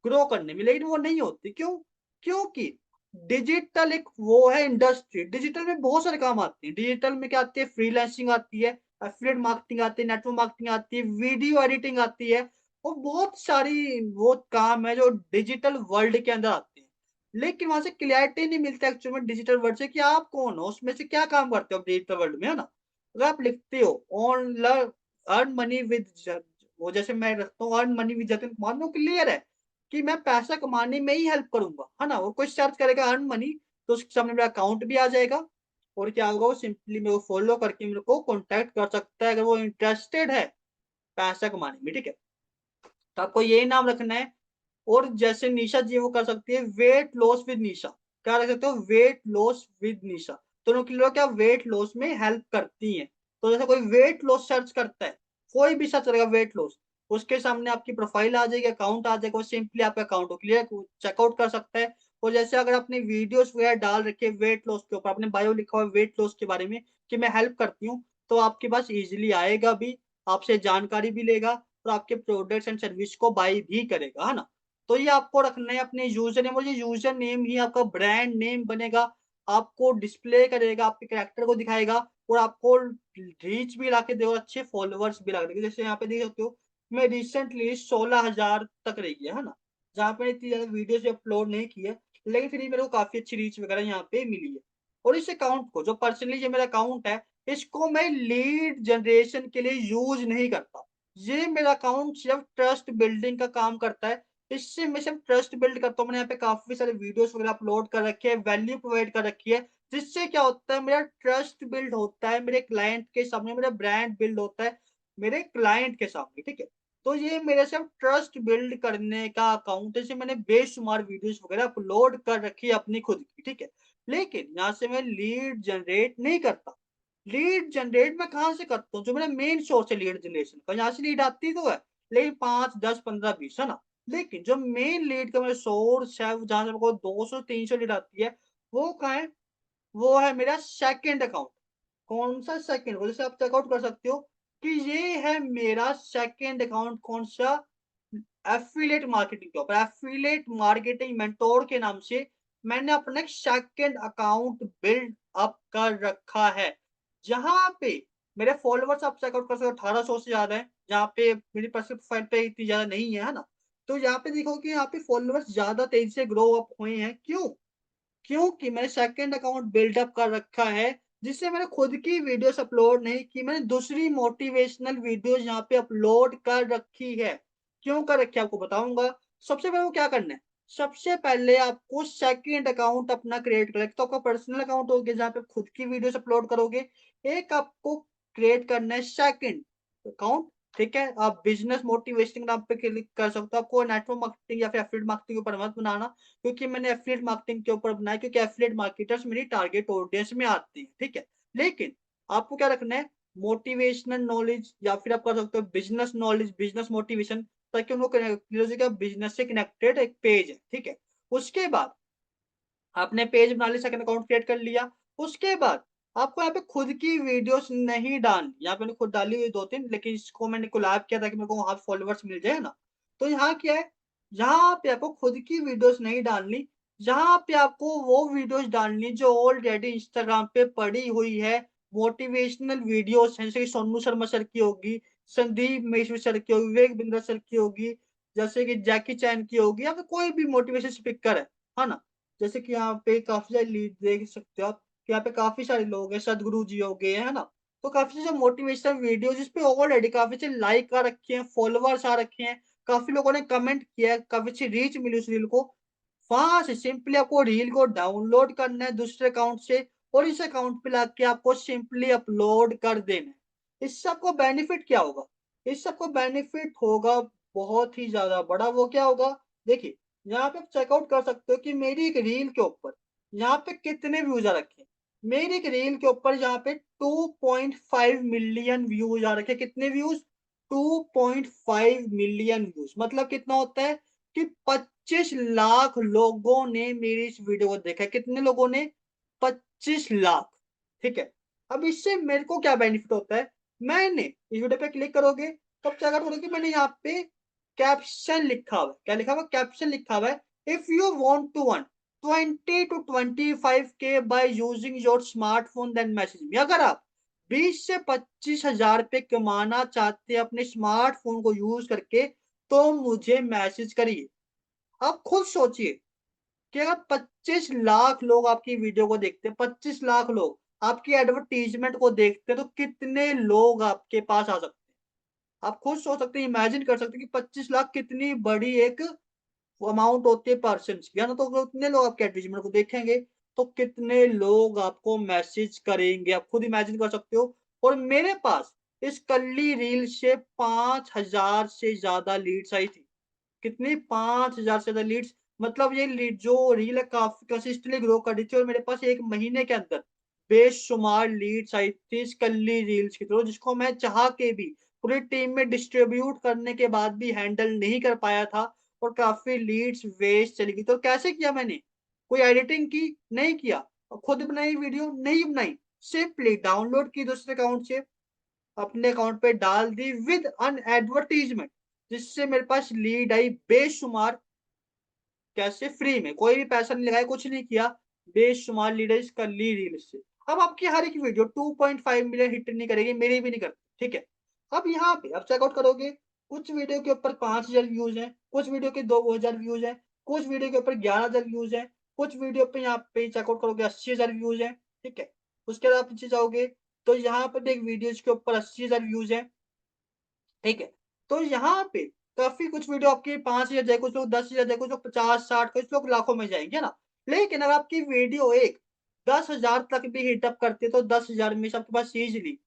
ग्रो करने में, लेकिन वो नहीं होती। क्यों? क्योंकि डिजिटल एक वो है इंडस्ट्री, डिजिटल में बहुत सारे काम आते हैं। डिजिटल में क्या आती है? फ्रीलांसिंग आती है, एफिलिएट मार्केटिंग आती है, नेटवर्क मार्केटिंग आती है, वीडियो एडिटिंग आती है और बहुत सारी वो काम है जो डिजिटल वर्ल्ड के अंदर आते हैं। लेकिन वहाँ से क्लैरिटी नहीं मिलता एक्चुअल में डिजिटल वर्ल्ड से कि आप कौन हो? उसमें से क्या काम करते हो आप डिजिटल वर्ल्ड में, है ना? अगर आप लिखते हो अर्न मनी विद ज वो जैसे मैं रखता हूँ earn money with Jatin Kumar, वो क्लियर है। कि मैं पैसा कमाने में ही हेल्प करूँगा, है ना? वो कोई सर्च करेगा अर्न मनी तो उसके सामने मेरा अकाउंट भी आ जाएगा और क्या होगा वो सिंपली मेरे को फ़ॉलो करके मेरे को कॉन्टैक्ट कर सकता है अगर वो इंटरेस्टेड है पैसा कमाने में, ठीक है? तो आपको यही नाम रखना है और जैसे निशा जी वो कर सकती है वेट लॉस विद निशा। क्या रख सकते हो? वेट लॉस विद निशा। दोनों के लोग क्या वेट लॉस में हेल्प करती हैं। तो जैसे कोई वेट लॉस सर्च करता है, कोई भी सर्च करेगा वेट लॉस, उसके सामने आपकी प्रोफाइल आ जाएगी, अकाउंट आ जाएगा, वो सिंपली आपका अकाउंट को क्लियर चेकआउट कर सकता है। और जैसे अगर आपने वीडियोज़ वगैरह डाल रखी है वेट लॉस के ऊपर, आपने बायो लिखा हुआ है वेट लॉस के बारे में कि मैं हेल्प करती हूँ, तो आपके पास ईज़िली आएगा भी, आपसे जानकारी भी लेगा और आपके प्रोडक्ट्स एंड सर्विस को बाय भी करेगा, है ना? तो ये आपको रखना है अपने यूज़र नेम और ये यूज़र नेम ही आपका ब्रांड नेम बनेगा, आपको डिस्प्ले करेगा, आपके कैरेक्टर को दिखाएगा और आपको रीच भी लाके देगा, अच्छे फॉलोवर्स भी ला के देगा। जैसे यहाँ पे देख सकते हो, मैं रिसेंटली 16,000 तक रही है ना? जहाँ पे इतनी ज़्यादा वीडियोज़ भी अपलोड नहीं की है, लेकिन फिर भी मेरे को काफ़ी अच्छी रीच वगैरह यहाँ पे मिली है। और इस अकाउंट को जो पर्सनली ये मेरा अकाउंट है, इसको मैं लीड जनरेशन के लिए यूज़ नहीं करता। ये मेरा अकाउंट सिर्फ़ ट्रस्ट बिल्डिंग का काम करता है इससे मैं सिर्फ ट्रस्ट बिल्ड करता हूँ। मैंने यहाँ पे काफ़ी सारे वीडियोज़ वगैरह अपलोड कर रखे हैं, वैल्यू प्रोवाइड कर रखी है, जिससे क्या होता है मेरा ट्रस्ट बिल्ड होता है मेरे क्लाइंट के सामने, मेरा ब्रांड बिल्ड होता है मेरे क्लाइंट के सामने, ठीक है? तो ये मेरे सिर्फ ट्रस्ट बिल्ड करने का अकाउंट है, इसमें मैंने बेशुमार वीडियोज़ वगैरह अपलोड कर रखी है अपनी खुद की, ठीक है? लेकिन यहाँ से मैं लीड जनरेट नहीं करता। लीड जनरेट मैं कहाँ से करता हूँ? जो मेरा मेन सोर्स है लीड जनरेशन का, यहाँ से लीड आती तो है, लेकिन 5, 10, 15, 20 है ना? लेकिन जो मेन लीड का मेरा सोर्स है, जहाँ से मेरे को 200-300 लीड आती है, वो कहाँ है? वो है मेरा सेकंड अकाउंट। कौन-सा सेकंड? वो जैसे आप चेकआउट कर सकते हो कि ये है मेरा सेकंड अकाउंट कौन-सा? एफ़िलिएट मार्केटिंग के ऊपर। एफ़िलिएट मार्केटिंग मेंटोर के नाम से मैंने अपना एक सेकंड अकाउंट बिल्ड अप कर रखा है। जहाँ पे मेरे फॉलोवर्स आप चेकआउट कर सकते हो 1800 से ज़्यादा हैं, जहाँ पे मेरी पर्सनल प्रोफाइल पे इतनी ज़्यादा नहीं है, है ना? तो यहाँ पे देखोगे यहाँ पे फॉलोवर्स ज़्यादा तेज़ी से ग्रो अप हुए हैं, क्यों? क्योंकि मैंने सेकंड अकाउंट बिल्डअप कर रखा है, जिससे मैंने खुद की वीडियोज़ अपलोड नहीं की, मैंने दूसरी मोटिवेशनल वीडियोज़ यहाँ पे अपलोड कर रखी है। क्यों कर रखी है आपको बताऊँगा। सबसे पहले वो क्या करना है, सबसे पहले आपको सेकंड अकाउंट अपना क्रिएट करना है। एक तो आपका पर्सनल अकाउंट हो गया जहाँ पे खुद की वीडियोज़ अपलोड करोगे, एक आपको क्रिएट करना है सेकंड अकाउंट, ठीक है? आप बिज़नेस मोटिवेशन नाम पे क्लिक कर सकते हो। आपको नेटवर्क मार्केटिंग या फिर एफिलिएट मार्केटिंग के ऊपर मत बनाना। क्योंकि मैंने एफिलिएट मार्केटिंग के ऊपर बनाया क्योंकि एफिलिएट मार्केटर्स मेरी टारगेट ऑडियंस में आते हैं, ठीक है? लेकिन आपको क्या रखना है, मोटिवेशनल नॉलेज या फिर आप कर सकते हो बिज़नेस नॉलेज, बिज़नेस मोटिवेशन, ताकि उनको बिज़नेस से कनेक्टेड एक पेज है, ठीक है? उसके बाद आपने पेज बना लिया, सेकंड अकाउंट क्रिएट कर लिया। उसके बाद आपको यहाँ पे खुद की वीडियोज़ नहीं डालनी। यहाँ पे मैंने खुद डाली हुई 2-3, लेकिन इसको मैंने कोलैब किया ताकि मेरे को वहाँ फॉलोवर्स मिल जाए, है ना? तो यहाँ क्या है, यहाँ पे आपको खुद की वीडियोज़ नहीं डालनी। यहाँ पे आपको वो वीडियोज़ डालनी जो ऑलरेडी इंस्टाग्राम पे पड़ी हुई है। मोटिवेशनल वीडियोज़ हैं, जैसे कि सोनू शर्मा सर की होगी, संदीप माहेश्वरी सर की होगी, विवेक बिंद्रा सर की होगी, जैसे कि जैकी चैन की होगी या फिर कोई भी मोटिवेशन स्पीकर है ना? जैसे कि यहाँ पे काफ़ी सारे लीड देख सकते हो आप कि यहाँ पे काफ़ी सारे लोग हैं, सद्गुरु जी हो गए, है ना? तो काफ़ी सारे मोटिवेशनल वीडियो जिस पे ऑलरेडी काफ़ी से लाइक आ रखे हैं, फॉलोवर्स आ रखे हैं, काफ़ी लोगों ने कमेंट किया है, काफ़ी अच्छी रीच मिली उस रील को। वहाँ से सिंपली आपको रील को डाउनलोड करना है दूसरे अकाउंट से और इस अकाउंट पे लाके आपको सिंपली अपलोड कर देना है। इससे आपको बेनिफिट क्या होगा? इससे आपको बेनिफिट होगा बहुत ही ज़्यादा बड़ा। वो क्या होगा? देखिए, यहाँ पे आप चेकआउट कर सकते हो कि मेरी एक रील के ऊपर यहाँ पे कितने व्यूज़ आ रखे हैं। मेरी एक रील के ऊपर यहाँ पे 2.5 मिलियन व्यूज़ आ रखे हैं। कितने व्यूज़? 2.5 million views. मतलब कितना होता है कि 25 लाख लोगों ने मेरी इस वीडियो को देखा है। कितने लोगों ने? 25 लाख, ठीक है? अब इससे मेरे को क्या बेनिफिट होता है? मैंने इस वीडियो पे क्लिक करोगे, तब चेकआउट करोगे मैंने यहाँ पे कैप्शन लिखा हुआ है। क्या लिखा हुआ है? कैप्शन लिखा हुआ है, if you want to earn 20 to 25K by using your smartphone then message me. अगर आप 20 से 25,000 रुपए कमाना चाहते हैं अपने स्मार्टफ़ोन को यूज़ करके, तो मुझे मैसेज करिए। आप खुद सोचिए कि अगर 25 लाख लोग आपकी वीडियो को देखते हैं, 25 लाख लोग आपकी एडवर्टाइज़मेंट को देखते हैं, तो कितने लोग आपके पास आ सकते हैं। आप खुद सोच सकते हैं, इमेजिन कर सकते हैं कि 25 लाख कितनी बड़ी एक वो अमाउंट होती है पर्सन्स की, है ना? तो अगर उतने लोग आपके एडवर्टाइज़मेंट को देखेंगे, तो कितने लोग आपको मैसेज करेंगे, आप खुद इमेजिन कर सकते हो। और मेरे पास इस कल्ली रील से 5,000 से ज़्यादा लीड्स आई थी। कितनी? 5,000 से ज़्यादा लीड्स। मतलब ये लीड जो रील है काफ़ी कंसिस्टेंटली ग्रो कर रही थी और मेरे पास 1 महीने के अंदर बेशुमार लीड्स आई थी इस कल्ली रील्स के थ्रू, जिसको मैं चाह के भी पूरी टीम में डिस्ट्रीब्यूट करने के बाद भी हैंडल नहीं कर पाया था और काफ़ी लीड्स वेस्ट चली गई। तो कैसे किया मैंने? कोई एडिटिंग की? नहीं किया। और खुद बनाई वीडियो? नहीं बनाई। सिंपली डाउनलोड की दूसरे अकाउंट से, अपने अकाउंट पे डाल दी विद एन एडवर्टाइज़मेंट, जिससे मेरे पास लीड आई बेशुमार। कैसे? फ्री में, कोई भी पैसा नहीं लगाया, कुछ नहीं किया, बेशुमार लीड आई इसका ली रील से। अब आपकी हर एक वीडियो 2.5 मिलियन हिट नहीं करेगी, मेरी भी नहीं करती, ठीक है? अब यहाँ पे आप चेकआउट करोगे, कुछ वीडियो के ऊपर 5,000 व्यूज़ हैं, कुछ वीडियो के 2,000 व्यूज़ हैं, कुछ वीडियो के ऊपर 11,000 व्यूज़ हैं, कुछ वीडियो पे यहाँ पे चेकआउट करोगे 80,000 व्यूज़ हैं, ठीक है? उसके बाद आप नीचे जाओगे, तो यहाँ पे भी एक वीडियोज़ के ऊपर 80,000 व्यूज़ हैं। ठीक है? तो यहाँ पे काफी कुछ वीडियो आपकी 5,000 जाए, कुछ लोग 10,000 जाए, कुछ लोग 50-60, कुछ लोग लाखों में जाएंगे ना। लेकिन अगर आपकी वीडियो एक 10,000 तक भी हिटअप करती है तो 10,000 में से आपके पास इजिली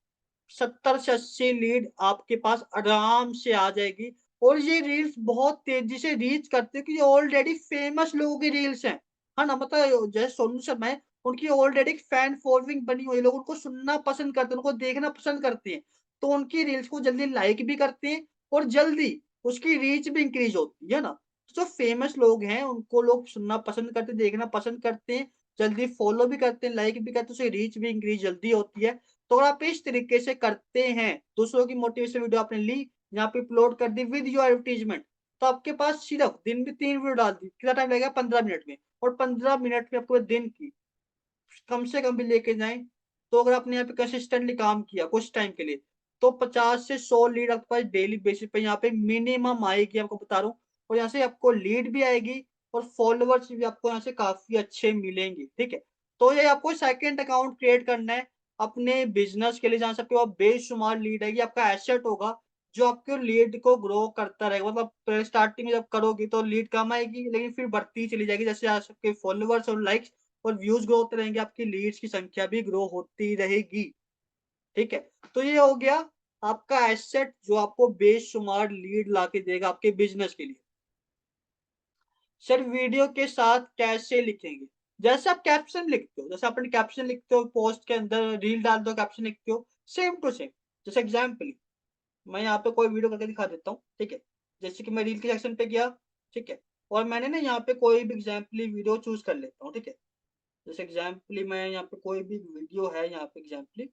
70 से 80 लीड आपके पास आराम से आ जाएगी। और ये रील्स बहुत तेजी से रीच करते हैं कि ये ऑलरेडी फेमस लोगों की रील्स हैं, है ना। मतलब जैसे सोनू शर्मा है, उनकी ऑलरेडी फैन फॉलोइंग बनी हुई है, लोग उनको सुनना पसंद करते हैं, उनको देखना पसंद करते हैं, तो उनकी रील्स को जल्दी लाइक भी करते हैं और जल्दी उसकी रीच भी इंक्रीज होती है ना। जो फेमस लोग हैं उनको लोग सुनना पसंद करते हैं, देखना पसंद करते हैं, जल्दी फॉलो भी करते हैं, लाइक भी करते हैं, उसकी रीच भी इंक्रीज जल्दी होती है। तो अगर आप इस तरीके से करते हैं, दूसरों की मोटिवेशन वीडियो आपने ली, यहाँ पे अपलोड कर दी विद योर एडवर्टाइजमेंट, तो आपके पास सिर्फ दिन में 3 वीडियो डाल दी, कितना टाइम लगेगा? 15 मिनट में। और 15 मिनट में आपको दिन की कम से कम भी लेके जाएँ, तो अगर आपने यहाँ पे कंसिस्टेंटली काम किया कुछ टाइम के लिए, तो 50 से 100 लीड आपके पास डेली बेसिस पे यहाँ पे मिनिमम आएगी, आपको बता रहा हूँ। और यहाँ से आपको लीड भी आएगी और फॉलोवर्स भी आपको यहाँ से काफ़ी अच्छे मिलेंगे, ठीक है? तो ये आपको सेकंड अकाउंट क्रिएट करना है अपने बिज़नेस के लिए, जहाँ से आपके पास बेशुमार लीड आएगी, आपका एसेट होगा, जो आपके लीड को ग्रो करता रहेगा। मतलब पहले स्टार्टिंग में जब करोगे तो लीड कम आएगी, लेकिन फिर बढ़ती चली जाएगी, जैसे आज आपके फॉलोवर्स और लाइक्स और व्यूज ग्रो होते रहेंगे, आपकी लीड्स की संख्या भी ग्रो होती रहेगी, ठीक है। तो ये हो गया आपका एसेट जो आपको बेशुमार लीड ला के देगा आपके बिजनेस के लिए। सर वीडियो के साथ कैसे लिखेंगे? जैसे आप कैप्शन लिखते हो, जैसे अपने कैप्शन लिखते हो पोस्ट के अंदर, रील डाल दो कैप्शन लिखते हो, सेम टू सेम। जैसे एग्जाम्पल मैं यहाँ पे कोई वीडियो करके दिखा देता हूँ, ठीक है। जैसे कि मैं रील के सेक्शन पे गया, ठीक है, और मैंने ना यहाँ पे कोई भी एग्जाम्पली वीडियो चूज कर लेता हूँ, ठीक है। जैसे एग्जाम्पली मैं यहाँ पे कोई भी वीडियो है, यहाँ पे एग्जाम्पली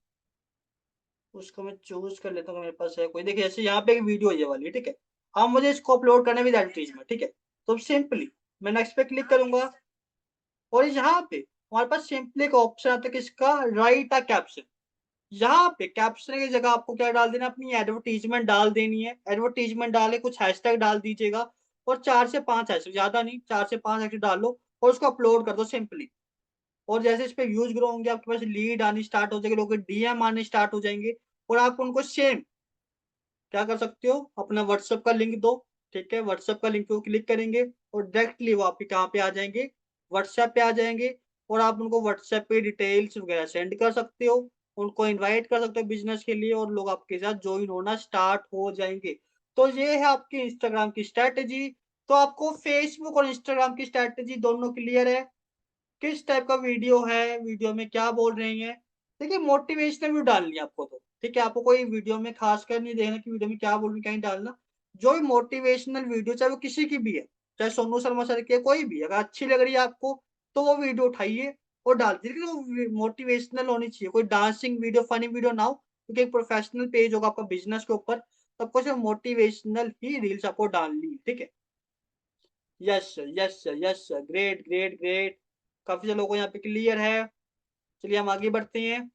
उसको मैं चूज कर लेता हूँ, मेरे पास है कोई। देखिए जैसे यहाँ पे एक वीडियो है ये वाली, ठीक है। अब मुझे इसको अपलोड करना है विद एडवर्टाइजमेंट, ठीक है। तो सिंपली मैं नेक्स्ट पे क्लिक करूंगा और यहाँ पे हमारे पास सिंपली एक ऑप्शन आता है किसका, राइट अ कैप्शन। यहाँ पे कैप्शन की जगह आपको क्या डाल देना, अपनी एडवर्टीजमेंट डाल देनी है। एडवर्टीजमेंट डाले कुछ हैशटैग डाल दीजिएगा और 4 से 5 हैशटैग, ज्यादा नहीं, 4 से 5 हैशटैग डाल लो और उसको अपलोड कर दो सिंपली। और जैसे इस पे व्यूज ग्रो होंगे, आपके पास लीड आनी स्टार्ट हो जाएगी, लोगों के डीएम आने स्टार्ट हो जाएंगे। और आप उनको सेम क्या कर सकते हो, अपना व्हाट्सएप का लिंक दो, ठीक है। व्हाट्सएप का लिंक को क्लिक करेंगे और डायरेक्टली वो आपके कहाँ पे आ जाएंगे, व्हाट्सएप पे आ जाएंगे। और आप उनको व्हाट्सएप पे डिटेल्स वगैरह सेंड कर सकते हो, उनको इनवाइट कर सकते हो बिजनेस के लिए, और लोग आपके साथ ज्वाइन होना स्टार्ट हो जाएंगे। तो ये है आपकी इंस्टाग्राम की स्ट्रैटेजी। तो आपको फेसबुक और इंस्टाग्राम की स्ट्रैटेजी दोनों क्लियर है, किस टाइप का वीडियो है, वीडियो में क्या बोल रही हैं। देखिए मोटिवेशनल वीडियो डालनी है आपको, तो ठीक है, आपको कोई वीडियो में खासकर नहीं देखना कि वीडियो में क्या बोल रही है, क्या नहीं डालना। जो भी मोटिवेशनल वीडियो चाहे वो किसी की भी है, चाहे सोनू शर्मा सर की है, कोई भी अगर अच्छी लग रही है आपको, तो वो वीडियो उठाइए और डाल दीजिए। लेकिन वो मोटिवेशनल होनी चाहिए, कोई डांसिंग वीडियो, फनी वीडियो ना हो, क्योंकि एक प्रोफेशनल पेज होगा आपका बिजनेस के ऊपर, तो आपको सिर्फ मोटिवेशनल ही रील्स आपको डालनी है, ठीक है। Yes sir, yes sir, yes sir, great great great. काफी सारे लोगों को यहाँ पे क्लियर है। चलिए हम आगे बढ़ते हैं।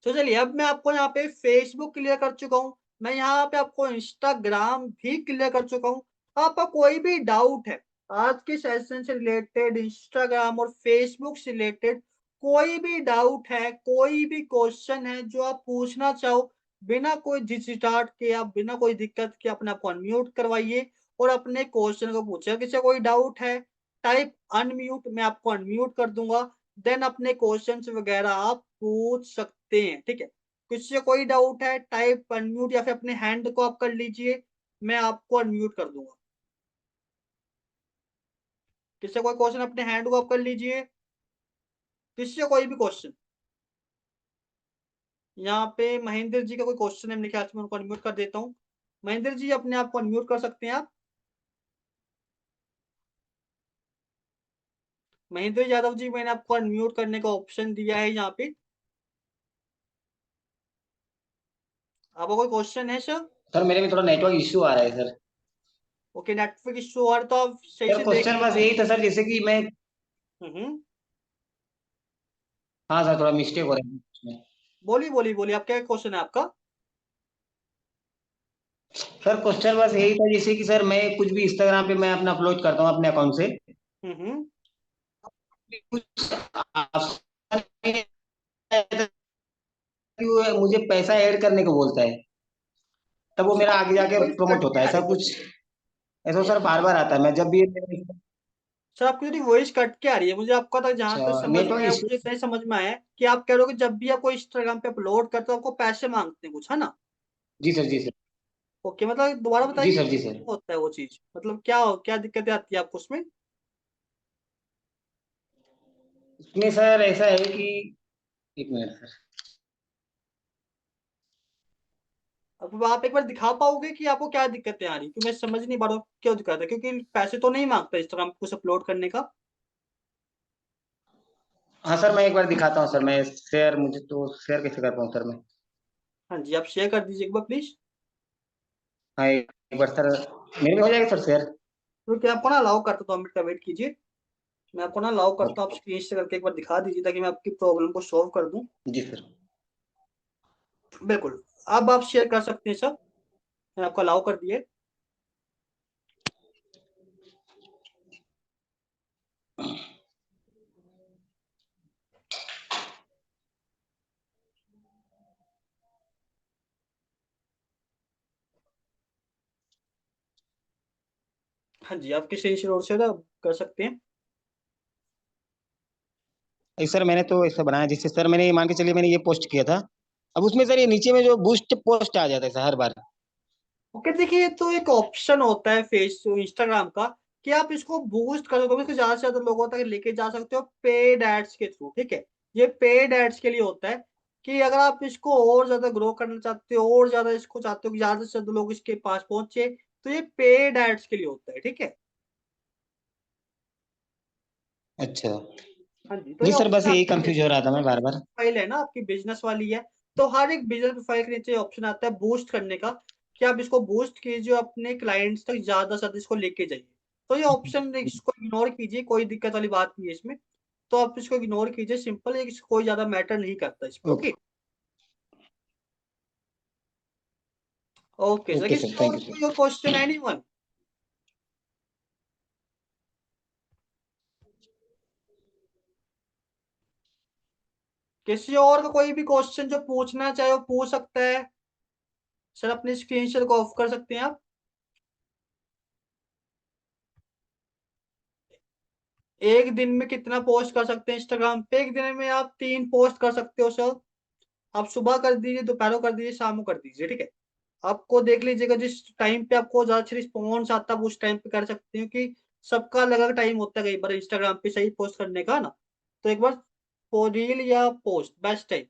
तो चलिए अब मैं आपको यहाँ पे फेसबुक क्लियर कर चुका हूँ, मैं यहाँ पे आपको इंस्टाग्राम भी क्लियर कर चुका हूँ। आपका कोई भी डाउट है आज के सेशन से रिलेटेड, इंस्टाग्राम और फेसबुक से रिलेटेड, कोई भी डाउट है, कोई भी क्वेश्चन है जो आप पूछना चाहो, बिना कोई झिझटाहट के, आप बिना कोई दिक्कत के अपने आप को अनम्यूट करवाइए और अपने क्वेश्चन को पूछिए। किसी कोई डाउट है, टाइप अनम्यूट, मैं आपको अनम्यूट कर दूंगा, देन अपने क्वेश्चंस वगैरह आप पूछ सकते हैं, ठीक है। किसी से कोई डाउट है, टाइप अनम्यूट या फिर अपने हैंड को आप कर लीजिए, मैं आपको अनम्यूट कर दूंगा। किसी से कोई क्वेश्चन, अपने हैंड को आप कर लीजिए, किसी से कोई भी क्वेश्चन। यहाँ पे महेंद्र जी का कोई क्वेश्चन है मेरे ख्याल से, मैं उनको अनम्यूट कर देता हूँ। महेंद्र जी अपने आप को अनम्यूट कर सकते हैं आप। महेंद्र यादव जी, मैंने आपको अनम्यूट करने का ऑप्शन दिया है यहाँ पे। आपका कोई क्वेश्चन है सर? सर मेरे में थोड़ा नेटवर्क इश्यू आ रहा है सर। ओके, नेटवर्क इशू आ रहा तो आप सही सर से देख क्वेश्चन बस लीजिए। यही था सर, जैसे कि मैं, हम्म, हाँ सर थोड़ा मिस्टेक हो रहा है इसमें। बोलिए बोलिए बोलिए, आप क्या क्वेश्चन है आपका? सर क्वेश्चन बस यही था, जैसे कि सर मैं कुछ भी इंस्टाग्राम पे मैं अपना अपलोड करता हूँ अपने अकाउंट से, हम्म। कुछ ऑप्शन नहीं आता कि वो मुझे पैसा ऐड करने को बोलता है। तब वो मेरा आगे जाके वॉइस प्रमोट कट होता के है आ ऐसा रही है। कुछ। ऐसा सर बार बार आता है, मैं जब भी सर आपकी थोड़ी वॉइस कट के आ रही है, मुझे आपका तक जहां अच्छा तक समझ में नेटवर्क आया, इशू। मुझे इतना ही समझ में आया है कि आप कह रहे हो कि जब भी आप कोई इंस्टाग्राम पे अपलोड करते हो आपको पैसे मांगते हैं कुछ, है ना? जी सर, जी सर। ओके, मतलब दोबारा जी बताइए सर, जी क्या सर। होता है वो चीज, मतलब क्या दिक्कतें आती है आपको उसमें? इसमें सर ऐसा है कि, एक मिनट सर। अब आप एक बार दिखा पाओगे कि आपको क्या दिक्कतें आ रही, क्योंकि मैं समझ नहीं पा रहा हूँ क्यों दिक्कत है, क्योंकि पैसे तो नहीं मांगता इंस्टाग्राम कुछ अपलोड करने का। हाँ सर, मैं एक बार दिखाता हूँ सर, मैं शेयर, मुझे तो शेयर कैसे कर पाऊँ सर मैं। हाँ जी, आप शेयर कर दीजिए एक बार प्लीज। हाँ एक बार सर, मेरे में हो जाएगा सर शेयर। तो क्या आपको ना अलाउ करता, 2 मिनट का वेट कीजिए, मैं आपको ना अलाउ करता हूँ, आप स्क्रीन शेयर करके एक बार दिखा दीजिए ताकि मैं आपकी प्रॉब्लम को सॉल्व कर दूं। जी सर। बिल्कुल, अब आप शेयर कर सकते हैं सर, मैंने आपको अलाउ कर दिए। हाँ जी, आपकी स्क्रीन शेयर आप कर सकते हैं। सर मैंने तो ऐसा बनाया जिससे सर मैंने ये मान के चलिए मैंने ये पोस्ट किया था। अब उसमें सर ये नीचे में जो बूस्ट पोस्ट आ जाता है सर हर बार। ओके, देखिए तो एक ऑप्शन होता है फेस इंस्टाग्राम का कि आप इसको बूस्ट कर सकते हो, इसको ज्यादा से ज्यादा लोगों तक लेके जा सकते हो पेड एड्स के थ्रू, ठीक है? ये पेड एड्स के लिए होता है कि अगर आप इसको और ज्यादा ग्रो करना चाहते हो और ज्यादा इसको चाहते हो कि ज्यादा से ज्यादा लोग इसके पास पहुंचे, तो ये पेड एड्स के लिए होता है, ठीक है? अच्छा। हाँ जी, तो जी ये सर, बस ऑप्शन यही आता है कंफ्यूज जैसे हो कि रहा था मैं आपकी बार बार। प्रोफाइल है ना, आपकी बिजनेस वाली है, तो हर एक बिजनेस प्रोफाइल के नीचे ऑप्शन आता है बूस्ट करने का कि आप इसको बूस्ट कीजिए, अपने क्लाइंट्स तक ज्यादा से ज्यादा इसको लेके जाइए। तो ये ऑप्शन इसको इग्नोर कीजिए, कोई दिक्कत वाली बात नहीं है इसमें। तो आप इसको इग्नोर कीजिए, सिंपल है, कोई ज्यादा मैटर नहीं करता इस पे। Okay. Okay, okay sir, okay किसी सर, थैंक और यू कोई और सर। Question, anyone? किसी और का कोई भी क्वेश्चन जो पूछना चाहे वो पूछ सकता है। सर अपनी स्क्रीन शेयर को ऑफ कर सकते हैं आप। एक दिन में कितना पोस्ट कर सकते हैं इंस्टाग्राम पे? एक दिन में आप 3 पोस्ट कर सकते हो सर। आप सुबह कर दीजिए, दोपहर को कर दीजिए, शाम को कर दीजिए, ठीक है? आपको देख लीजिएगा जिस टाइम पे आपको ज्यादा अच्छा रिस्पॉन्स आता है आप उस टाइम पे कर सकते हो, कि सबका अलग अलग टाइम होता है कई बार इंस्टाग्राम पे सही पोस्ट करने का ना। तो एक बार रील या पोस्ट बेस्ट टाइम,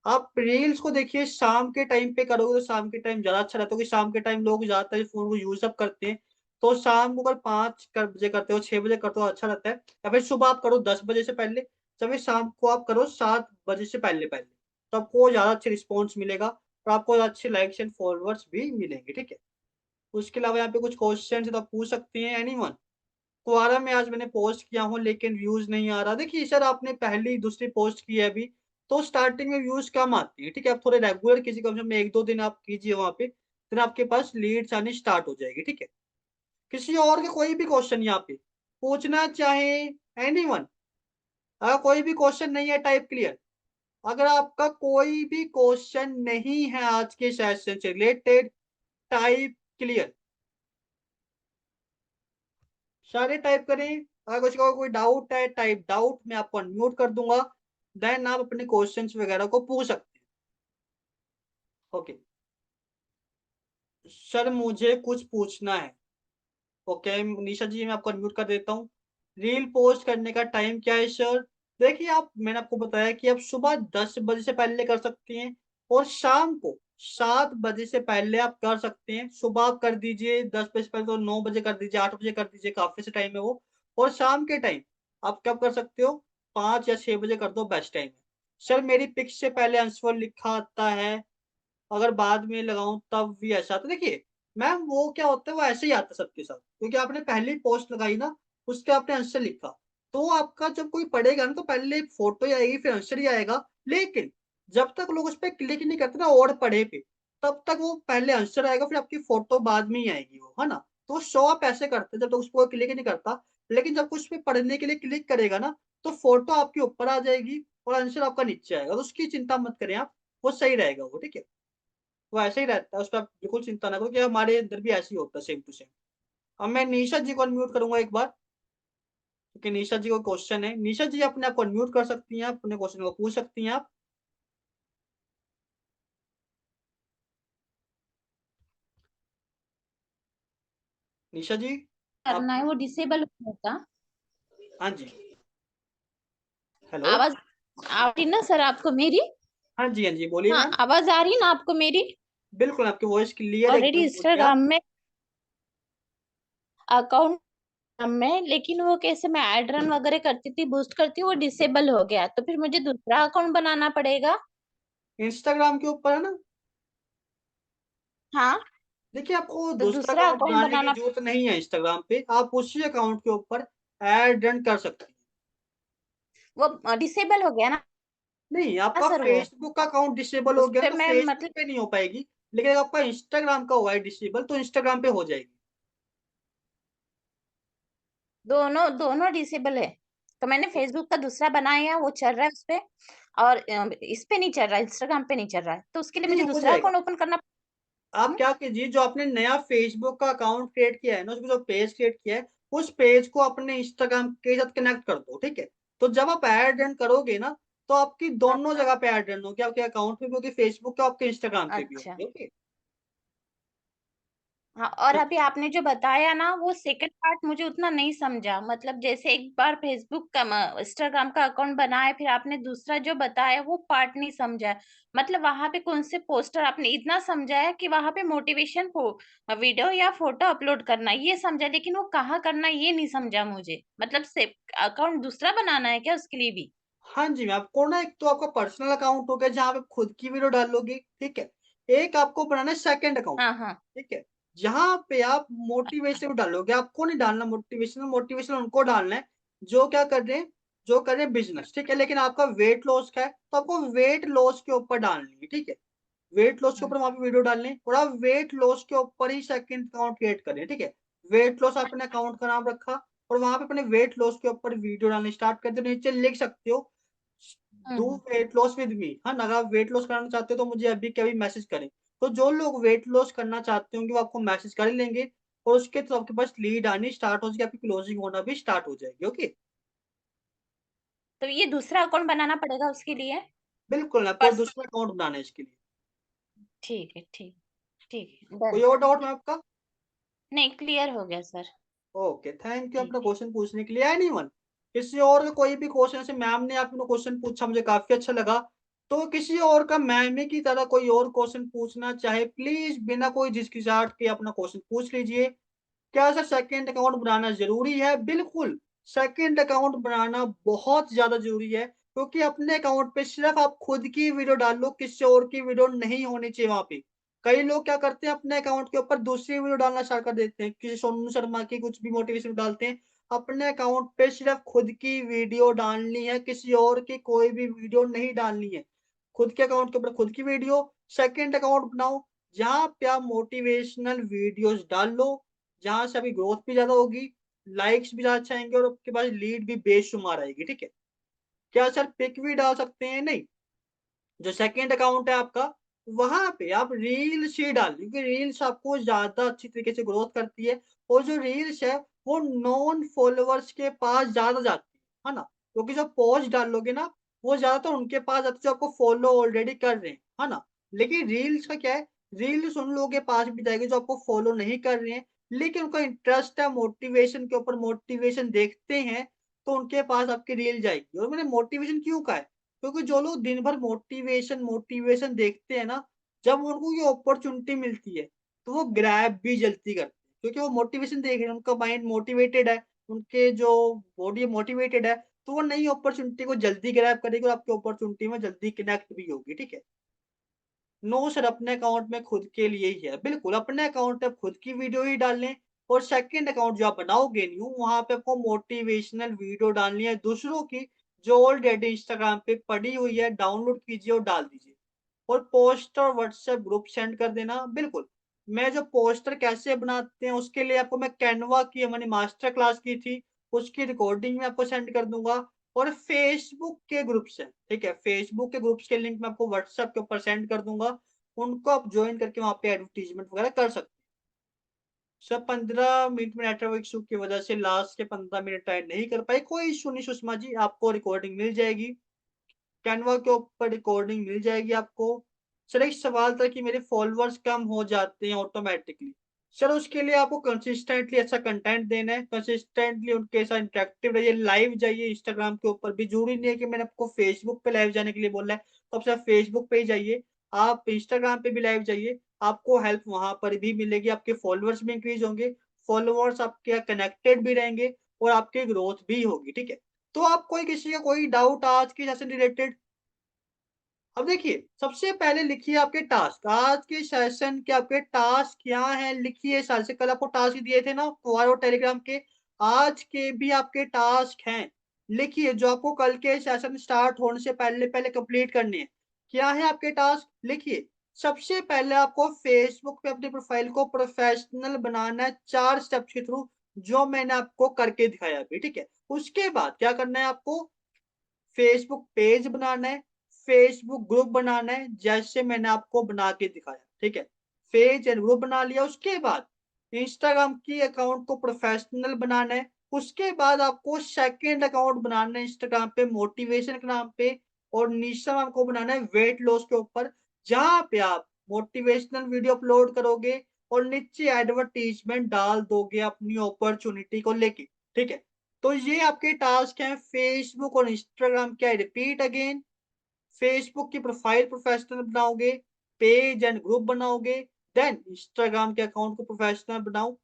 आप रील्स को देखिए शाम के टाइम पे करोगे तो शाम के टाइम ज्यादा अच्छा रहता है, क्योंकि शाम के टाइम लोग ज्यादातर फोन को यूज अप करते हैं। तो शाम को अगर 5 बजे करते हो, 6 बजे करते हो, अच्छा रहता है। या फिर सुबह आप करो 10 बजे से पहले, या फिर शाम को आप करो 7 बजे से पहले पहले, तो आपको ज्यादा अच्छा रिस्पॉन्स मिलेगा और आपको अच्छे लाइक्स एंड फॉलोअर्स भी मिलेंगे, ठीक है? उसके अलावा यहाँ पे कुछ क्वेश्चन है तो आप पूछ सकते हैं, एनीवन। कुआरा में आज मैंने पोस्ट किया हूँ लेकिन व्यूज नहीं आ रहा। देखिए सर, आपने पहली दूसरी पोस्ट की है अभी, तो स्टार्टिंग में व्यूज कम आती है, ठीक है? आप थोड़े रेगुलर किसी कम से कम 1-2 दिन आप कीजिए वहां पे, फिर आपके पास लीड्स आनी स्टार्ट हो जाएगी, ठीक है? किसी और का कोई भी क्वेश्चन यहाँ पे पूछना चाहे, एनीवन? अगर कोई भी क्वेश्चन नहीं है, टाइप क्लियर। अगर आपका कोई भी क्वेश्चन नहीं है आज के सेशन से रिलेटेड, टाइप क्लियर। सारे टाइप करें। अगर कुछ का कोई डाउट है, टाइप डाउट, मैं आपको अनम्यूट कर दूंगा, देन आप अपने क्वेश्चंस वगैरह को पूछ सकते हैं। ओके सर, मुझे कुछ पूछना है। ओके निशा जी, मैं आपको अनम्यूट कर देता हूँ। रील पोस्ट करने का टाइम क्या है सर? देखिए आप, मैंने आपको बताया कि आप सुबह 10 बजे से पहले कर सकते हैं और शाम को 7 बजे से पहले आप कर सकते हैं। सुबह आप कर दीजिए 10 बजे से पहले, तो 9 बजे कर दीजिए, 8 बजे कर दीजिए, काफी से टाइम है वो। और शाम के टाइम आप कब कर सकते हो? 5 या 6 बजे कर दो, बेस्ट टाइम है। सर मेरी पिक्स से पहले आंसर लिखा आता है, अगर बाद में लगाऊं तब भी ऐसा आता। देखिए मैम, वो क्या होता है, वो ऐसे ही आता है सबके साथ, क्योंकि आपने पहली पोस्ट लगाई ना, उसके आपने आंसर लिखा, तो आपका जब कोई पढ़ेगा ना तो पहले फोटो ही आएगी फिर आंसर ही आएगा। लेकिन जब तक लोग उस पर क्लिक नहीं करते ना और पढ़े पे, तब तक वो पहले आंसर आएगा फिर आपकी फोटो बाद में ही आएगी, वो है ना? तो शो आप ऐसे करते हैं जब तक उस पर क्लिक ही नहीं करता, लेकिन जब कुछ पे पढ़ने के लिए क्लिक करेगा ना, तो फोटो आपके ऊपर आ जाएगी और आंसर आपका नीचे आएगा, तो उसकी चिंता मत करें आप, वो सही रहेगा वो, ठीक है? वो ऐसे ही रहता है, उसपे आप बिल्कुल चिंता ना करो कि हमारे अंदर भी ऐसे ही होता है सेम टू सेम। अब मैं निशा जी को अनम्यूट करूँगा एक बार, क्योंकि निशा जी को क्वेश्चन है। निशा जी अपने आप को अनम्यूट कर सकती हैं, अपने क्वेश्चन को पूछ सकती हैं आप। निशा जी, आप करना है वो डिसेबल होता। हाँ जी, हेलो। आवाज आ रही ना सर आपको मेरी? हाँ जी, हाँ जी, बोलिए हाँ, मैम। आवाज आ रही ना आपको मेरी? बिल्कुल, आपकी वॉइस क्लियर ऑलरेडी एकदम, बोलिए आप। इंस्टाग्राम में अकाउंट में, लेकिन वो कैसे मैं एड रन वगैरह करती थी, बूस्ट करती, वो डिसेबल हो गया, तो फिर मुझे दूसरा अकाउंट बनाना पड़ेगा? इंस्टाग्राम के ऊपर है ना? हाँ, देखिए, आपको तो दूसरा दूसरा अकाउंट अकाउंट बनाने की बनाना। ज़रूरत नहीं है इंस्टाग्राम पे, आप उसी अकाउंट के ऊपर ऐड रन कर सकती हैं। वो डिसेबल हो गया ना नहीं, आपका सर? वो फेसबुक का अकाउंट डिसेबल हो उस गया पे तो मैं फेसबुक मतलब पे नहीं हो पाएगी, लेकिन अगर आपका इंस्टाग्राम का हुआ है डिसेबल तो इंस्टाग्राम पे हो जाएगी। दोनों दोनों डिसेबल है। तो मैंने फेसबुक का दूसरा बनाया, वो चल रहा है उस पे, और इस पे नहीं चल रहा, इंस्टाग्राम पे नहीं चल रहा है, तो उसके लिए नहीं, मुझे हो दूसरा जाएगा। अकाउंट ओपन करना। आप क्या कीजिए, जो आपने नया फेसबुक का अकाउंट क्रिएट किया है ना, उसमें जो पेज क्रिएट किया है, उस पेज को अपने इंस्टाग्राम के साथ कनेक्ट कर दो, ठीक है? तो जब आप ऐड रन करोगे ना, तो आपकी दोनों जगह पे ऐड रन होगी, आपके अकाउंट पे भी होगी, फेसबुक पे, आपके इंस्टाग्राम पे भी अच्छा, होगी, ओके? हाँ, और तो अभी आपने जो बताया ना, वो सेकंड पार्ट मुझे उतना नहीं समझा। मतलब जैसे एक बार फेसबुक का इंस्टाग्राम का अकाउंट बनाया, फिर आपने दूसरा जो बताया वो पार्ट नहीं समझा। मतलब वहां पे कौन से पोस्टर, आपने इतना समझाया कि वहां पे मोटिवेशन वीडियो या फोटो अपलोड करना, ये समझा, लेकिन वो कहाँ करना ये नहीं समझा मुझे। मतलब से अकाउंट दूसरा बनाना है क्या उसके लिए भी? हाँ जी, मैं आपको ना, एक तो आपका पर्सनल अकाउंट हो गया जहाँ पे खुद की वीडियो डालोगे, ठीक है? एक आपको बनाना है सेकंड अकाउंट, हाँ, हाँ। ठीक है? जहाँ पे आप मोटिवेशन डालोगे, आपको नहीं डालना मोटिवेशनल, मोटिवेशनल उनको डालना है जो क्या कर रहे हैं, जो कर रहे हैं बिज़नेस, ठीक है? लेकिन आपका वेट लॉस का है, तो आपको वेट लॉस के ऊपर डालनी है, ठीक है? वेट लॉस के हम्म, ऊपर वहाँ पे वीडियो डालनी है और आप वेट लॉस के ऊपर ही सेकंड अकाउंट क्रिएट करें, ठीक है? वेट लॉस आपने अकाउंट का नाम रखा और वहाँ पे अपने वेट लॉस के ऊपर वीडियो डालनी स्टार्ट कर दो। नीचे लिख सकते हो do hmm. Wait loss with me, हाँ ना? अगर आप वेट लॉस करना चाहते हो तो मुझे अभी के अभी मैसेज करें। तो जो लोग वेट लॉस करना चाहते होंगे वो आपको मैसेज कर लेंगे और उसके थ्रू आपके पास लीड आनी स्टार्ट हो जाएगी, आपकी क्लोजिंग होना भी स्टार्ट हो जाएगी, ओके? तो ये दूसरा अकाउंट बनाना पड़ेगा उसके लिए? बिल्कुल, आपको पर्स दूसरा अकाउंट बनाना है इसके लिए। ठीक है, ठीक, ठीक है, डन। कोई और डाउट है आपका? नहीं, क्लियर हो गया सर। ओके, थैंक यू ठीक अपना है। क्वेश्चन पूछने के लिए। एनीवन, किसी और का कोई भी क्वेश्चन, जैसे मैम ने आपको क्वेश्चन पूछा मुझे काफी अच्छा लगा, तो किसी और का मैम ही की तरह कोई और क्वेश्चन पूछना चाहे, प्लीज बिना कोई झिझकिचाहट के अपना क्वेश्चन पूछ लीजिए। क्या सर सेकंड अकाउंट बनाना जरूरी है? बिल्कुल, सेकंड अकाउंट बनाना बहुत ज्यादा जरूरी है, क्योंकि अपने अकाउंट पे सिर्फ आप खुद की वीडियो डाल लो, किसी और की वीडियो नहीं होनी चाहिए वहां पे। कई लोग क्या करते हैं, अपने अकाउंट के ऊपर दूसरी वीडियो डालना स्टार्ट कर देते हैं, किसी सोनू शर्मा की कुछ भी मोटिवेशन डालते हैं। अपने अकाउंट पे सिर्फ खुद की वीडियो डालनी है, किसी और की कोई भी वीडियो नहीं डालनी है। खुद के अकाउंट के ऊपर खुद की वीडियो, सेकंड अकाउंट बनाओ जहां पे आप मोटिवेशनल वीडियोस डाल लो, जहाँ से अभी ग्रोथ भी ज़्यादा होगी, लाइक्स भी ज़्यादा अच्छे आएँगे और आपके पास लीड भी बेशुमार आएगी, ठीक है? क्या सर पिक भी डाल सकते हैं? नहीं। जो सेकंड अकाउंट है आपका, वहाँ पे आप रील्स ही डालिए, क्योंकि रील्स आपको ज़्यादा अच्छी तरीके से ग्रोथ करती है और जो रील्स है, वो नॉन फॉलोवर्स के पास ज़्यादा जाती है ना? क्योंकि जो पोस्ट डालोगे ना, वो ज़्यादातर उनके पास जाती है जो आपको फॉलो ऑलरेडी कर रहे हैं, है ना? लेकिन रील्स का क्या है, रील्स उन लोगों के पास भी जाएगी जो आपको फॉलो नहीं कर रहे हैं, लेकिन उनका इंटरेस्ट है मोटिवेशन के ऊपर, मोटिवेशन देखते हैं, तो उनके पास आपकी रील जाएगी। और मैंने मोटिवेशन क्यों कहा है? क्योंकि जो लोग दिन भर मोटिवेशन मोटिवेशन देखते हैं ना, जब उनको ये अपॉर्चुनिटी मिलती है, तो वो ग्रैब भी जल्दी करते हैं, क्योंकि वो मोटिवेशन देख रहे हैं, उनका माइंड मोटिवेटेड है, उनके जो बॉडी मोटिवेटेड है, तो वो नई अपॉर्चुनिटी को जल्दी ग्रैब करेगी और आपकी अपॉर्चुनिटी में जल्दी कनेक्ट भी होगी, ठीक है? नो सर, अपने अकाउंट में खुद के लिए ही है। बिल्कुल, अपने अकाउंट पे आप खुद की वीडियो ही डालें और सेकंड अकाउंट जो आप बनाओगे न्यू, वहाँ पे आपको मोटिवेशनल वीडियो डालनी है दूसरों की, जो ऑलरेडी इंस्टाग्राम पे पड़ी हुई है, डाउनलोड कीजिए और डाल दीजिए। और पोस्टर व्हाट्सएप ग्रुप सेंड कर देना। बिल्कुल, मैं जो पोस्टर कैसे बनाते हैं उसके लिए आपको मैं कैनवा की मैंने मास्टर क्लास की थी, उसकी रिकॉर्डिंग मैं आपको सेंड कर दूँगा और फेसबुक के ग्रुप्स हैं, ठीक है? फेसबुक के ग्रुप्स के लिंक मैं आपको व्हाट्सएप के ऊपर सेंड कर दूँगा। उनको आप ज्वाइन करके वहाँ पे एडवर्टाइजमेंट वगैरह कर सकते हैं। सर 15 मिनट में नेटवर्क इशू की वजह से लास्ट के 15 मिनट ऐड नहीं कर पाए, कोई इशू नहीं सुषमा जी, आपको रिकॉर्डिंग मिल जाएगी। कैनवा के ऊपर रिकॉर्डिंग मिल जाएगी आपको। सर एक सवाल था कि मेरे फॉलोअर्स कम हो जाते हैं ऑटोमेटिकली। सर उसके लिए आपको कंसिस्टेंटली अच्छा कंटेंट देना है, कंसिस्टेंटली उनके साथ इंटरेक्टिव रहिए, लाइव जाइए इंस्टाग्राम के ऊपर भी। जरूरी नहीं है कि मैंने आपको फेसबुक पे लाइव जाने के लिए बोला है, तो आप सिर्फ फेसबुक पे ही जाइए, आप इंस्टाग्राम पे भी लाइव जाइए, आपको हेल्प वहां पर भी मिलेगी, आपके फॉलोअर्स भी इंक्रीज होंगे, फॉलोअर्स आपके कनेक्टेड भी रहेंगे और आपकी ग्रोथ भी होगी, ठीक है। तो आप कोई किसी का कोई डाउट आज के सेशन रिलेटेड? अब देखिए, सबसे पहले लिखिए आपके टास्क। आज के सेशन के आपके टास्क क्या हैं लिखिए। सर से कल आपको टास्क दिए थे ना क्वार और टेलीग्राम के, आज के भी आपके टास्क हैं। लिखिए जो आपको कल के सेशन स्टार्ट होने से पहले पहले कंप्लीट करने हैं। क्या है आपके टास्क? लिखिए। सबसे पहले आपको फेसबुक पे अपनी प्रोफाइल को प्रोफेशनल बनाना है 4 स्टेप्स के थ्रू, जो मैंने आपको करके दिखाया अभी, ठीक है। उसके बाद क्या करना है आपको? फेसबुक पेज बनाना है, फेसबुक ग्रुप बनाना है, जैसे मैंने आपको बना के दिखाया, ठीक है। पेज एंड ग्रुप बना लिया, उसके बाद इंस्टाग्राम की अकाउंट को प्रोफेशनल बनाना है। उसके बाद आपको सेकंड अकाउंट बनाना है इंस्टाग्राम पे मोटिवेशन के नाम पे, और निशा आपको बनाना है वेट लॉस के ऊपर, जहां पे आप मोटिवेशनल वीडियो अपलोड करोगे और नीचे एडवर्टीजमेंट डाल दोगे अपनी अपॉर्चुनिटी को लेके, ठीक है। तो ये आपके टास्क हैं फेसबुक और इंस्टाग्राम के। रिपीट अगेन, फेसबुक की प्रोफाइल प्रोफेशनल बनाओगे, पेज एंड ग्रुप बनाओगे, देन इंस्टाग्राम के अकाउंट को प्रोफेशनल बनाओ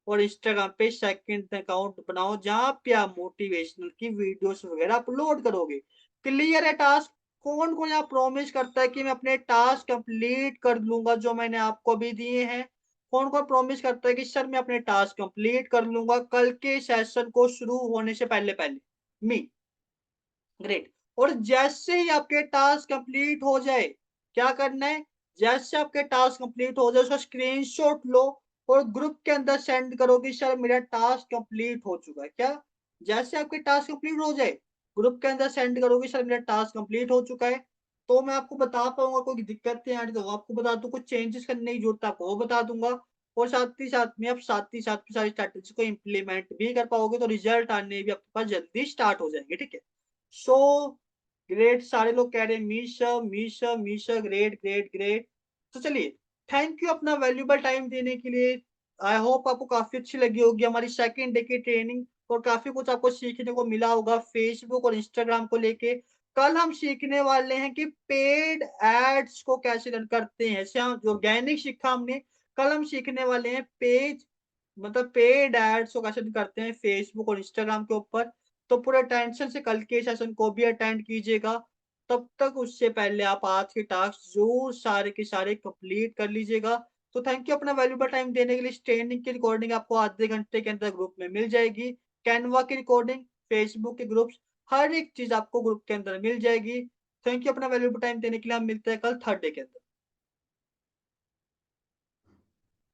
और इंस्टाग्राम पे सेकंड अकाउंट बनाओ, जहां पे आप मोटिवेशनल की वीडियोस वगैरह अपलोड करोगे। क्लियर है टास्क? कौन कौन यहाँ प्रॉमिस करता है कि मैं अपने टास्क कंप्लीट कर लूंगा जो मैंने आपको अभी दिए हैं? कौन कौन प्रॉमिस करता है कि सर मैं अपने टास्क कंप्लीट कर लूंगा कल के सेशन को शुरू होने से पहले पहले? मी, ग्रेट। और जैसे ही आपके टास्क कंप्लीट हो जाए, क्या करना है? जैसे आपके टास्क कंप्लीट हो जाए उसका स्क्रीनशॉट लो और ग्रुप के अंदर सेंड करो कि सर मेरा टास्क कंप्लीट हो चुका है। क्या? जैसे आपके टास्क कंप्लीट हो जाए ग्रुप के अंदर सेंड करोगे सर मेरा टास्क कंप्लीट हो चुका है, तो मैं आपको बता पाऊंगा। कोई दिक्कत है यार तो आपको बता दूं, कुछ चेंजेस करने की जरूरत है आपको वो बता दूंगा, और साथ में आप साथ ही साथ सारी स्ट्रैटेजी को इम्प्लीमेंट भी कर पाओगे, तो रिजल्ट आने भी आपके पास जल्दी स्टार्ट हो जाएंगे, ठीक है। सो ग्रेट, सारे लोग कह रहे हैं Misha Misha Misha, great great great. तो चलिए, थैंक यू अपना वैल्यूबल टाइम देने के लिए। आई होप आपको काफी अच्छी लगी होगी हमारी सेकंड डे की ट्रेनिंग, और काफी कुछ आपको सीखने को मिला होगा फेसबुक और इंस्टाग्राम को लेके। कल हम सीखने वाले हैं कि पेड एड्स को कैसे रन करते हैं। जैसे जो ऑर्गेनिक सीखा हमने, कल हम सीखने वाले हैं पेज मतलब पेड एड्स को कैसे रन करते हैं फेसबुक और इंस्टाग्राम के ऊपर। तो पूरे टेंशन से कल के सेशन को भी अटेंड कीजिएगा। तब तक उससे पहले आप आज के टास्क जरूर सारे के सारे कंप्लीट कर लीजिएगा। तो थैंक यू अपना वैल्यूबल टाइम देने के लिए। इस ट्रेनिंग की रिकॉर्डिंग आपको आधे घंटे के अंदर ग्रुप में मिल जाएगी। कैनवा की रिकॉर्डिंग, फेसबुक के ग्रुप्स, हर एक चीज आपको ग्रुप के अंदर मिल जाएगी। थैंक यू अपना वैल्यूबल टाइम देने के लिए। हम मिलते हैं कल थर्ड डे के अंदर।